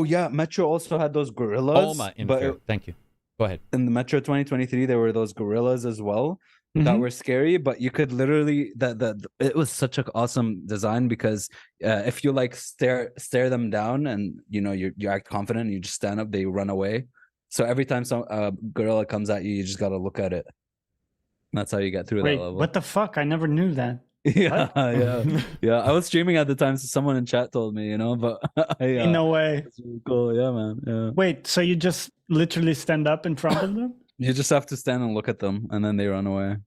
yeah, Metro also had those gorillas. Alma in Fear. Thank you. Go ahead. In the Metro 2023, there were those gorillas as well that were scary, but you could literally it was such an awesome design because if you like stare them down and you act confident and you just stand up, they run away. So every time some gorilla comes at you, you just gotta look at it. That's how you get through that level. What the fuck? I never knew that. Yeah. I was streaming at the time, so someone in chat told me, but no way. It's really cool. Yeah, man. Yeah. Wait, so you just literally stand up in front of them? You just have to stand and look at them, and then they run away.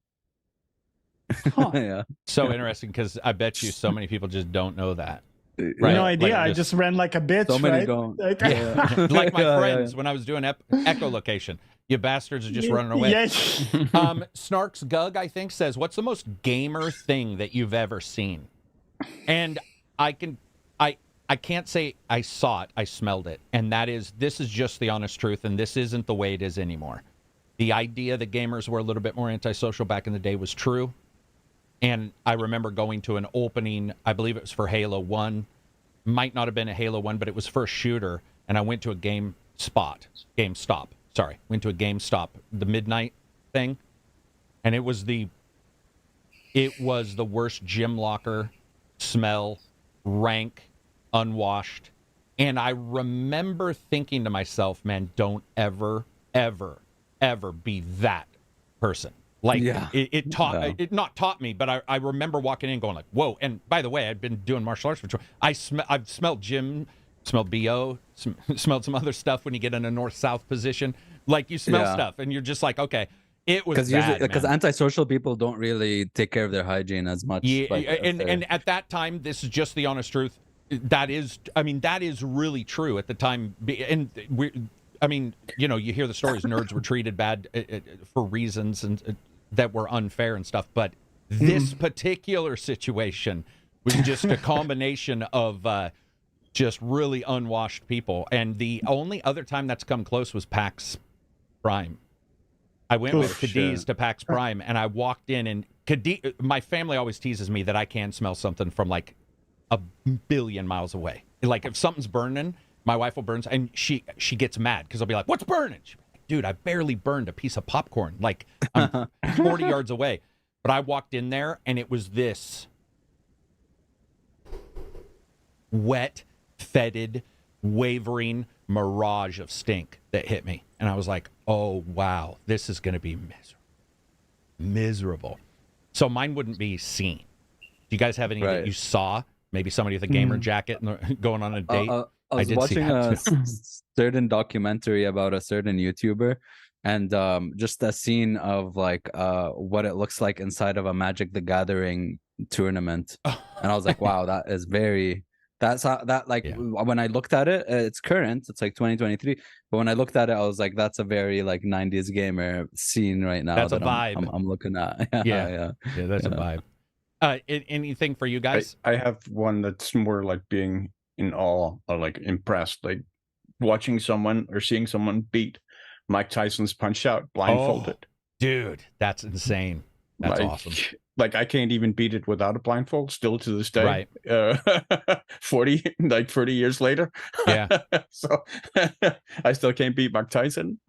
Huh. Yeah. So interesting, because I bet you so many people just don't know that. Right? No idea. I just ran like a bitch. So many right? don't. Like my friends when I was doing echolocation. You bastards are just running away. Yeah. Snarks Gug, I think, says, "What's the most gamer thing that you've ever seen?" And I can't say I saw it. I smelled it, and this is just the honest truth, and this isn't the way it is anymore. The idea that gamers were a little bit more antisocial back in the day was true. And I remember going to an opening, I believe it was for Halo 1. Might not have been a Halo 1, but it was for a shooter. And I went to a GameStop, the midnight thing. And it was the worst gym locker smell, rank, unwashed. And I remember thinking to myself, man, don't ever, ever, ever be that person. Like it not taught me, but I remember walking in going like, whoa. And by the way, I'd been doing martial arts for I've smelled gym, smelled BO, smelled some other stuff when you get in a north-south position. Like you smell stuff and you're just like, okay, it was bad, because antisocial people don't really take care of their hygiene as much. Yeah, and at that time, this is just the honest truth. That is really true at the time. And you hear the stories, nerds were treated bad for reasons and that were unfair and stuff. But this particular situation was just a combination of just really unwashed people. And the only other time that's come close was PAX Prime. I went with Cadiz to PAX Prime, and I walked in, and my family always teases me that I can smell something from like a billion miles away. Like if something's burning, my wife will burn, and she gets mad because I'll be like, "What's burning?" She'll be like, "Dude, I barely burned a piece of popcorn. Like I'm 40 yards away." But I walked in there, and it was this wet, fetid, wavering, mirage of stink that hit me. And I was like, oh, wow, this is going to be miserable. So mine wouldn't be seen. Do you guys have any that you saw? Maybe somebody with a gamer jacket and going on a date? I was watching a certain documentary about a certain YouTuber, and just a scene of like what it looks like inside of a Magic the Gathering tournament. And I was like, wow, that is very... That's how that when I looked at it, it's current, it's like 2023. But when I looked at it, I was like, that's a very like 90s gamer scene right now. That's a vibe. I'm looking at. Yeah, that's a vibe. Anything for you guys? I have one that's more like being in awe or like impressed, like watching someone or seeing someone beat Mike Tyson's Punch Out blindfolded. Oh, dude, that's insane. That's awesome. Like I can't even beat it without a blindfold still to this day. Right. 30 years later. Yeah. So I still can't beat Mike Tyson.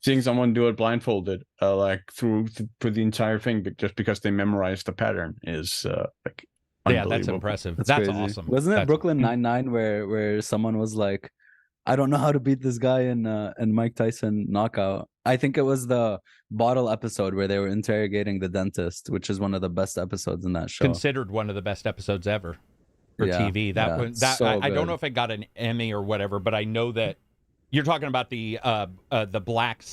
Seeing someone do it blindfolded, like through the entire thing, just because they memorized the pattern is like that's impressive. That's awesome. Wasn't it Brooklyn Nine-Nine where someone was like, I don't know how to beat this guy in Mike Tyson Knockout. I think it was the bottle episode where they were interrogating the dentist, which is one of the best episodes in that show. Considered one of the best episodes ever for TV. I don't know if it got an Emmy or whatever, but I know that you're talking about the black,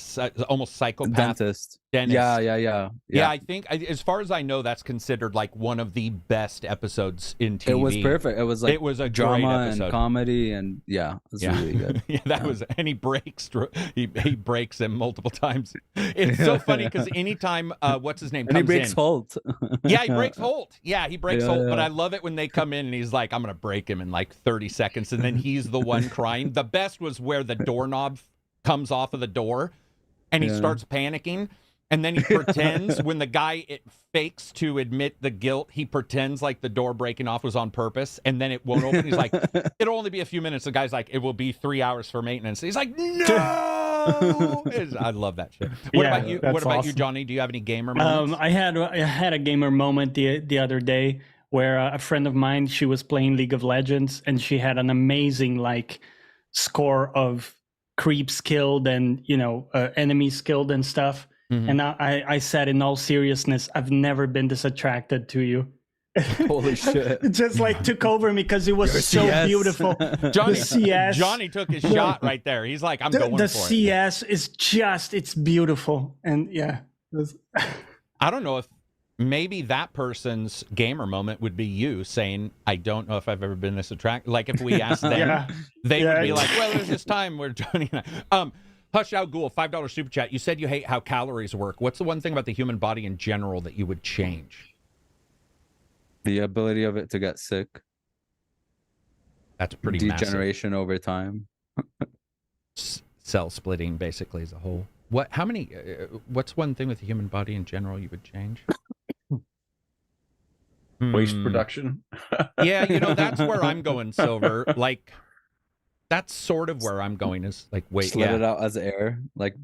almost psychopath dentist. Yeah. I think as far as I know, that's considered like one of the best episodes in TV. It was perfect. It was like a drama and comedy, and it was really good. And he breaks him multiple times. It's so funny because anytime what's his name comes and he breaks in, Holt. he breaks Holt. Yeah, he breaks Holt. But I love it when they come in and he's like, I'm gonna break him in like 30 seconds, and then he's the one crying. The best was where the doorknob comes off of the door and he starts panicking, and then he pretends when the guy fakes to admit the guilt, he pretends like the door breaking off was on purpose, and then it won't open. He's like, it'll only be a few minutes. The guy's like, it will be 3 hours for maintenance. He's like, no. I love that shit. What about you? What about you, Johnny? Do you have any gamer moments? I had a gamer moment the other day where a friend of mine, she was playing League of Legends, and she had an amazing like score of creeps killed and enemies killed and stuff. And I said, in all seriousness, I've never been this attracted to you. Holy shit. It just like took over me because it was so beautiful. Johnny took his shot right there. He's like, I'm going for it. The CS is it's beautiful. And I don't know if maybe that person's gamer moment would be you saying, I don't know if I've ever been this attracted. Like if we asked them, they would be like, well, there's this time where Johnny and I... Hush Out Ghoul, $5 super chat. You said you hate how calories work. What's the one thing about the human body in general that you would change? The ability of it to get sick. That's pretty degeneration massive. Over time. Cell splitting, basically, as a whole. What's one thing with the human body in general you would change? Waste production. Yeah, that's where I'm going, Silver. Like, that's sort of where I'm going. Is like, wait, let it out as air, like.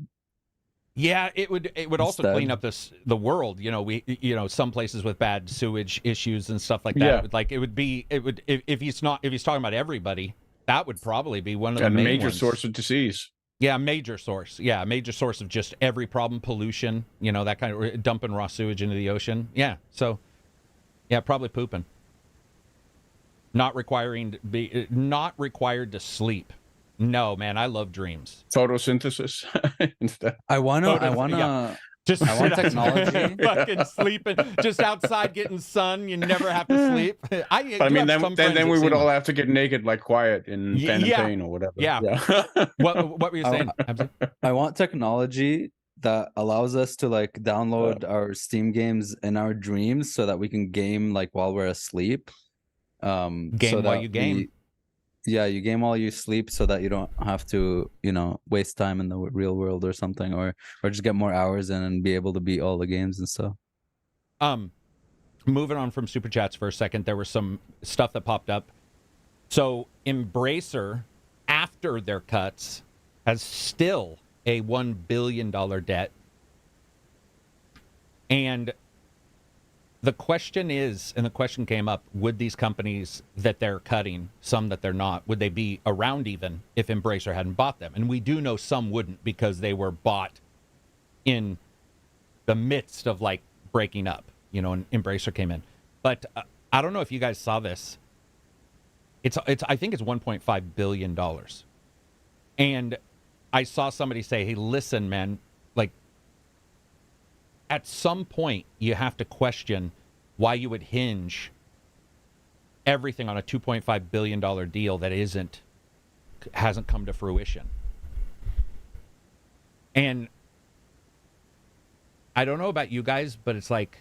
Yeah, it would also clean up the world. Some places with bad sewage issues and stuff like that. Yeah. If he's talking about everybody, that would probably be one of the main major ones. Source of disease. Yeah, major source. Yeah, major source of just every problem, pollution. That kind of dumping raw sewage into the ocean. Yeah, so yeah, probably pooping. Not required to sleep. No, man, I love dreams. Photosynthesis instead. I want technology. Fucking sleeping, just outside getting sun. You never have to sleep. Then we would all have to get naked like Quiet in Fan and Pain or whatever. Yeah. What were you saying? I want technology that allows us to like download our Steam games in our dreams so that we can game like while we're asleep. While you game. You game while you sleep so that you don't have to, waste time in the real world or something, or just get more hours in and be able to beat all the games and stuff. Moving on from super chats for a second, there was some stuff that popped up. So Embracer, after their cuts, has still a $1 billion debt. And The question is, and the question came up, would these companies that they're cutting, some that they're not, would they be around even if Embracer hadn't bought them? And we do know some wouldn't because they were bought in the midst of like breaking up, you know, and Embracer came in. But I don't know if you guys saw this. It's I think it's $1.5 billion. And I saw somebody say, hey, listen, man, like, at some point, you have to question why you would hinge everything on a $2.5 billion deal that hasn't come to fruition. And I don't know about you guys, but it's like,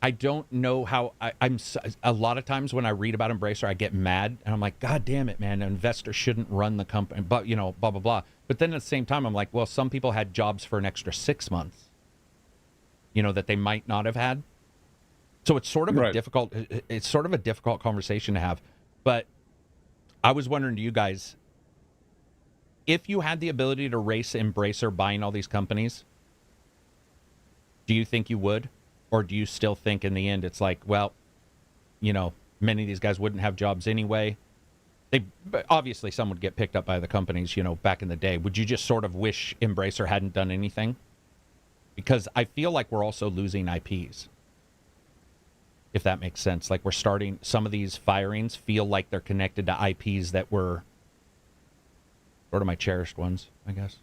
I don't know how I'm a lot of times when I read about Embracer, I get mad and I'm like, God damn it, man, an investor shouldn't run the company, but you know, blah, blah, blah. But then at the same time, I'm like, well, some people had jobs for an extra 6 months, you know, that they might not have had. So it's sort of a difficult conversation to have. But I was wondering to you guys, if you had the ability to race Embracer buying all these companies, do you think you would? Or do you still think in the end it's like, well, you know, many of these guys wouldn't have jobs anyway? Obviously some would get picked up by the companies, you know, back in the day. Would you just sort of wish Embracer hadn't done anything? Because I feel like we're also losing IPs, if that makes sense. Like we're starting, some of these firings feel like they're connected to IPs that were sort of my cherished ones, I guess.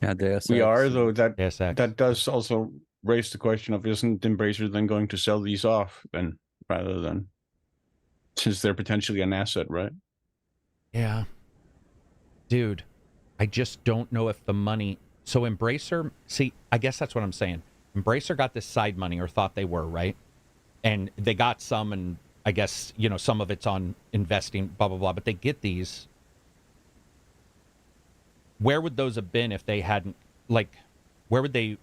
Yeah, we are, though. DSX. That does also raise the question of, isn't Embracer then going to sell these off then, rather than, since they're potentially an asset, right? Yeah. Dude, I just don't know if the money... So Embracer... See, I guess that's what I'm saying. Embracer got this side money, or thought they were, right? And they got some, and I guess, you know, some of it's on investing, blah, blah, blah. But they get these. Where would those have been if they hadn't... Like, where would they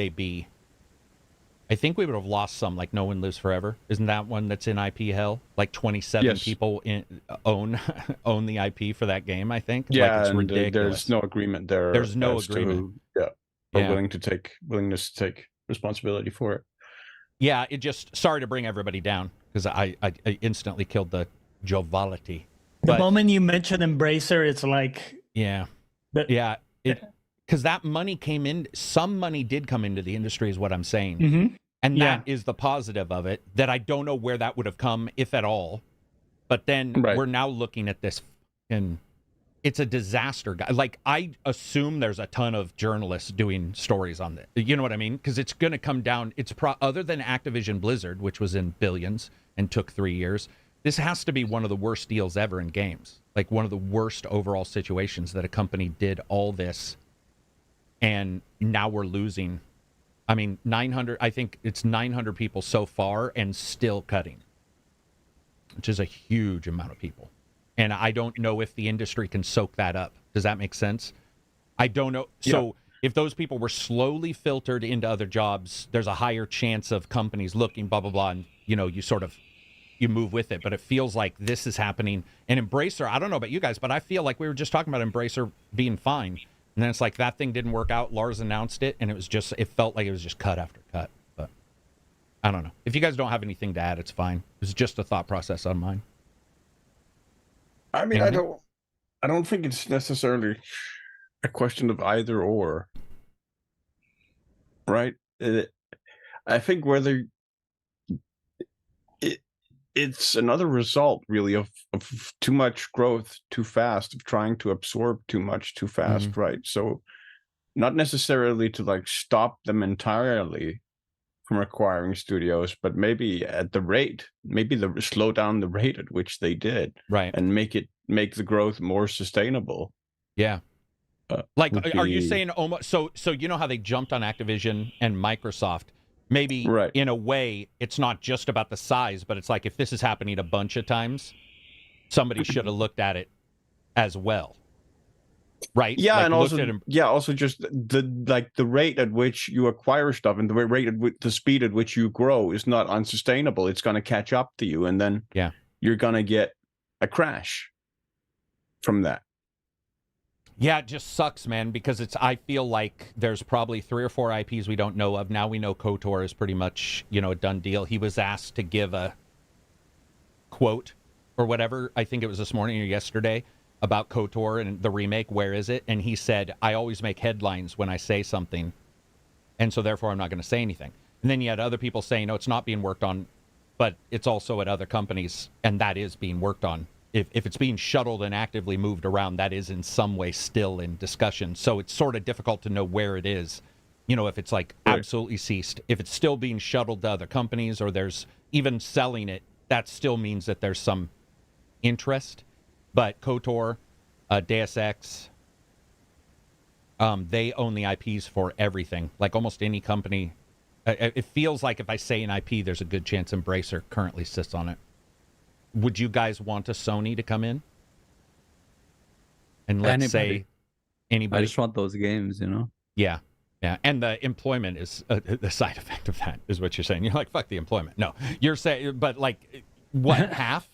be? I think we would have lost some, like No One Lives Forever. Isn't that one that's in IP hell? Like 27 Yes. people own the IP for that game, I think. Yeah, like, it's and ridiculous. there's no agreement there. There's no as agreement. To, willingness to take responsibility for it. Yeah, it just, sorry to bring everybody down, because I instantly killed the joviality. The moment you mention Embracer, it's like... Yeah. Yeah. Because that money came in, some money did come into the industry is what I'm saying. Mm-hmm. And that is the positive of it, that I don't know where that would have come, if at all. But then we're now looking at this, and it's a disaster. Like, I assume there's a ton of journalists doing stories on this. You know what I mean? Because it's going to come down, other than Activision Blizzard, which was in billions and took 3 years, this has to be one of the worst deals ever in games. Like, one of the worst overall situations that a company did all this, and now we're losing. I mean, 900, I think it's 900 people so far and still cutting, which is a huge amount of people. And I don't know if the industry can soak that up. Does that make sense? I don't know. So if those people were slowly filtered into other jobs, there's a higher chance of companies looking, blah, blah, blah, and, you know, you move with it. But it feels like this is happening. And Embracer, I don't know about you guys, but I feel like we were just talking about Embracer being fine. And then it's like that thing didn't work out. Lars announced it, and it felt like it was just cut after cut. But I don't know. If you guys don't have anything to add, it's fine. It's just a thought process on mine. I mean, I don't think it's necessarily a question of either or, right? I think whether it's another result, really, of too much growth too fast, of trying to absorb too much too fast, right? So not necessarily to like stop them entirely from acquiring studios, but maybe slow down the rate at which they did, right? And make the growth more sustainable. Yeah. Are you saying almost? So you know how they jumped on Activision and Microsoft? Maybe in a way, it's not just about the size, but it's like if this is happening a bunch of times, somebody should have looked at it as well, right? Yeah, like, and also just the rate at which you acquire stuff and the speed at which you grow is not unsustainable. It's going to catch up to you, and then you're going to get a crash from that. Yeah, it just sucks, man, because I feel like there's probably 3 or 4 IPs we don't know of. Now we know KOTOR is pretty much, a done deal. He was asked to give a quote or whatever, I think it was this morning or yesterday, about KOTOR and the remake, where is it? And he said, I always make headlines when I say something, and so therefore I'm not going to say anything. And then you had other people saying, no, it's not being worked on, but it's also at other companies, and that is being worked on. If it's being shuttled and actively moved around, that is in some way still in discussion. So it's sort of difficult to know where it is. If it's like absolutely ceased. If it's still being shuttled to other companies or there's even selling it, that still means that there's some interest. But KOTOR, Deus Ex, they own the IPs for everything. Like almost any company. It feels like if I say an IP, there's a good chance Embracer currently sits on it. Would you guys want a Sony to come in? And let's say anybody. I just want those games, Yeah. Yeah. And the employment is the side effect of that, is what you're saying. You're like, fuck the employment. No, you're saying, but like, what, half?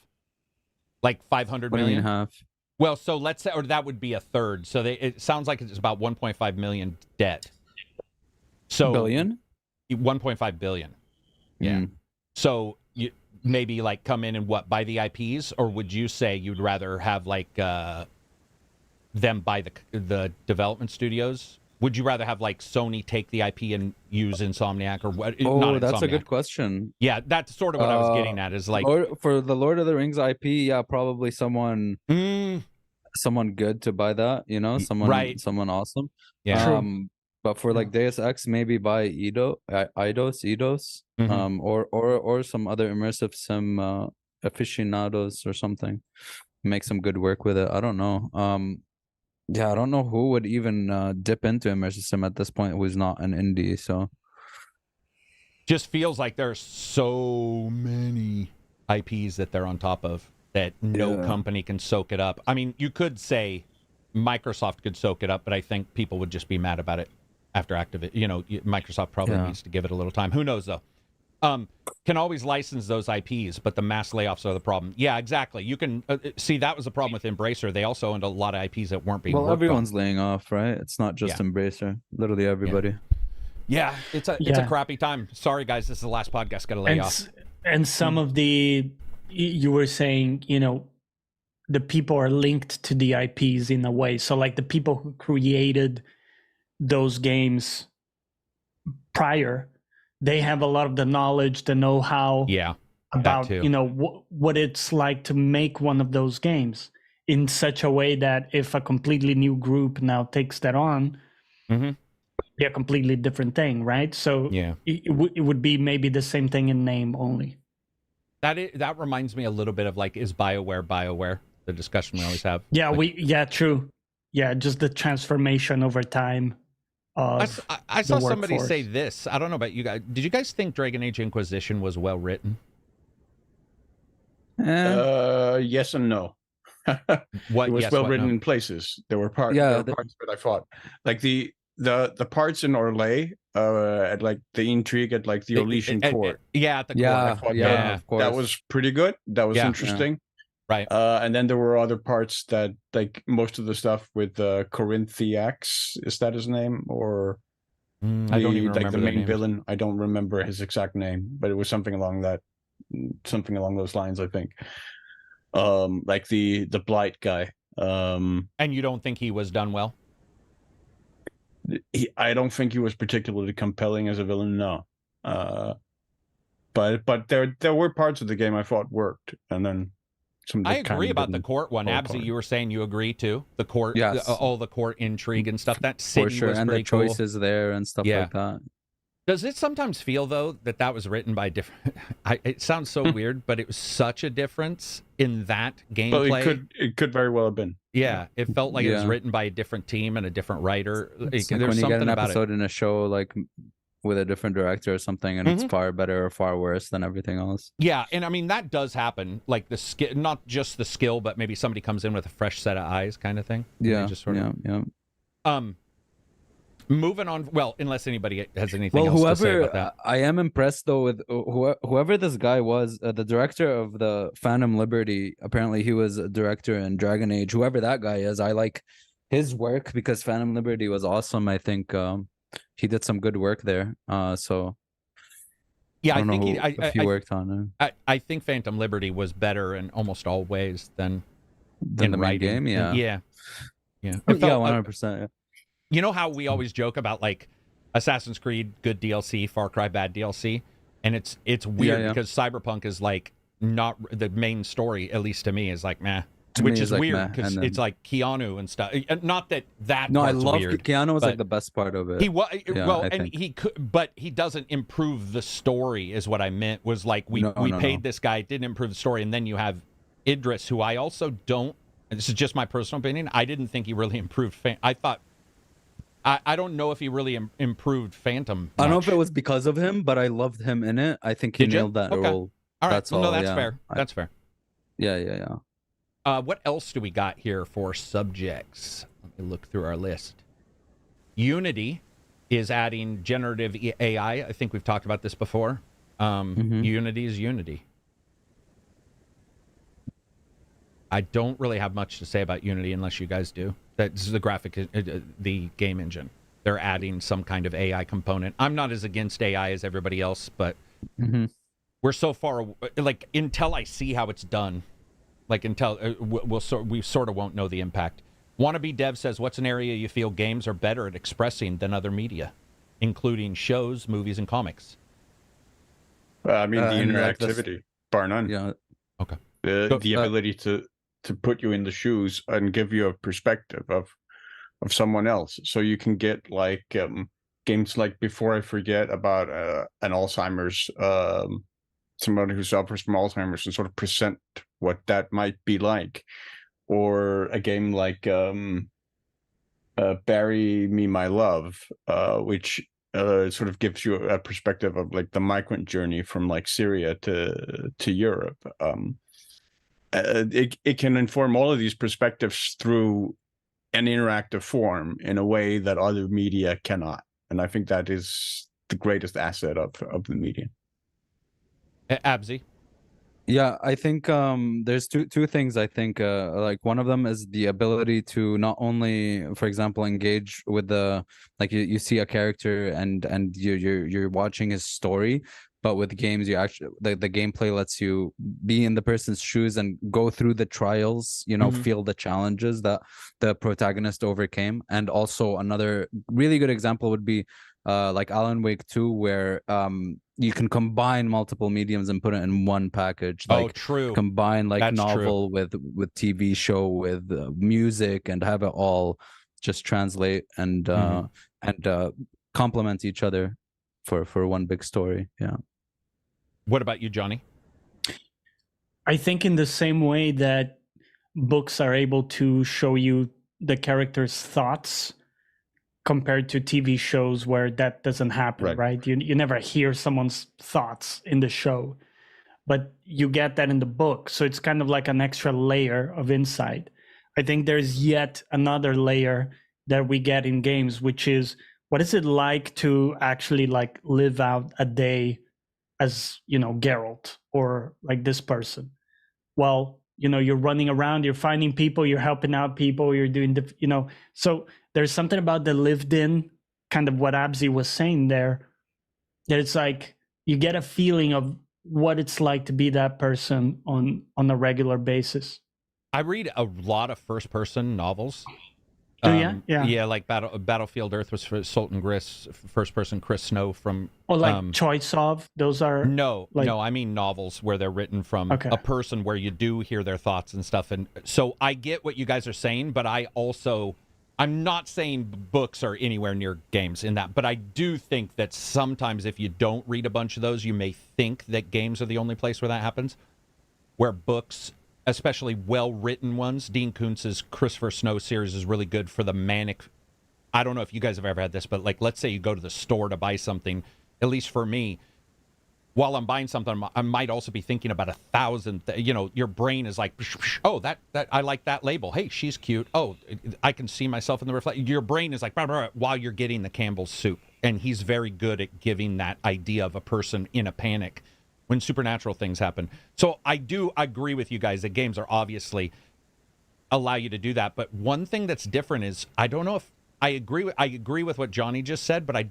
Like 500 million? Half. Well, so let's say, or that would be a third. So it sounds like it's about 1.5 million debt. So billion? 1.5 billion. Yeah. So you maybe like come in and buy the IPs, or would you say you'd rather have like them buy the development studios? Would you rather have like Sony take the IP and use Insomniac, or what? Oh, that's a good question. Yeah, that's sort of what I was getting at. Is like for the Lord of the Rings IP, yeah, probably someone good to buy that. Someone awesome. Yeah. But for like Deus Ex, maybe buy Eidos, or some other immersive sim aficionados or something. Make some good work with it. I don't know. Yeah, I don't know who would even dip into immersive sim at this point who's not an indie. So just feels like there's so many IPs that they're on top of that no company can soak it up. I mean, you could say Microsoft could soak it up, but I think people would just be mad about it after Activate. Microsoft probably needs to give it a little time. Who knows, though? Can always license those IPs, but the mass layoffs are the problem. Yeah, exactly. You can see that was the problem with Embracer. They also owned a lot of IPs that weren't being worked on. Everyone's laying off, right? It's not just Embracer. Literally everybody. Yeah, it's a crappy time. Sorry, guys. This is the last podcast. Got to lay off. And some of you were saying, the people are linked to the IPs in a way. So like the people who created those games prior, they have a lot of the knowledge, the know-how about, what it's like to make one of those games in such a way that if a completely new group now takes that on, be a completely different thing, right? So it would be maybe the same thing in name only. That reminds me a little bit of like, is BioWare? The discussion we always have. Yeah, true. Yeah, just the transformation over time. I saw somebody say this. I don't know about you guys. Did you guys think Dragon Age Inquisition was well written? Yes and no. It was well written in places. There were parts that I thought, like the parts in Orlais, at like the intrigue at like the Orlesian court. At the court. Of course. That was pretty good. That was interesting. Right. And then there were other parts that, like most of the stuff with Corinthiax, is that his name? Or I don't even remember the main villain. I don't remember his exact name, but it was something along those lines, I think. Like the Blight guy. And you don't think he was done well? I don't think he was particularly compelling as a villain, no. But there were parts of the game I thought worked, and then I agree about the court one. Abzi, you were saying you agree too? The court, all the court intrigue and stuff. That city was and pretty the choices there and stuff like that. Does it sometimes feel though that was written by different? It sounds so weird, but it was such a difference in that gameplay. But it could very well have been. Yeah, it felt like it was written by a different team and a different writer. It's like when you get an episode in a show like with a different director or something, and it's far better or far worse than everything else. Yeah, and I mean that does happen. Like the skill, not just the skill, but maybe somebody comes in with a fresh set of eyes, kind of thing. Yeah, just sort of. Moving on. Well, unless anybody has anything else to say about that. I am impressed though with whoever this guy was, the director of the Phantom Liberty. Apparently, he was a director in Dragon Age. Whoever that guy is, I like his work, because Phantom Liberty was awesome. I think he did some good work there. So yeah, I think he worked on it. I think Phantom Liberty was better in almost all ways than the main game. Yeah, yeah. Yeah, 100%. You know how we always joke about like Assassin's Creed good DLC, Far Cry bad DLC, and it's weird because Cyberpunk is like not the main story, at least to me, is like meh. Which is like weird because it's like Keanu and stuff. Not that no, I love weird, Keanu was like the best part of it. He was he could, but he doesn't improve the story. Is what I meant. Was like we paid this guy, didn't improve the story, and then you have Idris, who I also don't. And this is just my personal opinion. I didn't think he really improved. I thought. I don't know if he really improved Phantom much. I don't know if it was because of him, but I loved him in it. I think he nailed that role. All right, that's fair. That's fair. Yeah. What else do we got here for subjects? Let me look through our list. Unity is adding generative AI. I think we've talked about this before. Unity is Unity. I don't really have much to say about Unity unless you guys do. That's the the game engine. They're adding some kind of AI component. I'm not as against AI as everybody else, but we're so far, like, until I see how it's done, like, until we sort of won't know the impact. Wannabe Dev says, what's an area you feel games are better at expressing than other media, including shows, movies, and comics? I mean, the interactivity, bar none. Yeah. Okay. The ability to put you in the shoes and give you a perspective of someone else. So you can get like games like Before I Forget about an Alzheimer's, somebody who suffers from Alzheimer's, and sort of present what that might be like. Or a game like Bury Me My Love, which sort of gives you a perspective of like the migrant journey from like Syria to Europe. It can inform all of these perspectives through an interactive form in a way that other media cannot. And I think that is the greatest asset of the media. Abzi? Yeah, I think there's two things. I think like one of them is the ability to not only, for example, engage with the, like you see a character and you're watching his story, but with games you actually the gameplay lets you be in the person's shoes and go through the trials, feel the challenges that the protagonist overcame. And also another really good example would be like Alan Wake 2, where you can combine multiple mediums and put it in one package. Like, true. Combine like That's novel true. with TV show, with music, and have it all just translate and complement each other for one big story. Yeah. What about you, Johnny? I think in the same way that books are able to show you the character's thoughts, compared to TV shows where that doesn't happen, right? You never hear someone's thoughts in the show, but you get that in the book. So it's kind of like an extra layer of insight. I think there's yet another layer that we get in games, which is, what is it like to actually like live out a day as, Geralt or like this person? Well, you're running around, you're finding people, you're helping out people, you're doing so there's something about the lived in, kind of what Abzi was saying there, that it's like you get a feeling of what it's like to be that person on a regular basis. I read a lot of first person novels. Yeah, like Battlefield Earth was for Sultan Griss, first person Chris Snow from Choice of, those are no, I mean novels where they're written from a person where you do hear their thoughts and stuff. And so I get what you guys are saying, but I'm not saying books are anywhere near games in that, but I do think that sometimes if you don't read a bunch of those, you may think that games are the only place where that happens, where books, especially well-written ones. Dean Koontz's Christopher Snow series is really good for the manic. I don't know if you guys have ever had this, but like, let's say you go to the store to buy something, at least for me, while I'm buying something, I might also be thinking about 1,000. Your brain is like, oh, that I like that label. Hey, she's cute. Oh, I can see myself in the reflection. Your brain is like, blah, blah, blah, while you're getting the Campbell's soup. And he's very good at giving that idea of a person in a panic when supernatural things happen. So I do agree with you guys that games are obviously allow you to do that. But one thing that's different is I don't know if I agree with what Johnny just said, but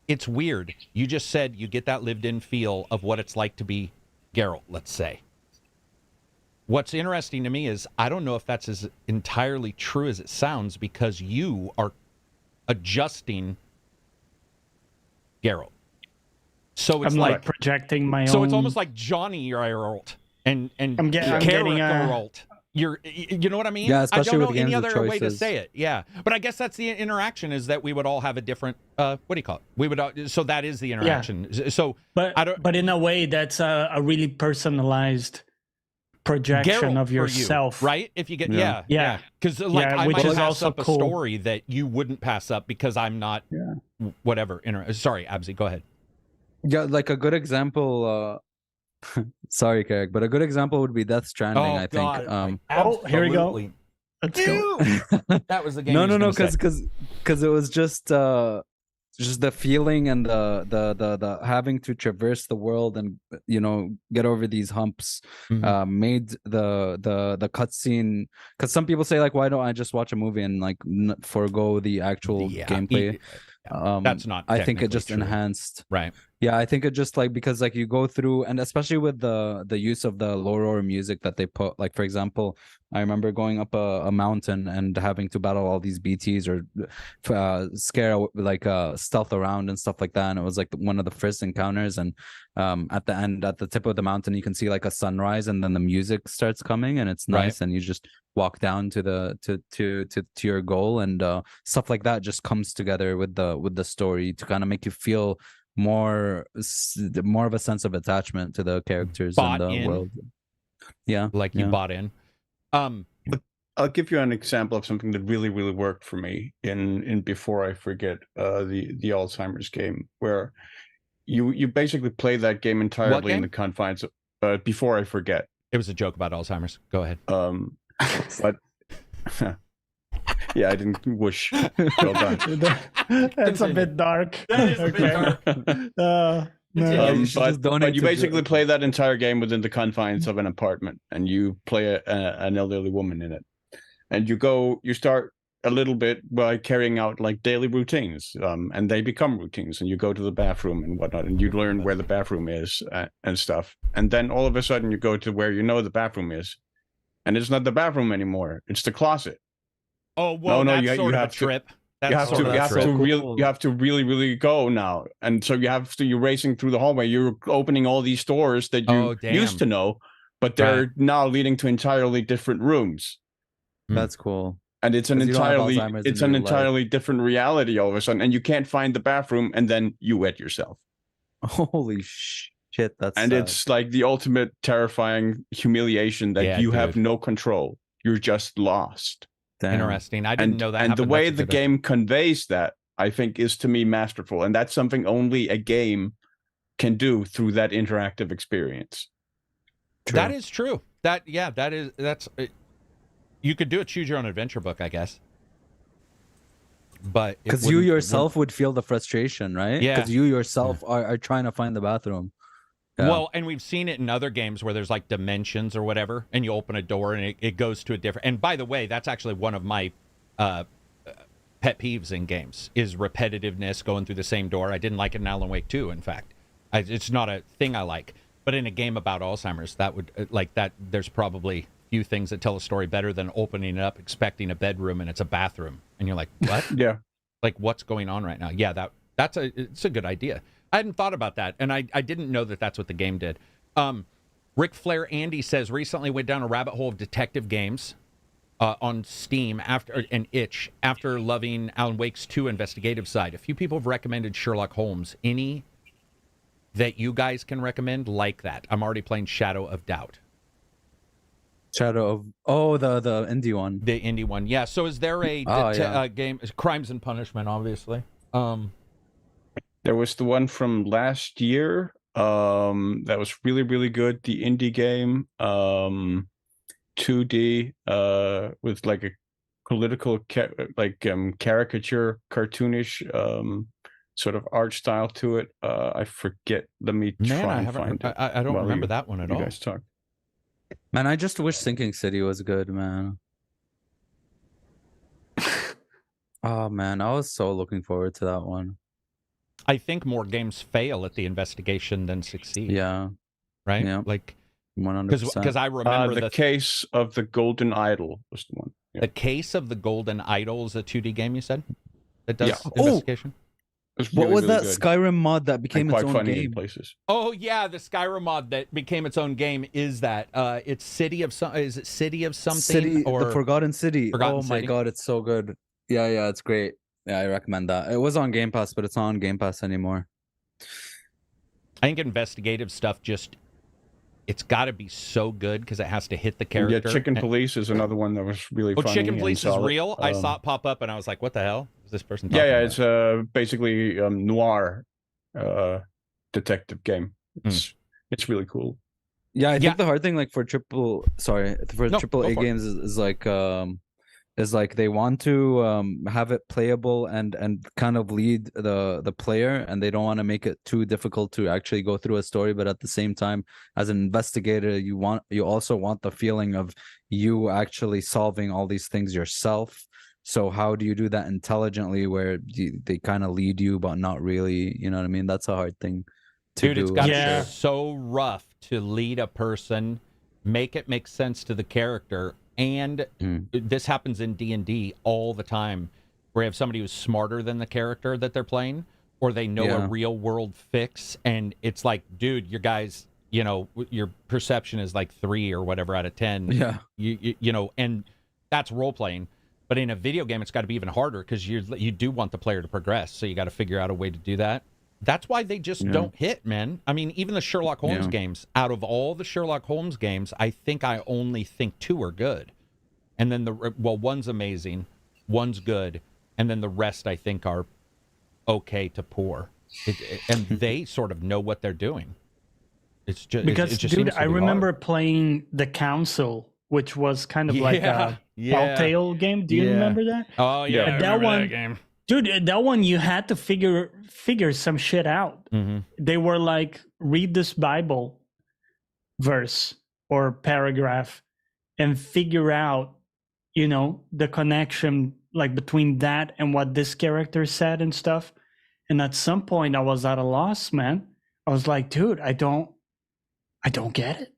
it's weird. You just said you get that lived-in feel of what it's like to be Geralt, let's say. What's interesting to me is I don't know if that's as entirely true as it sounds, because you are adjusting Geralt. So it's I'm like projecting my own. So it's almost like Johnny Geralt and I'm getting Geralt. You know what I mean? Yeah, I especially don't with know any games with other way to choices. say it. Yeah, but I guess that's the interaction, is that we would all have a different. What do you call it? We would. So that is the interaction. Yeah. So, but in a way, that's a really personalized projection Geralt of yourself, right? If you get yeah, because like I which might is pass also up a story that you wouldn't pass up because I'm not. Whatever. Sorry, Abzi, go ahead. Yeah, like a good example. Sorry, Karak, but a good example would be Death Stranding. I think. Here we go. Let's go. That was the game. No, because it was just the feeling and the having to traverse the world and get over these humps made the cutscene. Because some people say, like, why don't I just watch a movie and like forego the actual gameplay? That's not. I think it just true. enhanced. Right. Yeah, I think it just like, because like you go through, and especially with the use of the low music that they put, like for example, I remember going up a mountain and having to battle all these BTs or scare like stealth around and stuff like that, and it was like one of the first encounters, and at the end, at the tip of the mountain, you can see like a sunrise, and then the music starts coming, and it's nice, and you just walk down to your goal, and stuff like that just comes together with the story to kind of make you feel more of a sense of attachment to the characters and the world. Yeah, like you bought in. I'll give you an example of something that really worked for me in Before I Forget, the Alzheimer's game, where you basically play that game entirely in the confines of Before I Forget. It was a joke about Alzheimer's. Go ahead. But yeah, I didn't wish. Well done. That's a bit dark. That is a bit dark. But you basically play that entire game within the confines of an apartment, and you play an elderly woman in it, and you start a little bit by carrying out like daily routines, and they become routines, and you go to the bathroom and whatnot, and you learn where the bathroom is and stuff, and then all of a sudden you go to where the bathroom is, and it's not the bathroom anymore, it's the closet. Oh, well, that's sort of a trip. You have to really go now, and so you're racing through the hallway. You're opening all these doors that you used to know, but they're now leading to entirely different rooms. That's cool. And it's an entirely different reality all of a sudden, and you can't find the bathroom, and then you wet yourself. Holy shit! That's sad. It's like the ultimate terrifying humiliation that you have no control. You're just lost. Damn. Interesting. I didn't know that. And the way the game conveys that, I think, is to me masterful, and that's something only a game can do through that interactive experience. True. That is true. That's you could do a choose your own adventure book, I guess. But because you yourself would feel the frustration, right? Yeah. Because you yourself are trying to find the bathroom. Yeah. Well, and we've seen it in other games where there's like dimensions or whatever, and you open a door and it goes to a different. And by the way, that's actually one of my pet peeves in games is repetitiveness, going through the same door. I didn't like it in Alan Wake 2, in fact. It's not a thing I like. But in a game about Alzheimer's, that would like that. There's probably few things that tell a story better than opening it up, expecting a bedroom, and it's a bathroom, and you're like, what? Yeah. Like, what's going on right now? Yeah, it's a good idea. I hadn't thought about that, and I didn't know that that's what the game did. Ric Flair Andy says, recently went down a rabbit hole of detective games on Steam after loving Alan Wake's 2 investigative side. A few people have recommended Sherlock Holmes. Any that you guys can recommend like that? I'm already playing Shadow of Doubt. The indie one. The indie one, yeah. So is there a game? Crimes and Punishment, obviously. There was the one from last year that was really good. The indie game, 2D, with like a political caricature, cartoonish sort of art style to it. I forget. Let me try and find it. I don't remember that one at all. You guys talk. Man, I just wish Sinking City was good, man. Oh man, I was so looking forward to that one. I think more games fail at the investigation than succeed. Yeah. Right? Yeah. Like 100%. Because I remember the Case of the Golden Idol was the one. Yeah. The Case of the Golden Idol is a 2D game, you said? That does Yeah. investigation? What was that Skyrim mod that became its own game? Places. Oh yeah, the Skyrim mod that became its own game is that. It's City of some. Is it City of something or the Forgotten City? Forgotten my City? god, it's so good. Yeah, it's great. Yeah, I recommend that. It was on Game Pass, but it's not on Game Pass anymore. I think investigative stuff it's got to be so good because it has to hit the character. Yeah, Chicken Police is another one that was really funny. Chicken Police is real. I saw it pop up and I was like, what the hell is this person talking about? It's basically noir detective game. It's really cool. Yeah, I think the hard thing, like for triple A games is like they want to have it playable and kind of lead the player, and they don't want to make it too difficult to actually go through a story. But at the same time, as an investigator, you also want the feeling of you actually solving all these things yourself. So how do you do that intelligently, where they kind of lead you, but not really? You know what I mean? That's a hard thing to do. Dude, it's got to be so rough to lead a person, make it make sense to the character. And this happens in D&D all the time, where you have somebody who's smarter than the character that they're playing, or they know a real world fix, and it's like, dude, your guys, your perception is like 3 or whatever out of 10. Yeah, you know, and that's role playing. But in a video game, it's got to be even harder because you do want the player to progress, so you got to figure out a way to do that. That's why they just don't hit, man. I mean, even the Sherlock Holmes games, out of all the Sherlock Holmes games, I only think 2 are good. And then one's amazing, one's good, and then the rest I think are okay to poor. And they sort of know what they're doing. It's just because, it just dude, seems to I be remember hard. playing The Council, which was kind of like a Telltale game. Do you remember that? Oh yeah, I remember that game. Dude, that one you had to figure some shit out. Mm-hmm. They were like, read this Bible verse or paragraph and figure out, the connection like between that and what this character said and stuff. And at some point I was at a loss, man. I was like, dude, I don't get it.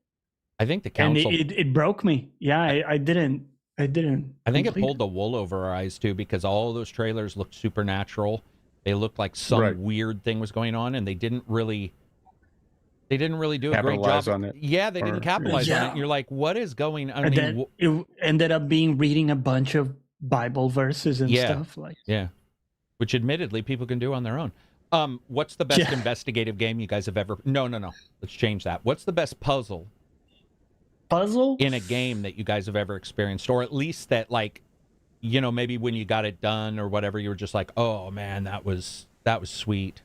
I think the Council, and it broke me. Yeah, I didn't. I think it pulled the wool over our eyes too, because all those trailers looked supernatural. They looked like some weird thing was going on, and they didn't really do a great job on it. Yeah, they didn't capitalize on it. You're like, what is going on? Then it ended up being reading a bunch of Bible verses and stuff like. Yeah, which admittedly people can do on their own. What's the best investigative game you guys have ever? No. Let's change that. What's the best puzzle in a game that you guys have ever experienced, or at least that, like, maybe when you got it done or whatever, you were just like, oh man, that was sweet.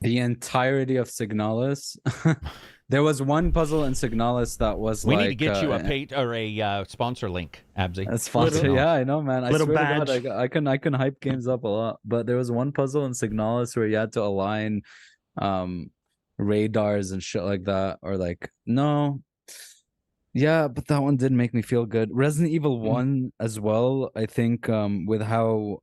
The entirety of Signalis. There was one puzzle in Signalis that was we need to get you a sponsor link, Abzi. A sponsor, yeah, I know, man. I swear to God, I can hype games up a lot. But there was one puzzle in Signalis where you had to align radars and shit like that, or like yeah, but that one did make me feel good. Resident Evil 1 as well, I think, with how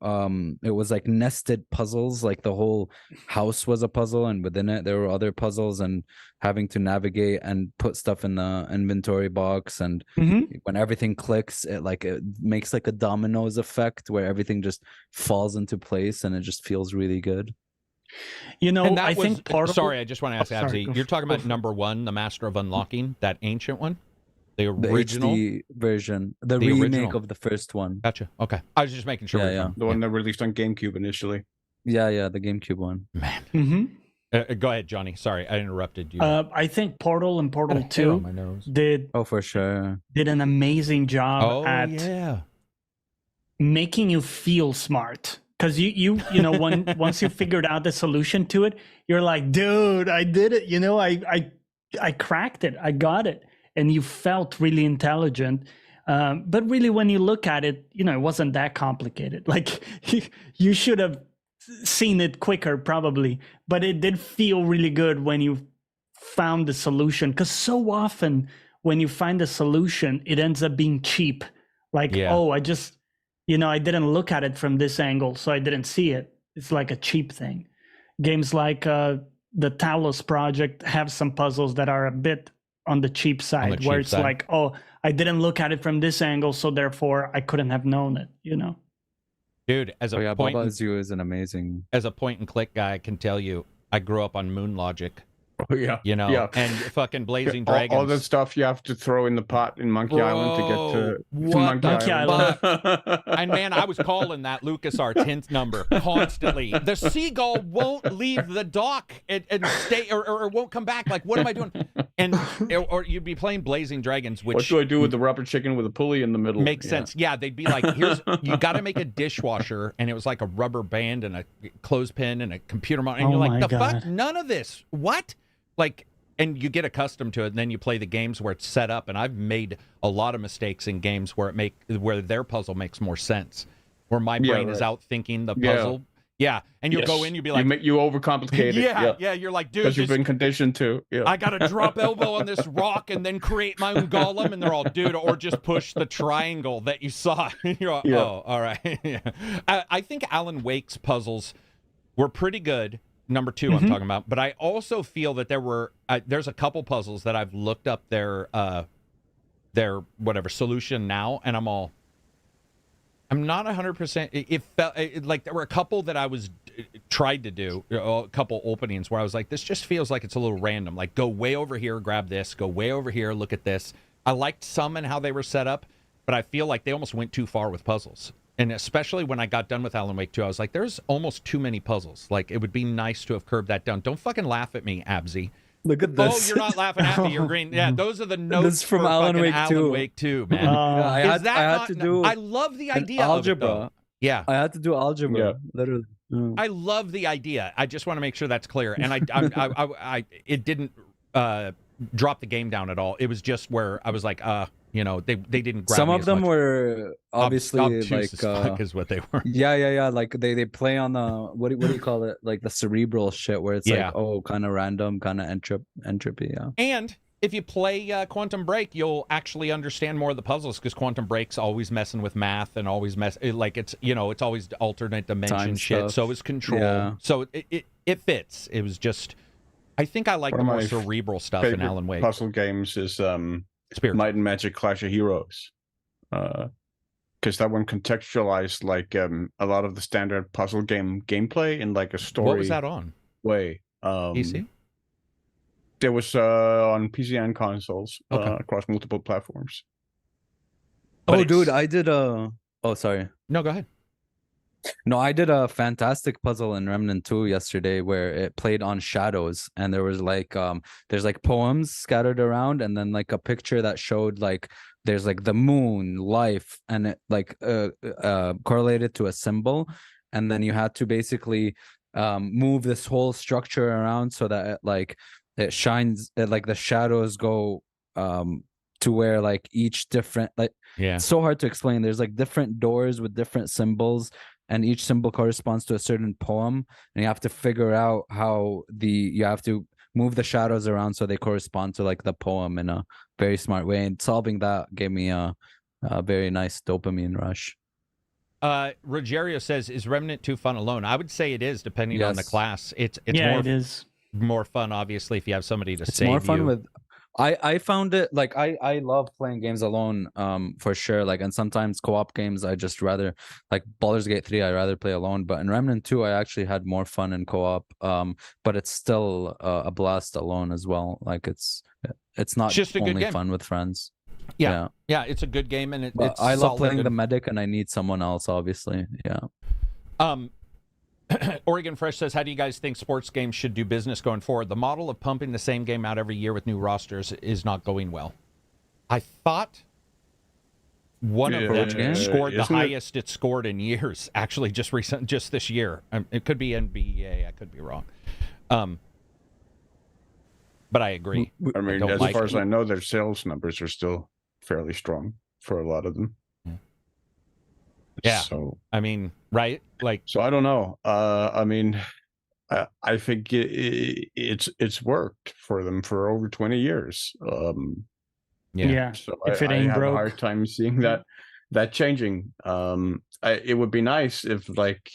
it was like nested puzzles, like the whole house was a puzzle, and within it there were other puzzles, and having to navigate and put stuff in the inventory box, and when everything clicks, it makes like a dominoes effect where everything just falls into place, and it just feels really good. I think Portal... Sorry, I just want to ask Abzi, you're talking about number 1, the Master of Unlocking, that ancient one? The original HD version, the remake original of the first one. Gotcha. Okay, I was just making sure. The one that released on GameCube initially. Yeah, the GameCube one. Man. Go ahead, Johnny. Sorry, I interrupted you. I think Portal and Portal 2 did. Oh, for sure. Did an amazing job at making you feel smart. Because once you figured out the solution to it, you're like, dude, I did it. I cracked it. I got it. And you felt really intelligent. But really, when you look at it, it wasn't that complicated. Like, you should have seen it quicker, probably. But it did feel really good when you found the solution. Because so often when you find a solution, it ends up being cheap. Like, oh, I just, I didn't look at it from this angle, so I didn't see it. It's like a cheap thing. Games like the Talos project have some puzzles that are a bit on the cheap side, where it's like, oh, I didn't look at it from this angle, so therefore I couldn't have known it, Dude, as a point is an amazing... As a point and click guy, I can tell you, I grew up on Moon Logic. Oh, yeah. And fucking Blazing Dragons. All the stuff you have to throw in the pot in Monkey Island to get to Monkey Island. And man, I was calling that LucasArts hint number constantly. The seagull won't leave the dock and stay or won't come back. Like, what am I doing? Or you'd be playing Blazing Dragons, which... What do I do with the rubber chicken with a pulley in the middle? Makes sense. Yeah, they'd be like, you got to make a dishwasher, and it was like a rubber band and a clothespin and a computer monitor. And you're like, fuck? None of this. What? Like, and you get accustomed to it, and then you play the games where it's set up. And I've made a lot of mistakes in games where their puzzle makes more sense, where my brain is out thinking the puzzle. Yeah, and you'll go in, you'll be like, you overcomplicate it. Yeah, you're like, dude, because you've been conditioned to. Yeah. I got to drop elbow on this rock and then create my own golem, and they're all, dude, or just push the triangle that you saw. You're all, oh, all right. I think Alan Wake's puzzles were pretty good. Number 2, I'm talking about, but I also feel that there's a couple puzzles that I've looked up their whatever solution now, and I'm not 100%. It felt like there were a couple that I was tried to do, a couple openings where I was like, this just feels like it's a little random. Like, go way over here, grab this, go way over here, look at this. I liked some and how they were set up, but I feel like they almost went too far with puzzles. And especially when I got done with Alan Wake 2, I was like, there's almost too many puzzles. Like, it would be nice to have curbed that down. Don't fucking laugh at me, Absy. Look at this. Oh, you're not laughing at me. You're green. Yeah, those are the notes from Alan Wake 2. Man. I had to do. I love the idea algebra. Of it, yeah, I had to do algebra. Literally. I love the idea. I just want to make sure that's clear. And I it didn't drop the game down at all. It was just where I was like, they didn't grab some me of as them much. Were obviously obtuse as fuck is what they were. Yeah. Like they play on the what do you call it? Like the cerebral shit where it's like, oh, kind of random, kind of entropy. Yeah. And if you play Quantum Break, you'll actually understand more of the puzzles because Quantum Break's always messing with math and always it's always alternate dimension time shit. Stuff. So is Control. Yeah. So it fits. It was just, I think I like the more cerebral stuff in Alan Wake. Puzzle games is Might and Magic Clash of Heroes, because that one contextualized like a lot of the standard puzzle gameplay in like a story. What was that on? Way PC? It was on PC and consoles Okay. across multiple platforms. Oh, dude, I did oh, sorry. No, go ahead. No, I did a fantastic puzzle in Remnant 2 yesterday where it played on shadows, and there was like there's like poems scattered around, and then like a picture that showed like there's like the moon, life, and it like correlated to a symbol, and then you had to basically move this whole structure around so that it shines, like the shadows go to where like each different it's so hard to explain. There's like different doors with different symbols, and each symbol corresponds to a certain poem, and you have to figure out how you have to move the shadows around so they correspond to like the poem in a very smart way. And solving that gave me a very nice dopamine rush. Rogerio says, is Remnant 2 fun alone? I would say it is, depending on the class. It is more fun, obviously, if you have somebody to save you. It's more fun with... I found it like I love playing games alone for sure, like, and sometimes co-op games I just rather, like Baldur's Gate 3 I'd rather play alone, but in Remnant 2 I actually had more fun in co-op, but it's still a blast alone as well. Like it's not just only fun with friends. Yeah, it's a good game, and it's I love playing the medic, and I need someone else, obviously. Oregon Fresh says, how do you guys think sports games should do business going forward? The model of pumping the same game out every year with new rosters is not going well. I thought one of them scored the highest it scored in years, actually, just this year. It could be NBA. I could be wrong. But I agree. I mean, as far as I know, their sales numbers are still fairly strong for a lot of them. Yeah. So I mean, right? Like, so I don't know. I mean, I think it's worked for them for over 20 years. Yeah. So if it I ain't have broke, a hard time seeing that changing. It would be nice if like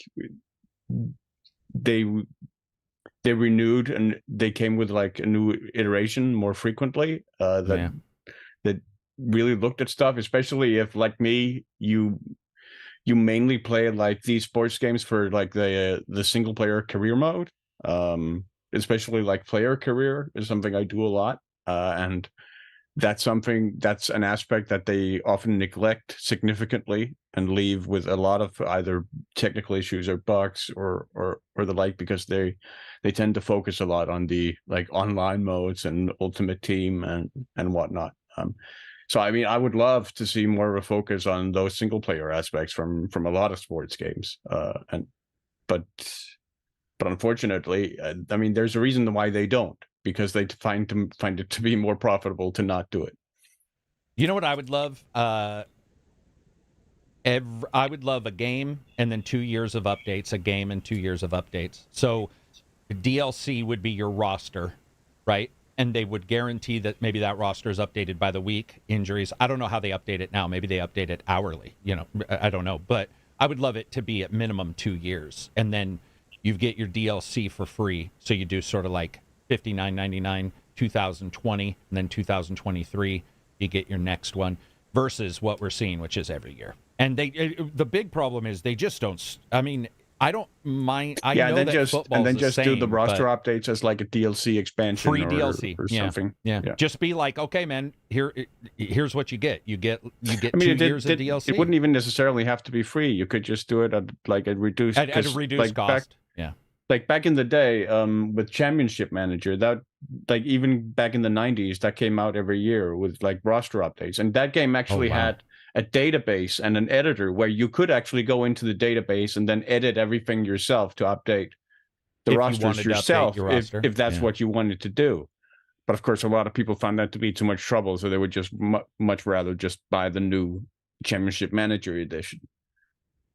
they renewed and they came with like a new iteration more frequently. That really looked at stuff, especially if like me, you mainly play like these sports games for like the single player career mode. Especially like player career is something I do a lot, and that's an aspect that they often neglect significantly and leave with a lot of either technical issues or bugs or the like, because they tend to focus a lot on the like online modes and ultimate team and whatnot. So I mean, I would love to see more of a focus on those single player aspects from a lot of sports games. But unfortunately, I mean, there's a reason why they don't, because they find it to be more profitable to not do it. You know what I would love? I would love a game and then 2 years of updates, a game and 2 years of updates. So DLC would be your roster, right? And they would guarantee that maybe that roster is updated by the week. Injuries, I don't know how they update it now. Maybe they update it hourly. You know, I don't know. But I would love it to be at minimum 2 years. And then you get your DLC for free. So you do sort of like $59.99, 2020, and then 2023, you get your next one, versus what we're seeing, which is every year. And the big problem is they just don't. I mean, I don't mind. I know that football's and then the just same, do the roster updates as like a DLC expansion, free DLC or something. Yeah. Just be like, okay, man, here's what you get. You get I 2 mean, years of DLC. It wouldn't even necessarily have to be free. You could just do it at like a reduced at a reduced cost. Like back in the day, with Championship Manager, that like even back in the 90s, that came out every year with like roster updates, and that game actually had a database and an editor where you could actually go into the database and then edit everything yourself to update the rosters yourself, if that's what you wanted to do. But of course, a lot of people found that to be too much trouble, so they would just much rather just buy the new Championship Manager edition.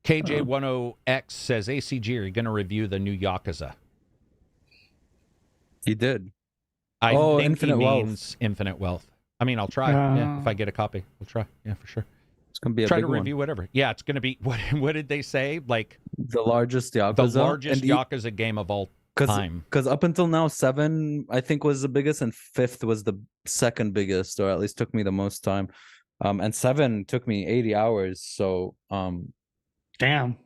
KJ10X says, ACG, are you going to review the new Yakuza? He did. I think Infinite he Wealth. means Infinite Wealth. I mean, I'll try. If I get a copy, I'll try. Yeah, for sure. It's going to be a try big to review whatever. Yeah, it's going to be, what did they say? Like the largest Yakuza. The largest Yakuza game of all time. Because up until now, 7, I think, was the biggest, and 5th was the second biggest, or at least took me the most time. And 7 took me 80 hours, so... Damn.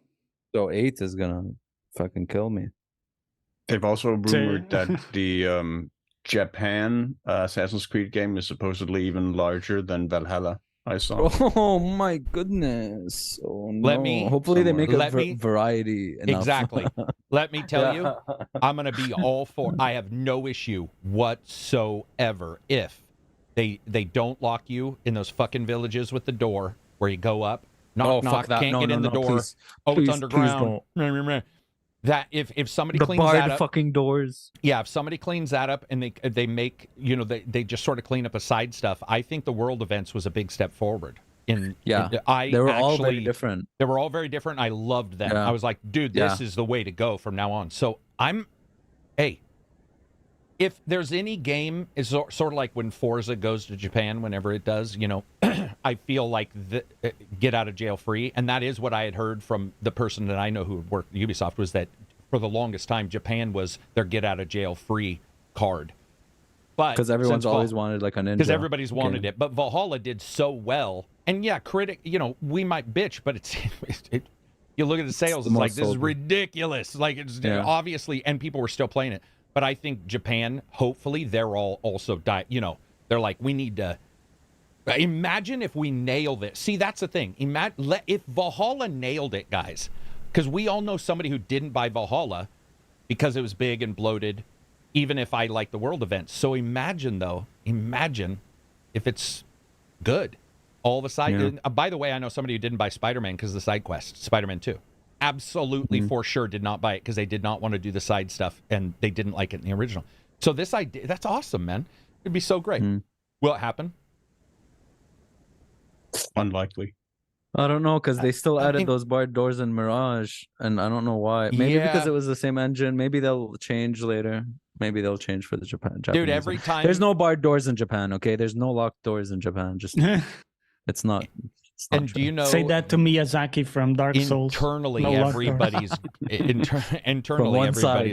So 8 is gonna fucking kill me. They've also rumored that the Japan Assassin's Creed game is supposedly even larger than Valhalla. I saw. Oh my goodness! Oh no! Hopefully they make a variety enough. Exactly. Let me tell you, I'm gonna be all for. I have no issue whatsoever if they don't lock you in those fucking villages with the door where you go up. Knock, knock, can't get in the door. Please, it's underground. That if somebody cleans that up, fucking doors. Yeah, if somebody cleans that up and they make, you know, they just sort of clean up a side stuff. I think the world events was a big step forward. They were all very different. They were all very different. I loved them. I was like, dude, this is the way to go from now on. So if there's any game, is sort of like when Forza goes to Japan, whenever it does, you know, I feel like get out of jail free. And that is what I had heard from the person that I know who worked at Ubisoft, was that for the longest time, Japan was their get out of jail free card. But because everyone's always wanted like a ninja. Because everybody's wanted it. But Valhalla did so well. And yeah, we might bitch, but you look at the sales, it's like, this is ridiculous. Like, it's obviously, and people were still playing it. But I think Japan, hopefully, they're all also, they're like, we need to, imagine if we nailed it. See, that's the thing. If Valhalla nailed it, guys, because we all know somebody who didn't buy Valhalla because it was big and bloated, even if I like the world events. So imagine if it's good. All of a sudden, by the way, I know somebody who didn't buy Spider-Man because of the side quest, Spider-Man 2. Absolutely, for sure, did not buy it because they did not want to do the side stuff and they didn't like it in the original. So this idea, that's awesome, man. It'd be so great. Will it happen? Unlikely. I don't know, because they still added those barred doors in Mirage, and I don't know why. Maybe because it was the same engine. Maybe they'll change later. Maybe they'll change for the Japanese. Dude, every time there's no barred doors in Japan. Okay, there's no locked doors in Japan. Just it's not. And do you know? Say that to Miyazaki from Dark Souls. Internally, everybody's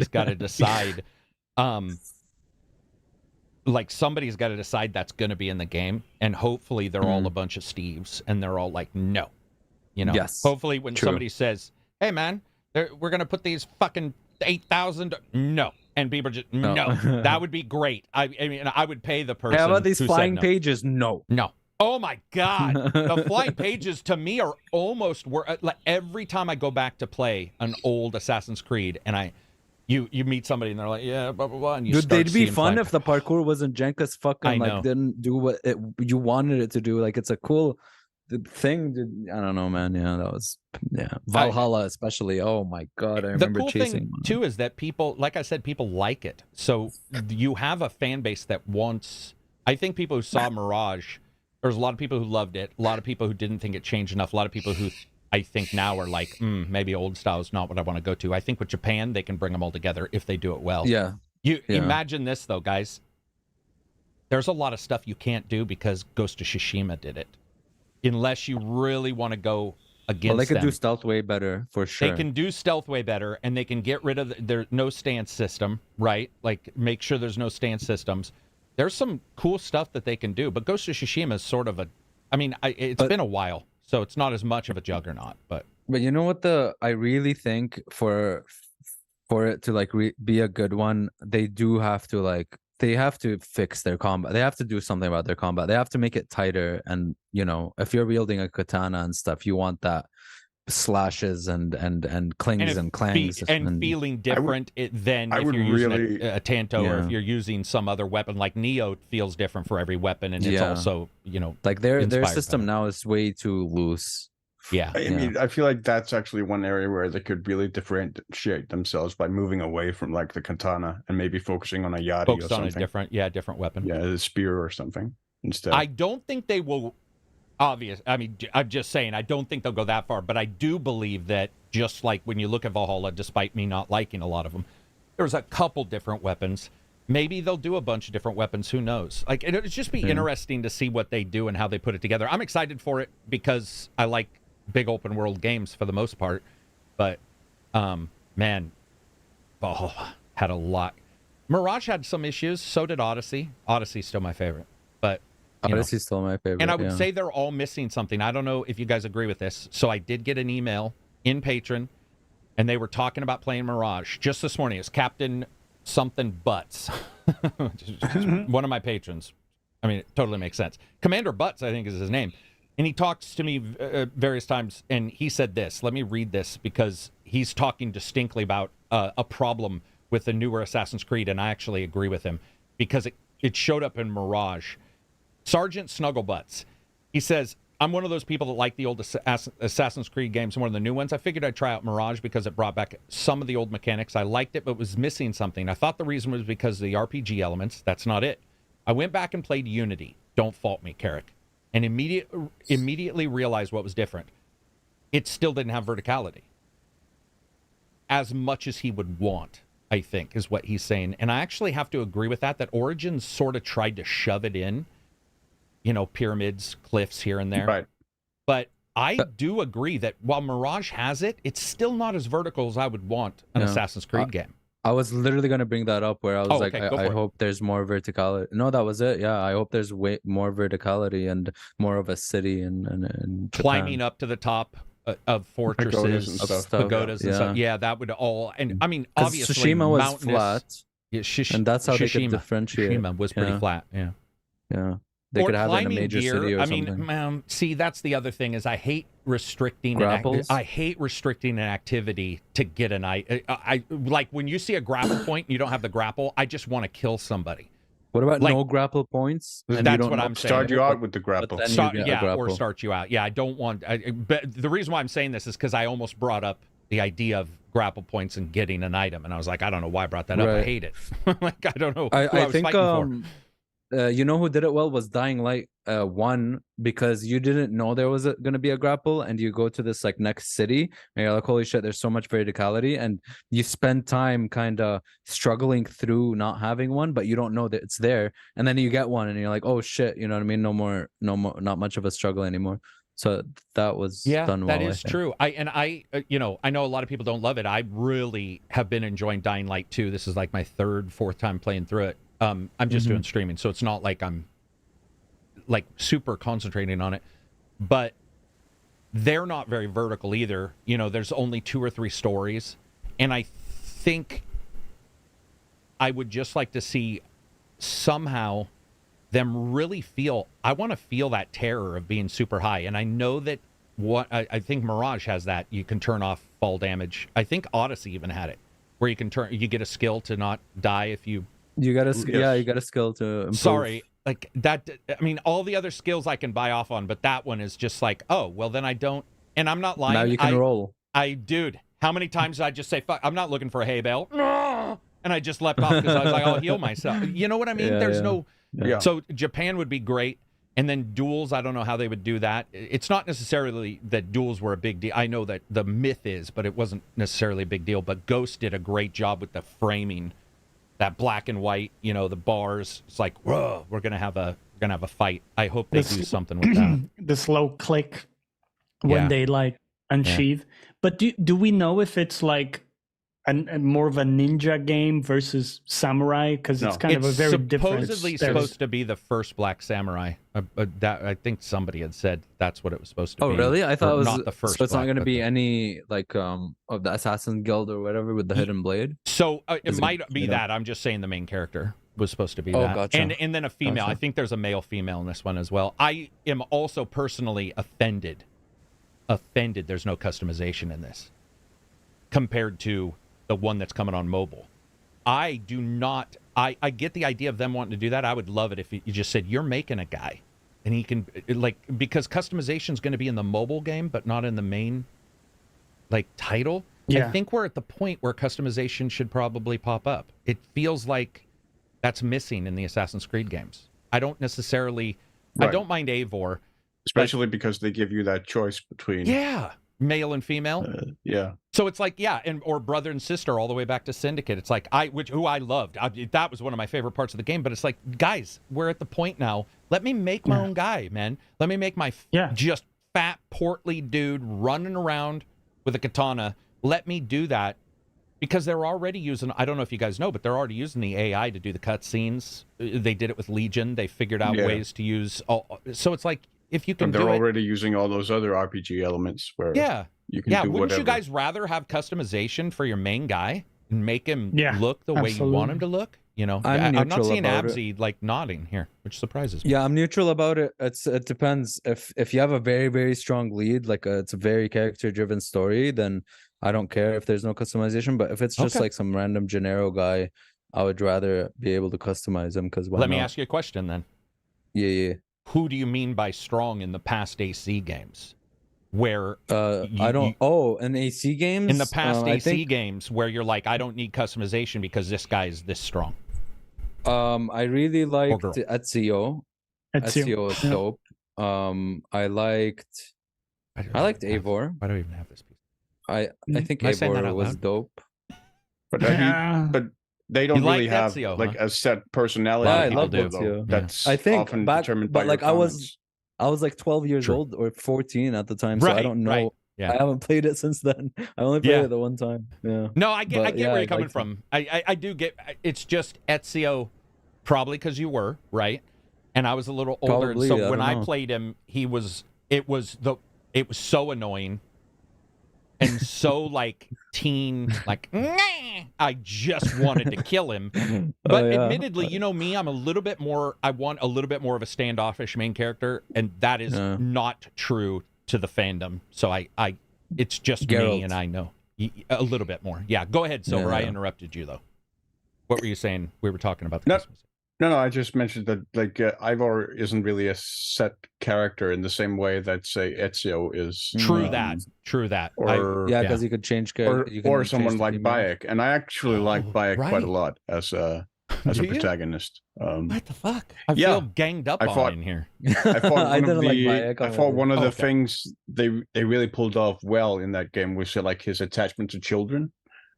got to decide. Like somebody's got to decide that's going to be in the game, and hopefully they're all a bunch of Steves, and they're all like, no, you know. Yes. Hopefully, when somebody says, "Hey, man, we're going to put these fucking 8,000," no, and people just no, that would be great. I mean, I would pay the person. How about these flying no. pages? No. Oh my God, the flying pages to me are almost like every time I go back to play an old Assassin's Creed, and You meet somebody and they're like, yeah, blah, blah, blah. And Dude, they'd be fun if the parkour wasn't jank as fucking, like, didn't do what you wanted it to do. Like, it's a cool thing. I don't know, man. Yeah, that was, Valhalla especially. Oh, my God. I remember the cool chasing thing, too, is that people, like I said, people like it. So you have a fan base that wants, I think people who saw Mirage, there's a lot of people who loved it, a lot of people who didn't think it changed enough, a lot of people who I think now are like, maybe old style is not what I want to go to. I think with Japan, they can bring them all together if they do it well. Yeah. Imagine this, though, guys. There's a lot of stuff you can't do because Ghost of Tsushima did it. Unless you really want to go against them. Well, they could do stealth way better, for sure. They can do stealth way better, and they can get rid of their no stance system, right? Like, make sure there's no stance systems. There's some cool stuff that they can do, but Ghost of Tsushima is sort of it's been a while. So it's not as much of a juggernaut, but you know what I really think for it to like be a good one, they have to fix their combat. They have to do something about their combat. They have to make it tighter. And you know, if you're wielding a katana and stuff, you want that slashes and clings and clangs and feeling different than if you're using a Tanto or if you're using some other weapon. Like Neo feels different for every weapon, and it's also, you know, like their system now is way too loose. Yeah. I mean, I feel like that's actually one area where they could really differentiate themselves by moving away from like the katana and maybe focusing on a yari or something. On a different weapon. Yeah, a spear or something instead. I don't think they will. I mean, I'm just saying, I don't think they'll go that far, but I do believe that just like when you look at Valhalla, despite me not liking a lot of them, there's a couple different weapons. Maybe they'll do a bunch of different weapons. Who knows? Like, it'll just be interesting to see what they do and how they put it together. I'm excited for it because I like big open world games for the most part. But, man, Valhalla had a lot. Mirage had some issues. So did Odyssey. Odyssey's still my favorite. But Odyssey's still my favorite. And I would say they're all missing something. I don't know if you guys agree with this. So I did get an email in Patreon, and they were talking about playing Mirage just this morning. It's Captain something Butts. One of my patrons. I mean, it totally makes sense. Commander Butts, I think, is his name. And he talks to me various times, and he said this. Let me read this because he's talking distinctly about a problem with the newer Assassin's Creed, and I actually agree with him because it showed up in Mirage. Sergeant Snugglebutts. He says, I'm one of those people that like the old Assassin's Creed games more than the new ones. I figured I'd try out Mirage because it brought back some of the old mechanics. I liked it, but was missing something. I thought the reason was because of the RPG elements. That's not it. I went back and played Unity. Don't fault me, Karak. And immediately realized what was different. It still didn't have verticality. As much as he would want, I think, is what he's saying. And I actually have to agree with that Origins sort of tried to shove it in. You know, pyramids, cliffs here and there. Right. But I do agree that while Mirage has it, it's still not as vertical as I would want an Assassin's Creed game. I was literally going to bring that up where I was I hope there's more verticality. No, that was it. Yeah, I hope there's way more verticality and more of a city and climbing up to the top of fortresses, pagodas and stuff. Yeah, that would all. And I mean, obviously, Tsushima was flat. Yeah, and that's how they could differentiate. Tsushima was pretty flat. Yeah. Yeah. They could have it in a major city or something. I mean, see, that's the other thing is I hate restricting grapples. I hate restricting an activity to get an I like when you see a grapple point and you don't have the grapple, I just want to kill somebody. What about no grapple points? That's what I'm saying. Start you out with the grapple. Or start you out. Yeah, I don't want. But the reason why I'm saying this is because I almost brought up the idea of grapple points and getting an item, and I was like, I don't know why I brought that up. I hate it. Like I don't know. I think. you know who did it well was Dying Light 1, because you didn't know there was going to be a grapple, and you go to this like next city and you're like, holy shit, there's so much verticality, and you spend time kind of struggling through not having one, but you don't know that it's there, and then you get one and you're like, oh shit, you know what I mean? No more, not much of a struggle anymore. So that was done well. That is true. I know a lot of people don't love it. I really have been enjoying Dying Light 2. This is like my third, fourth time playing through it. I'm just doing streaming, so it's not like I'm like super concentrating on it. But they're not very vertical either. You know, there's only 2 or 3 stories, and I think I would just like to see somehow them really feel. I want to feel that terror of being super high, and I know that I think Mirage has that. You can turn off fall damage. I think Odyssey even had it, where you get a skill to not die if you. You got a skill to improve. Sorry, like that. I mean, all the other skills I can buy off on, but that one is just like, oh, well, then I don't. And I'm not lying. Now you can roll. Dude, how many times did I just say, fuck, I'm not looking for a hay bale. And I just leapt off because I was like, I'll heal myself. You know what I mean? There's no. Yeah. So Japan would be great. And then duels, I don't know how they would do that. It's not necessarily that duels were a big deal. I know that the myth is, but it wasn't necessarily a big deal. But Ghost did a great job with the framing, that black and white, you know, the bars. It's like, whoa, we're gonna have a fight. I hope they do something with that. The slow click when they like unsheath. But do we know if it's like a more of a ninja game versus samurai? Because it's kind of a very different. It's supposedly supposed to be the first Black Samurai. That I think somebody had said that's what it was supposed to be. Oh, really? I thought it was not the first. So it's not going to be any like of the Assassin Guild or whatever with the hidden blade. So it might be that. I'm just saying the main character was supposed to be that. Gotcha. And then a female. Gotcha. I think there's a male female in this one as well. I am also personally offended. There's no customization in this compared to the one that's coming on mobile. I do not. I get the idea of them wanting to do that. I would love it if you just said you're making a guy, and he can because customization is going to be in the mobile game, but not in the main title. Yeah. I think we're at the point where customization should probably pop up. It feels like that's missing in the Assassin's Creed games. I don't necessarily. Right. I don't mind Eivor, especially because they give you that choice between male and female. So it's like, or brother and sister all the way back to Syndicate. It's like, who I loved. That was one of my favorite parts of the game. But it's like, guys, we're at the point now. Let me make my own guy, man. Let me make my just fat, portly dude running around with a katana. Let me do that. Because they're already using, I don't know if you guys know, but they're already using the AI to do the cutscenes. They did it with Legion. They figured out ways to use so it's like, if you can and they're already using all those other RPG elements where you can do wouldn't whatever. You guys rather have customization for your main guy and make him look the way you want him to look? You know, I'm not seeing Absy nodding here, which surprises me. Yeah, I'm neutral about it. It depends. If you have a very, very strong lead, it's a very character-driven story, then I don't care if there's no customization. But if it's just like some random Gennaro guy, I would rather be able to customize him. Because let me ask you a question then. Yeah. Who do you mean by strong in the past AC games? Where in AC games? In the past AC games where you're like, I don't need customization because this guy is this strong. I really liked Ezio. Ezio is dope. I liked Eivor. Why do we even have this piece? I think Eivor was dope. But they don't really have Ezio, a set personality. I love Ezio. That's often determined by I was 12 years old or 14 at the time, so I don't know. Right. Yeah. I haven't played it since then. I only played it the one time. Yeah. No, I get where you're coming from. I do get. It's just Ezio, probably because you were right, and I was a little older. Probably, so when I played him, it was so annoying. And so teen, I just wanted to kill him. But admittedly, you know me, I want a little bit more of a standoffish main character, and that is not true to the fandom. So it's just Geralt. Me, and I know a little bit more. Yeah, go ahead, Silver. I interrupted you though. What were you saying? We were talking about the Christmas. No, I just mentioned that Eivor isn't really a set character in the same way that, say, Ezio is. True that. Because you could change character. Or someone like Bayek. And I actually like Bayek quite a lot as a as a protagonist. What the fuck? I feel ganged up on in here. I thought one of the things they really pulled off well in that game was like his attachment to children,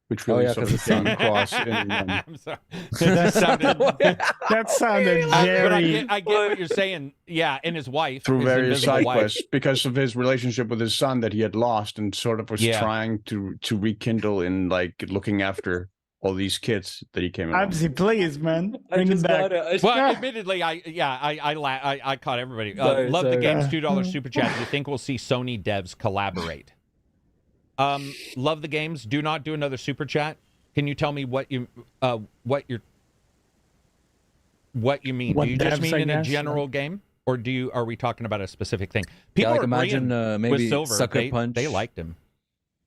which really sort of came across. I'm sorry. That sounded very. But I get what you're saying. Yeah, and his wife through various side quests because of his relationship with his son that he had lost, and sort of was trying to rekindle in like looking after all these kids that he came along. Abzi, please, man, bring it back. Well, admittedly, I caught everybody. Love the games. $2 super chat. Do you think we'll see Sony devs collaborate? Love the games. Do not do another super chat. Can you tell me what you mean? What do you just mean in a general game, or are we talking about a specific thing? People like imagine maybe Silver, Sucker Punch. They liked him.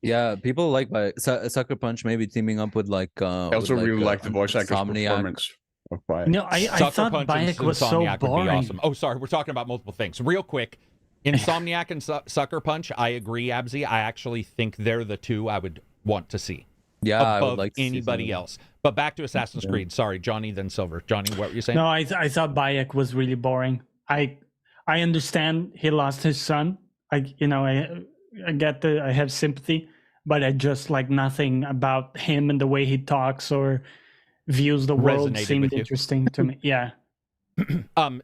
Yeah, people like Sucker Punch maybe teaming up with like. I also really like the voice actor's performance of Bayek. No, I thought Bayek was so boring. Awesome. Oh, sorry, we're talking about multiple things. Real quick, Insomniac and Sucker Punch, I agree, Abzi. I actually think they're the two I would want to see. Yeah, above I would like to anybody else. But back to Assassin's Creed. Sorry, Johnny, then Silver. Johnny, what were you saying? No, I thought Bayek was really boring. I understand he lost his son. I get I have sympathy, but I just like nothing about him and the way he talks or views the world seemed interesting to me. Yeah.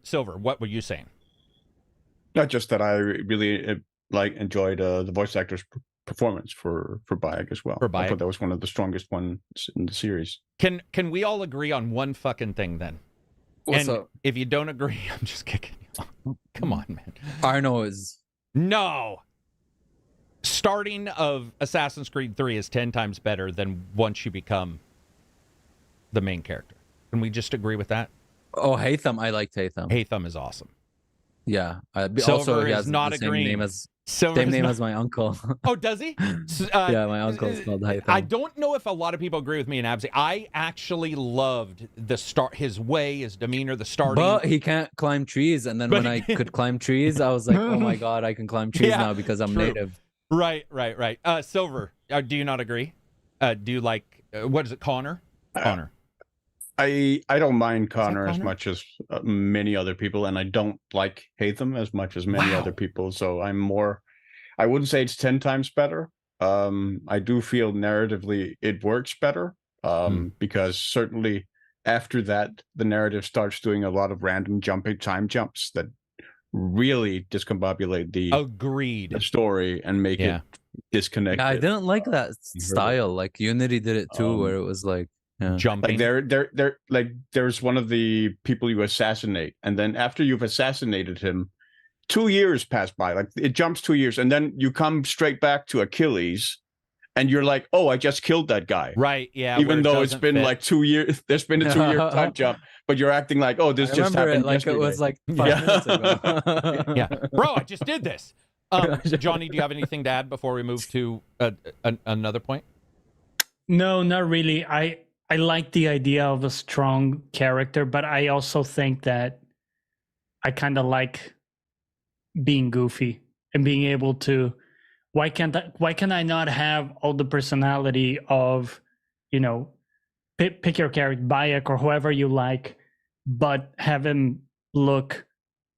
Silver, what were you saying? Not just that I really enjoyed the voice actor's performance for Bayek as well. I thought that was one of the strongest ones in the series. Can we all agree on one fucking thing then? What's up? If you don't agree, I'm just kicking you. Come on, man. Arno is no. Starting of Assassin's Creed 3 is 10 times better than once you become the main character. Can we just agree with that? Oh, Haytham. I liked Haytham. Haytham is awesome. Yeah. Silver also, he has is not the same agreeing. name as same name as my uncle. Oh, does he? Yeah, my uncle's called Haytham. I don't know if a lot of people agree with me and Abzi. I actually loved his way, his demeanor, the starting. But he can't climb trees, and then when I could climb trees, I was like, oh my god, I can climb trees now because I'm native. Right. Silver, do you not agree? Do you like what is it, Connor? Connor. I don't mind Connor as much as many other people, and I don't like Haytham as much as many other people. So I wouldn't say it's 10 times better. I do feel narratively it works better because certainly after that, the narrative starts doing a lot of random time jumps that really discombobulate the story and make it disconnected. Yeah, I didn't like that style. Like Unity did it too, where it was like jumping. Like there's one of the people you assassinate, and then after you've assassinated him, 2 years pass by. Like it jumps 2 years, and then you come straight back to Achilles, and you're like, "Oh, I just killed that guy." Right? Yeah. Even though it's been like 2 years, there's been a 2-year time jump, but you're acting like, "Oh, this just happened." Like it was like 5 minutes ago. Yeah, bro, I just did this. Johnny, do you have anything to add before we move to another point? No, not really. I like the idea of a strong character, but I also think that I kind of like being goofy and being able to. Why can I not have all the personality of, pick your character, Bayek or whoever you like, but have him look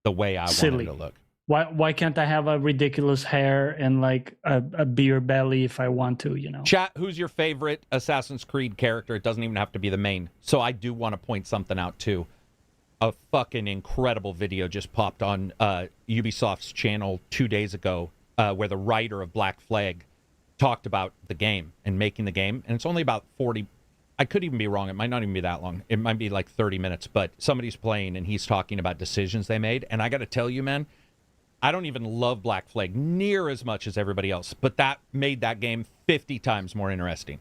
the way I want him to look? Why can't I have a ridiculous hair and like a beer belly if I want to, Chat, who's your favorite Assassin's Creed character? It doesn't even have to be the main. So I do want to point something out too. A fucking incredible video just popped on Ubisoft's channel 2 days ago where the writer of Black Flag talked about the game and making the game. And it's only about 40. I could even be wrong. It might not even be that long. It might be like 30 minutes. But somebody's playing and he's talking about decisions they made. And I got to tell you, man, I don't even love Black Flag near as much as everybody else, but that made that game 50 times more interesting.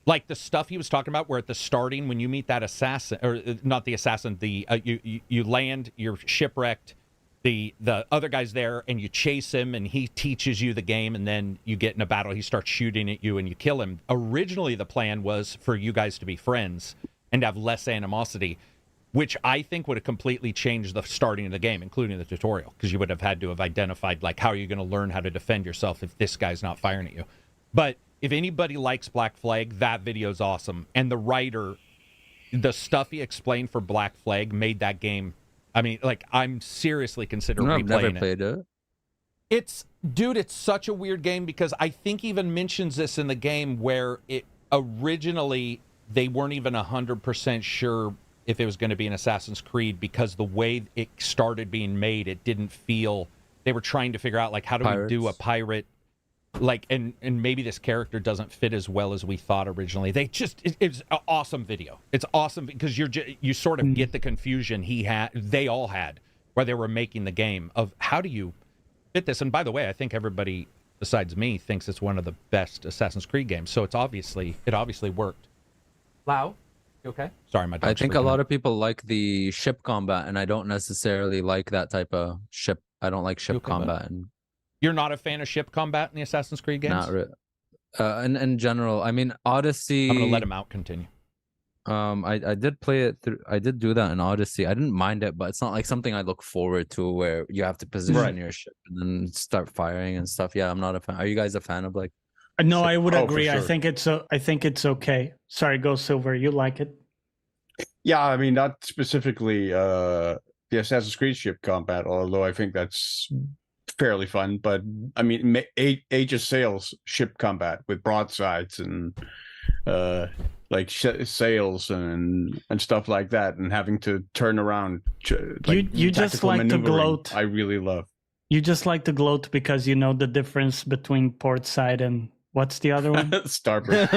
Like the stuff he was talking about where at the starting, when you meet that assassin, or not the assassin, you land, you're shipwrecked, the other guy's there, and you chase him, and he teaches you the game, and then you get in a battle, he starts shooting at you, and you kill him. Originally, the plan was for you guys to be friends and have less animosity, which I think would have completely changed the starting of the game, including the tutorial, because you would have had to have identified, like, how are you going to learn how to defend yourself if this guy's not firing at you. But if anybody likes Black Flag, that video is awesome. And the writer the stuff he explained for Black Flag made that game. I mean, like, I'm seriously considering replaying I've never played it. It's such a weird game because I think even mentions this in the game where it originally they weren't even 100% sure if it was going to be an Assassin's Creed because the way it started being made, it didn't feel. They were trying to figure out, like, how do we do a pirate, like, and maybe this character doesn't fit as well as we thought originally. It's an awesome video. It's awesome because you sort of get the confusion they all had while they were making the game of how do you fit this. And by the way, I think everybody besides me thinks it's one of the best Assassin's Creed games. So it obviously worked. Lau, you okay? Sorry, my dog's I think a lot of people like the ship combat, and I don't necessarily like that type of ship. I don't like ship combat. And you're not a fan of ship combat in the Assassin's Creed games? Not really. In general, I mean, Odyssey. I'm gonna let him out. Continue. I did play it through. I did do that in Odyssey. I didn't mind it, but it's not like something I look forward to, where you have to position your ship and then start firing and stuff. Yeah, I'm not a fan. Are you guys a fan of like? No, I would agree. Sure. I think it's okay. Sorry, go Silver. You like it? Yeah, I mean, not specifically the Assassin's Creed ship combat, although I think that's fairly fun. But I mean, Age of Sails ship combat with broadsides and like sails and stuff like that, and having to turn around. Like, you just like to gloat. I really love. You just like to gloat because you know the difference between port side and what's the other one? Starboard.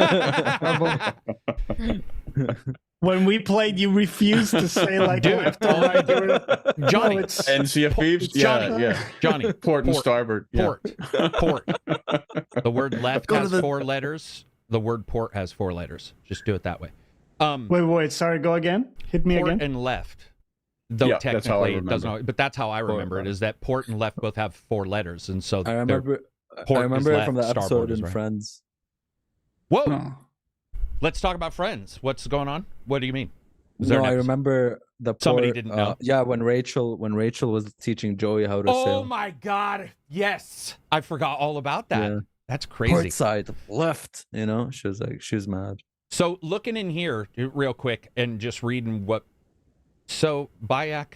When we played, you refused to say like left or right. Johnny, and Sea of Thieves. Johnny, port and starboard. Port. The word left has 4 letters. The word port has 4 letters. Just do it that way. Wait. Sorry, go again. Hit me again. Port and left. Though technically it doesn't. But that's how I remember it. Is that port and left both have 4 letters, and so I remember it from the episode in Friends. Whoa. Oh. Let's talk about Friends. What's going on? What do you mean? No, I remember somebody didn't know. Yeah, when Rachel was teaching Joey how to sail. Oh my God! Yes, I forgot all about that. Yeah. That's crazy. Port side left. You know, she was mad. So looking in here real quick and just reading what. So Bayak,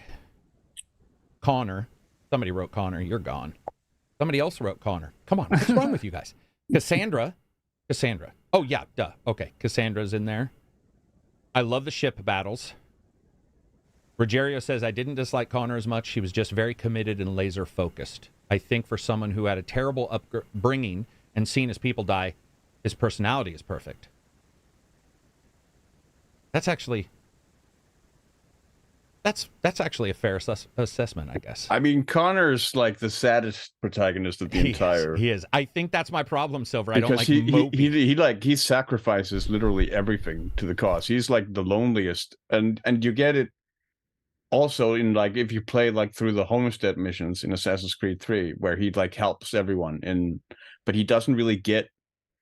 Connor, somebody wrote Connor. You're gone. Somebody else wrote Connor. Come on, what's wrong with you guys? Cassandra. Oh, yeah, duh. Okay, Cassandra's in there. I love the ship battles. Rogerio says, I didn't dislike Connor as much. He was just very committed and laser focused. I think for someone who had a terrible upbringing and seen his people die, his personality is perfect. That's actually a fair assessment, I guess. I mean, Connor's like the saddest protagonist of the entire. He is. I think that's my problem, Silver. I don't like Moby. He sacrifices literally everything to the cause. He's like the loneliest, and you get it also in like if you play like through the homestead missions in Assassin's Creed 3, where he like helps everyone, but he doesn't really get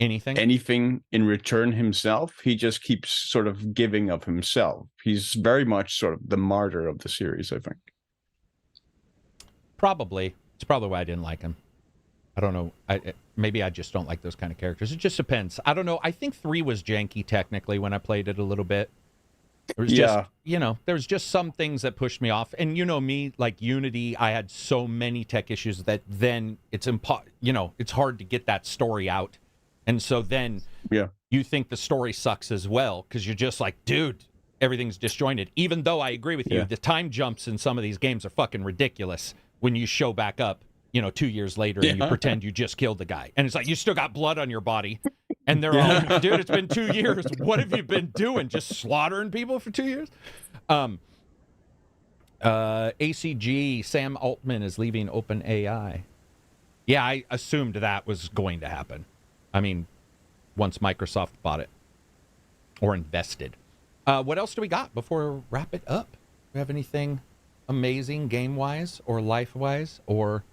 anything in return himself. He just keeps sort of giving of himself. He's very much sort of the martyr of the series, I think. Probably. It's probably why I didn't like him. I don't know. Maybe I just don't like those kind of characters. It just depends. I don't know. I think 3 was janky technically when I played it a little bit. There was just, there's just some things that pushed me off. And you know me, like Unity, I had so many tech issues that then it's hard to get that story out. And so then you think the story sucks as well because you're just like, dude, everything's disjointed. Even though I agree with you, the time jumps in some of these games are fucking ridiculous when you show back up, 2 years later and you pretend you just killed the guy. And it's like, you still got blood on your body. And they're all, dude, it's been 2 years. What have you been doing? Just slaughtering people for 2 years? ACG, Sam Altman is leaving OpenAI. Yeah, I assumed that was going to happen. I mean, once Microsoft bought it or invested. What else do we got before we wrap it up? Do we have anything amazing game-wise or life-wise or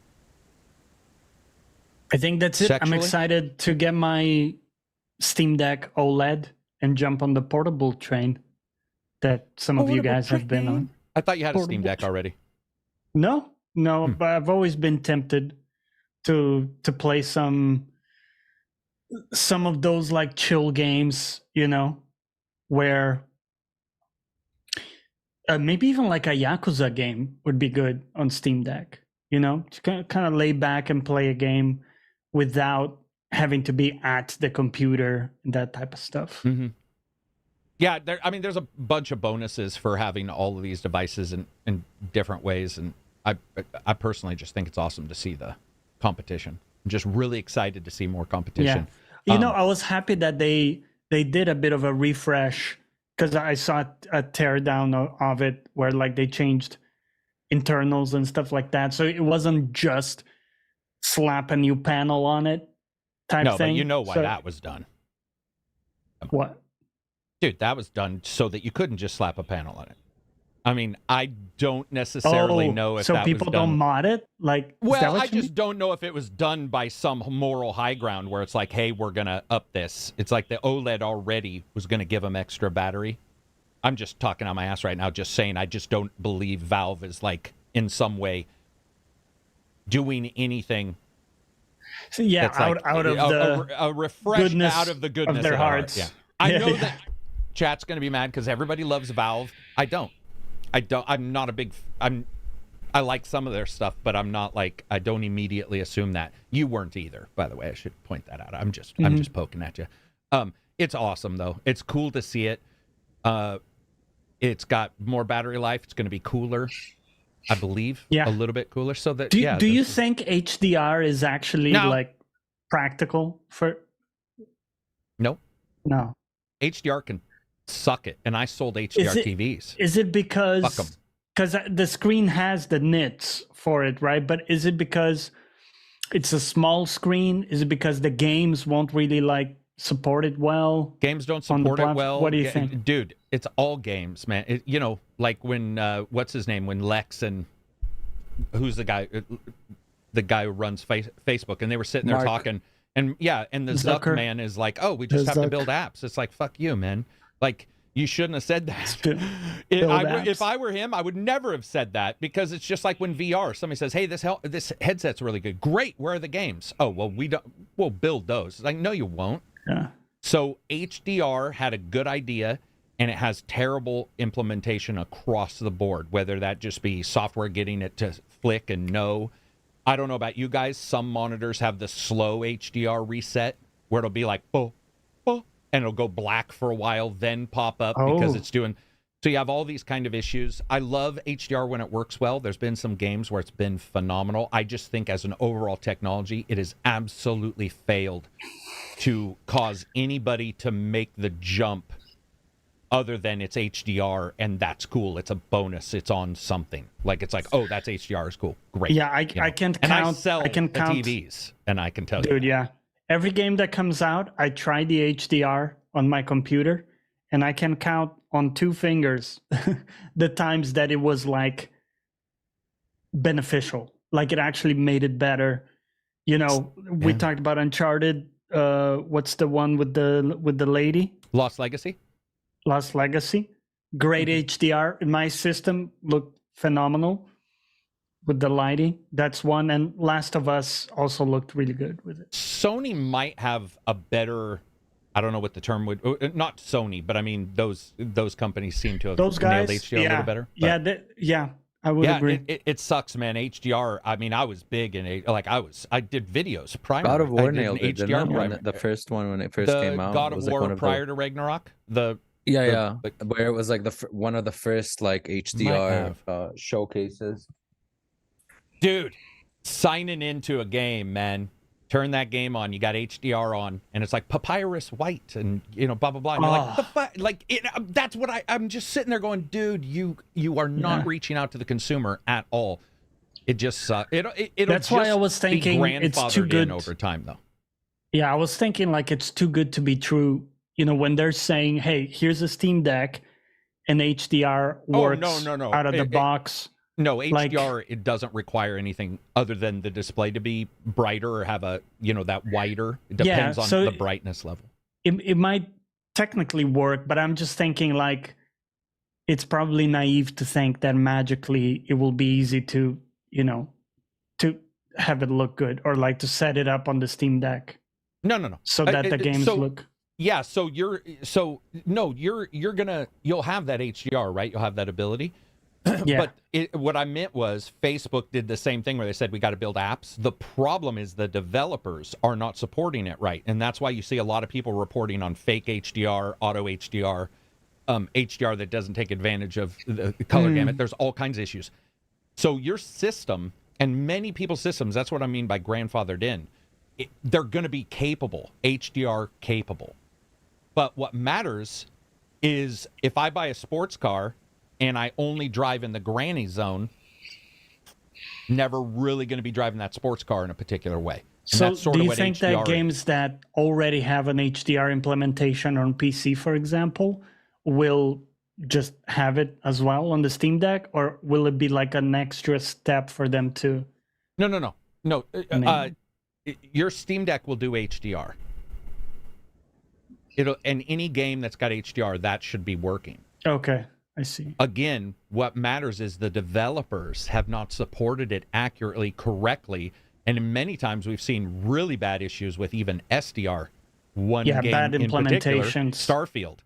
I think that's it. Sexually? I'm excited to get my Steam Deck OLED and jump on the portable train that some of you guys have been on. I thought you had a Steam Deck already. No, but I've always been tempted to play some of those like chill games, where Maybe even like a Yakuza game would be good on Steam Deck. To kind of lay back and play a game without having to be at the computer and that type of stuff. Mm-hmm. Yeah, there's a bunch of bonuses for having all of these devices in different ways, and I personally just think it's awesome to see the competition. I'm just really excited to see more competition. Yeah. I was happy that they did a bit of a refresh, because I saw a teardown of it where like they changed internals and stuff like that. So it wasn't just slap a new panel on it type thing. But you know why that was done. What? Dude, that was done so that you couldn't just slap a panel on it. I mean, I don't necessarily know if that was done. So people don't mod it? Well, I just don't know if it was done by some moral high ground where it's like, hey, we're going to up this. It's like the OLED already was going to give them extra battery. I'm just talking on my ass right now, just saying I just don't believe Valve is like in some way doing anything. So yeah, out of a refresh out of the goodness of their hearts. Yeah. I know that chat's going to be mad because everybody loves Valve. I don't. I'm not a big. I like some of their stuff, but I'm not like. I don't immediately assume that. You weren't either, by the way. I should point that out. I'm just poking at you. It's awesome though. It's cool to see it. It's got more battery life. It's going to be cooler, I believe. Yeah, a little bit cooler. So that. Do you think HDR is actually like practical for? No. No. HDR can suck it, and I sold HDR TVs. Is it because the screen has the nits for it, right? But is it because it's a small screen? Is it because the games won't really like support it well? Games don't support it well. What do you think? Dude, it's all games, man. Like when what's his name? When Lex and who's the guy who runs Facebook, and they were sitting there talking. And the Zuck man is like, oh, we just have to build apps. It's like, fuck you, man. Like, you shouldn't have said that. If I were him, I would never have said that, because it's just like when VR, somebody says, hey, this headset's really good. Great, where are the games? Oh, well, we'll build those. It's like, no, you won't. Yeah. So HDR had a good idea, and it has terrible implementation across the board, whether that just be software getting it to flick and no. I don't know about you guys. Some monitors have the slow HDR reset where it'll be like, oh, and it'll go black for a while, then pop up because it's doing. So you have all these kind of issues. I love HDR when it works well. There's been some games where it's been phenomenal. I just think as an overall technology, it has absolutely failed to cause anybody to make the jump other than it's HDR, and that's cool. It's a bonus. It's on something. Like, it's like, oh, that's HDR is cool. Great. Yeah, I can count. And I sell TVs, and I can tell you. Dude, yeah. Every game that comes out, I try the HDR on my computer, and I can count on 2 fingers the times that it was, like, beneficial. Like, it actually made it better. We talked about Uncharted. What's the one with the lady? Lost Legacy. Great HDR in my system, looked phenomenal with the lighting. That's one. And Last of Us also looked really good with it. Sony might have a better, I don't know what the term would, not Sony, but I mean those companies seem to have nailed HDR a little better. But. I would agree. It sucks, man. HDR. I mean, I was big in it. Like I did videos prior. God of War nailed it. The first one when it first came out. God of War prior to Ragnarok. Where it was like one of the first like HDR showcases. Dude, signing into a game, man. Turn that game on. You got HDR on, and it's like papyrus white, and blah blah blah. And you're like, that's what I'm just sitting there going, dude, you are not reaching out to the consumer at all. It just sucks. That's why I was thinking it's too good over time, though. Yeah, I was thinking like it's too good to be true. When they're saying, hey, here's a Steam Deck, and HDR works out of the box. No, HDR, it doesn't require anything other than the display to be brighter or have a, that wider. It depends on the brightness level. It might technically work, but I'm just thinking like it's probably naive to think that magically it will be easy to, to have it look good or like to set it up on the Steam Deck. No. So that the games look. Yeah, you'll have that HDR, right? You'll have that ability. Yeah. But what I meant was Facebook did the same thing where they said we got to build apps. The problem is the developers are not supporting it right, and that's why you see a lot of people reporting on fake HDR, auto HDR, HDR that doesn't take advantage of the color gamut. There's all kinds of issues. So your system, and many people's systems, that's what I mean by grandfathered in, they're going to be capable, HDR capable. But what matters is if I buy a sports car and I only drive in the granny zone, never really going to be driving that sports car in a particular way. And so that's sort do of you what think HDR that games that already have an HDR implementation on PC, for example, will just have it as well on the Steam Deck, or will it be like an extra step for them to? No. Your Steam Deck will do HDR. And any game that's got HDR, that should be working. Okay, I see. Again, what matters is the developers have not supported it accurately, correctly, and many times we've seen really bad issues with even SDR. Game bad in implementations. Starfield.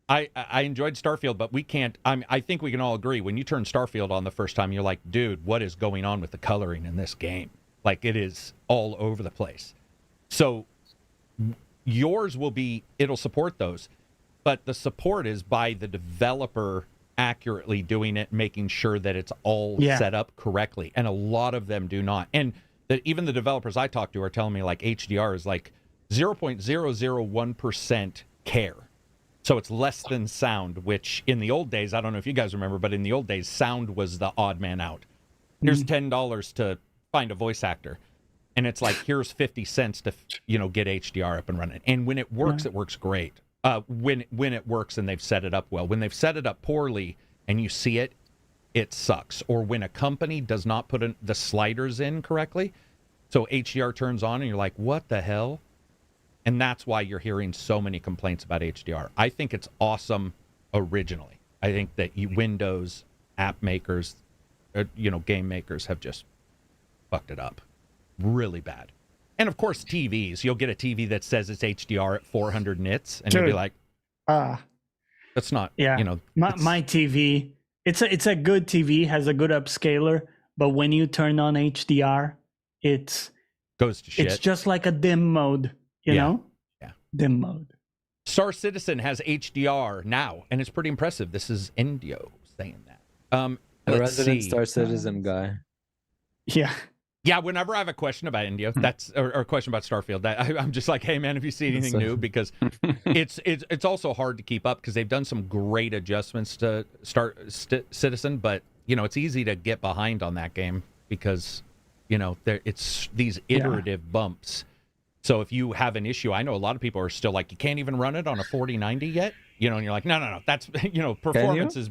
I enjoyed Starfield, but we can't. I think we can all agree when you turn Starfield on the first time, you're like, dude, what is going on with the coloring in this game? Like, it is all over the place. So yours it'll support those, but the support is by the developer accurately doing it, making sure that it's all set up correctly. And a lot of them do not. And even the developers I talk to are telling me like HDR is like 0.001% care. So it's less than sound, which in the old days, I don't know if you guys remember, but in the old days, sound was the odd man out. Here's $10 to find a voice actor. And it's like, here's 50 cents to, get HDR up and running. And when it works, it works great. When it works and they've set it up well. When they've set it up poorly and you see it, it sucks. Or when a company does not put the sliders in correctly, so HDR turns on and you're like, what the hell? And that's why you're hearing so many complaints about HDR. I think it's awesome originally. I think that Windows app makers, game makers have just fucked it up really bad. And of course, TVs. You'll get a TV that says it's HDR at 400 nits, and you'll be like, that's not. Yeah, my TV. It's a good TV, has a good upscaler, but when you turn on HDR, it goes to shit. It's just like a dim mode. You know? Yeah. Dim mode. Star Citizen has HDR now, and it's pretty impressive. This is Indio saying that. The resident Star Citizen guy. Yeah. Yeah, whenever I have a question about Indio, or a question about Starfield, I'm just like, hey, man, if you see anything new, because it's also hard to keep up because they've done some great adjustments to Star Citizen, but, it's easy to get behind on that game because, it's these iterative bumps. So if you have an issue, I know a lot of people are still like, you can't even run it on a 4090 yet, and you're like, no, that's, performance has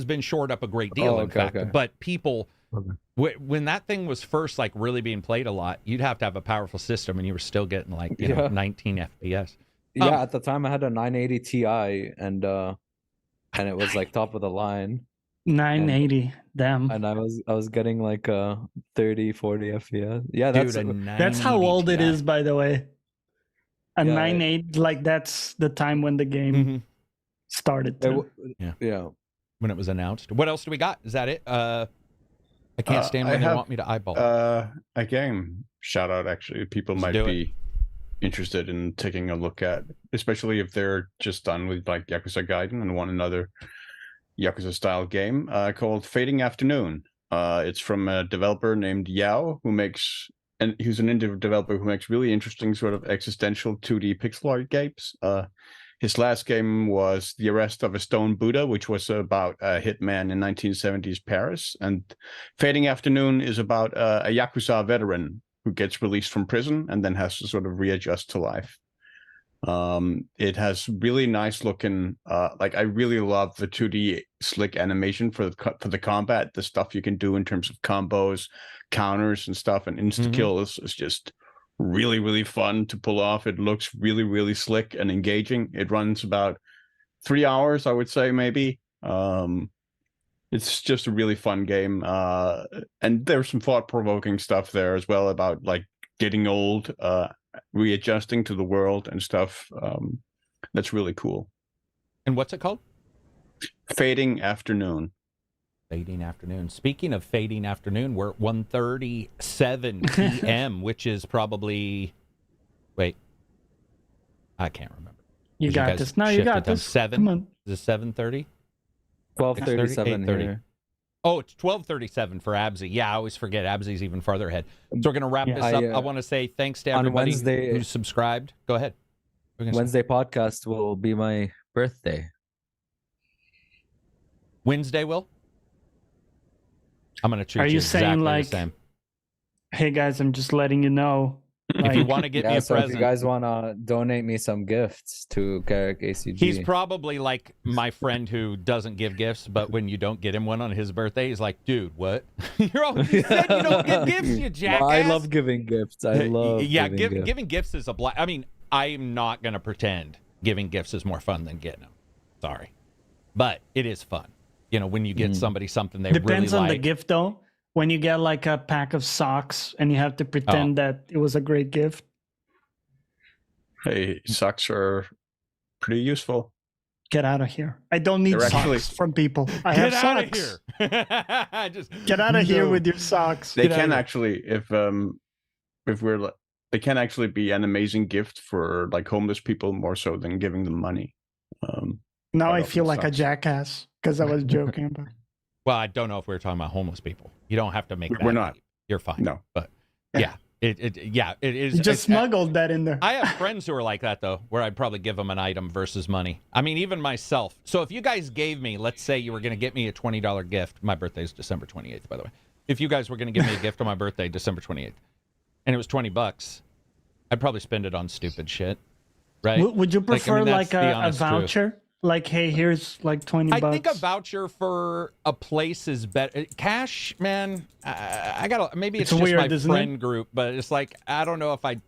been shored up a great deal, in fact. Okay. But people, when that thing was first like really being played a lot, you'd have to have a powerful system, and you were still getting like 19 FPS. Yeah, at the time I had a 980 Ti, and it was like top of the line. 980, damn. And I was getting like 30, 40 FPS. Yeah, that's how old it is, by the way. A 980, like that's the time when the game started. Yeah, when it was announced. What else do we got? Is that it? I can't stand when they want me to eyeball. A game shout out. Actually, people might be interested in taking a look at, especially if they're just done with like Yakuza Gaiden and want another Yakuza style game called Fading Afternoon. It's from a developer named Yao, who's an indie developer who makes really interesting sort of existential 2D pixel art games. His last game was The Arrest of a Stone Buddha, which was about a hitman in 1970s Paris. And Fading Afternoon is about a Yakuza veteran who gets released from prison and then has to sort of readjust to life. It has really nice looking, I really love the 2D slick animation for the combat. The stuff you can do in terms of combos, counters and stuff, and insta-kill is just really, really fun to pull off. It looks really, really slick and engaging. It runs about 3 hours, I would say, maybe. It's just a really fun game. And there's some thought-provoking stuff there as well about like getting old readjusting to the world and stuff. That's really cool. And what's it called? Fading Afternoon. Fading Afternoon. Speaking of Fading Afternoon, we're at 1:37 p.m., which is probably... Wait. I can't remember. You got this. No, you got this. 7? Come on. Is it 7:30? 12:37 here. Oh, it's 12:37 for Absy. Yeah, I always forget. Absy's even farther ahead. So we're going to wrap this up. I want to say thanks to everybody who subscribed. Go ahead. Wednesday podcast will be my birthday. Wednesday, Will? I'm going to treat you saying exactly like, the same. Hey, guys, I'm just letting you know. If you want to get me a present. If you guys want to donate me some gifts to KARAK-ACG. He's probably like my friend who doesn't give gifts, but when you don't get him one on his birthday, he's like, dude, what? You said you don't give gifts, you jackass. Well, I love giving gifts. I love giving gifts is a blast. I mean, I'm not going to pretend giving gifts is more fun than getting them. Sorry. But it is fun. You know, when you get somebody something they Depends really like. on the gift, though. When you get like a pack of socks and you have to pretend that it was a great gift. Hey, socks are pretty useful. Get out of here. I don't need socks from people. I have socks. Get out of here. Just get out of here with your socks. They can actually, if we're, they can actually be an amazing gift for like homeless people more so than giving them money. Now I feel like a jackass because I was joking about it. Well, I don't know if we were talking about homeless people. You don't have to make that. We're not. You're fine. No. But yeah, it is. You just smuggled that in there. I have friends who are like that, though, where I'd probably give them an item versus money. I mean, even myself. So if you guys gave me, let's say you were going to get me a $20 gift. My birthday is December 28th, by the way. If you guys were going to give me a gift on my birthday, December 28th, and it was $20, I'd probably spend it on stupid shit, right? Would you prefer a voucher? Truth. Like, hey, here's like $20. I think a voucher for a place is better. Cash, man, I gotta. Maybe it's just weird, my friend group, but it's like I don't know if I'd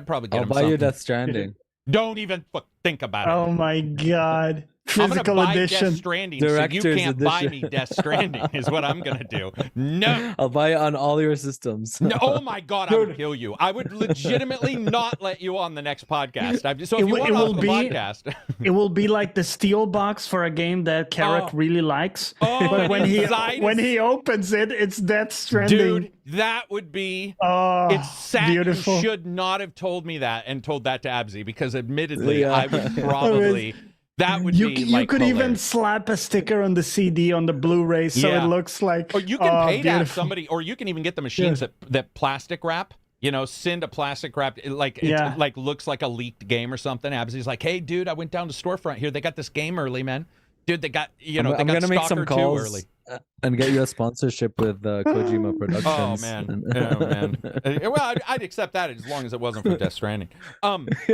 probably get. I'll buy you Death Stranding. Don't even think about it. Oh my god. Physical I'm gonna edition. buy Death Stranding, Director's so you can't buy edition. me Death Stranding. Is what I'm gonna do. No, I'll buy it on all your systems. No, oh my god, I would kill you. I would legitimately not let you on the next podcast. So if you want off the podcast, it will be like the steel box for a game that Karak really likes. But when he opens it, it's Death Stranding. Dude, that would be. It's sad. Beautiful. You should not have told me that and told that to Absy because, admittedly, I would probably. That would be you could even slap a sticker on the CD on the Blu-ray so it looks like. Or you can pay to have somebody, or you can even get the machines that plastic wrap. You know, send a plastic wrap it looks like a leaked game or something. Absy's like, hey, dude, I went down to Storefront here. They got this game early, man. Dude, they got I'm gonna make some calls early. And get you a sponsorship with Kojima Productions. Oh man. Well, I'd accept that as long as it wasn't for Death Stranding.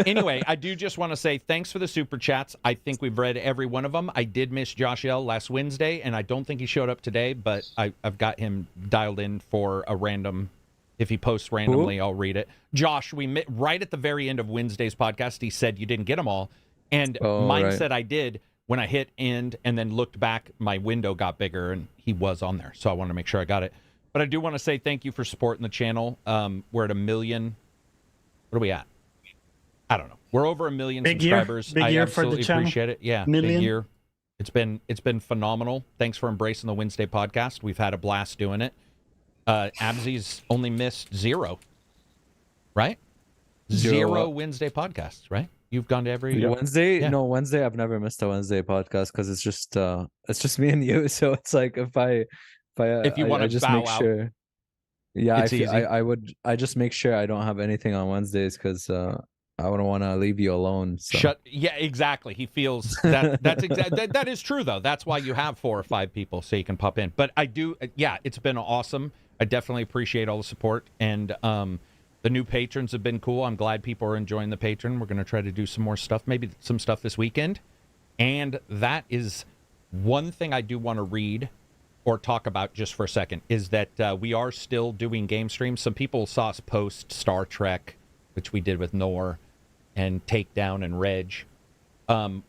Anyway, I do just want to say thanks for the super chats. I think we've read every one of them. I did miss Josh L last Wednesday, and I don't think he showed up today, but I've got him dialed in for a random. If he posts randomly, I'll read it. Josh, we met right at the very end of Wednesday's podcast. He said you didn't get them all, and mine said I did. When I hit end and then looked back, my window got bigger and he was on there. So I wanted to make sure I got it. But I do want to say thank you for supporting the channel. We're at 1 million. What are we at? I don't know. We're over 1 million subscribers. Big year I absolutely for the channel. Appreciate it. Yeah, big year. It's been phenomenal. Thanks for embracing the Wednesday podcast. We've had a blast doing it. Absy's only missed 0. Right? 0 Wednesday podcasts, right? You've gone to every Wednesday. Yeah. No, Wednesday. I've never missed a Wednesday podcast because it's just me and you. So it's like if you want to just make sure. Yeah, I just make sure I don't have anything on Wednesdays because I wouldn't want to leave you alone. So. Yeah, exactly. He feels that. That is true though. That's why you have 4 or 5 people so you can pop in. But I do. Yeah, it's been awesome. I definitely appreciate all the support and the new patrons have been cool. I'm glad people are enjoying the patron. We're going to try to do some more stuff, maybe some stuff this weekend. And that is one thing I do want to read or talk about just for a second, is that we are still doing game streams. Some people saw us post Star Trek, which we did with Nor, and Takedown and Reg.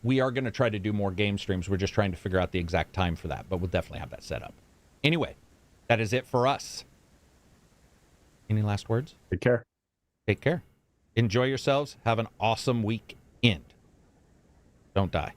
We are going to try to do more game streams. We're just trying to figure out the exact time for that, but we'll definitely have that set up. Anyway, that is it for us. Any last words? Take care. Take care. Enjoy yourselves. Have an awesome weekend. Don't die.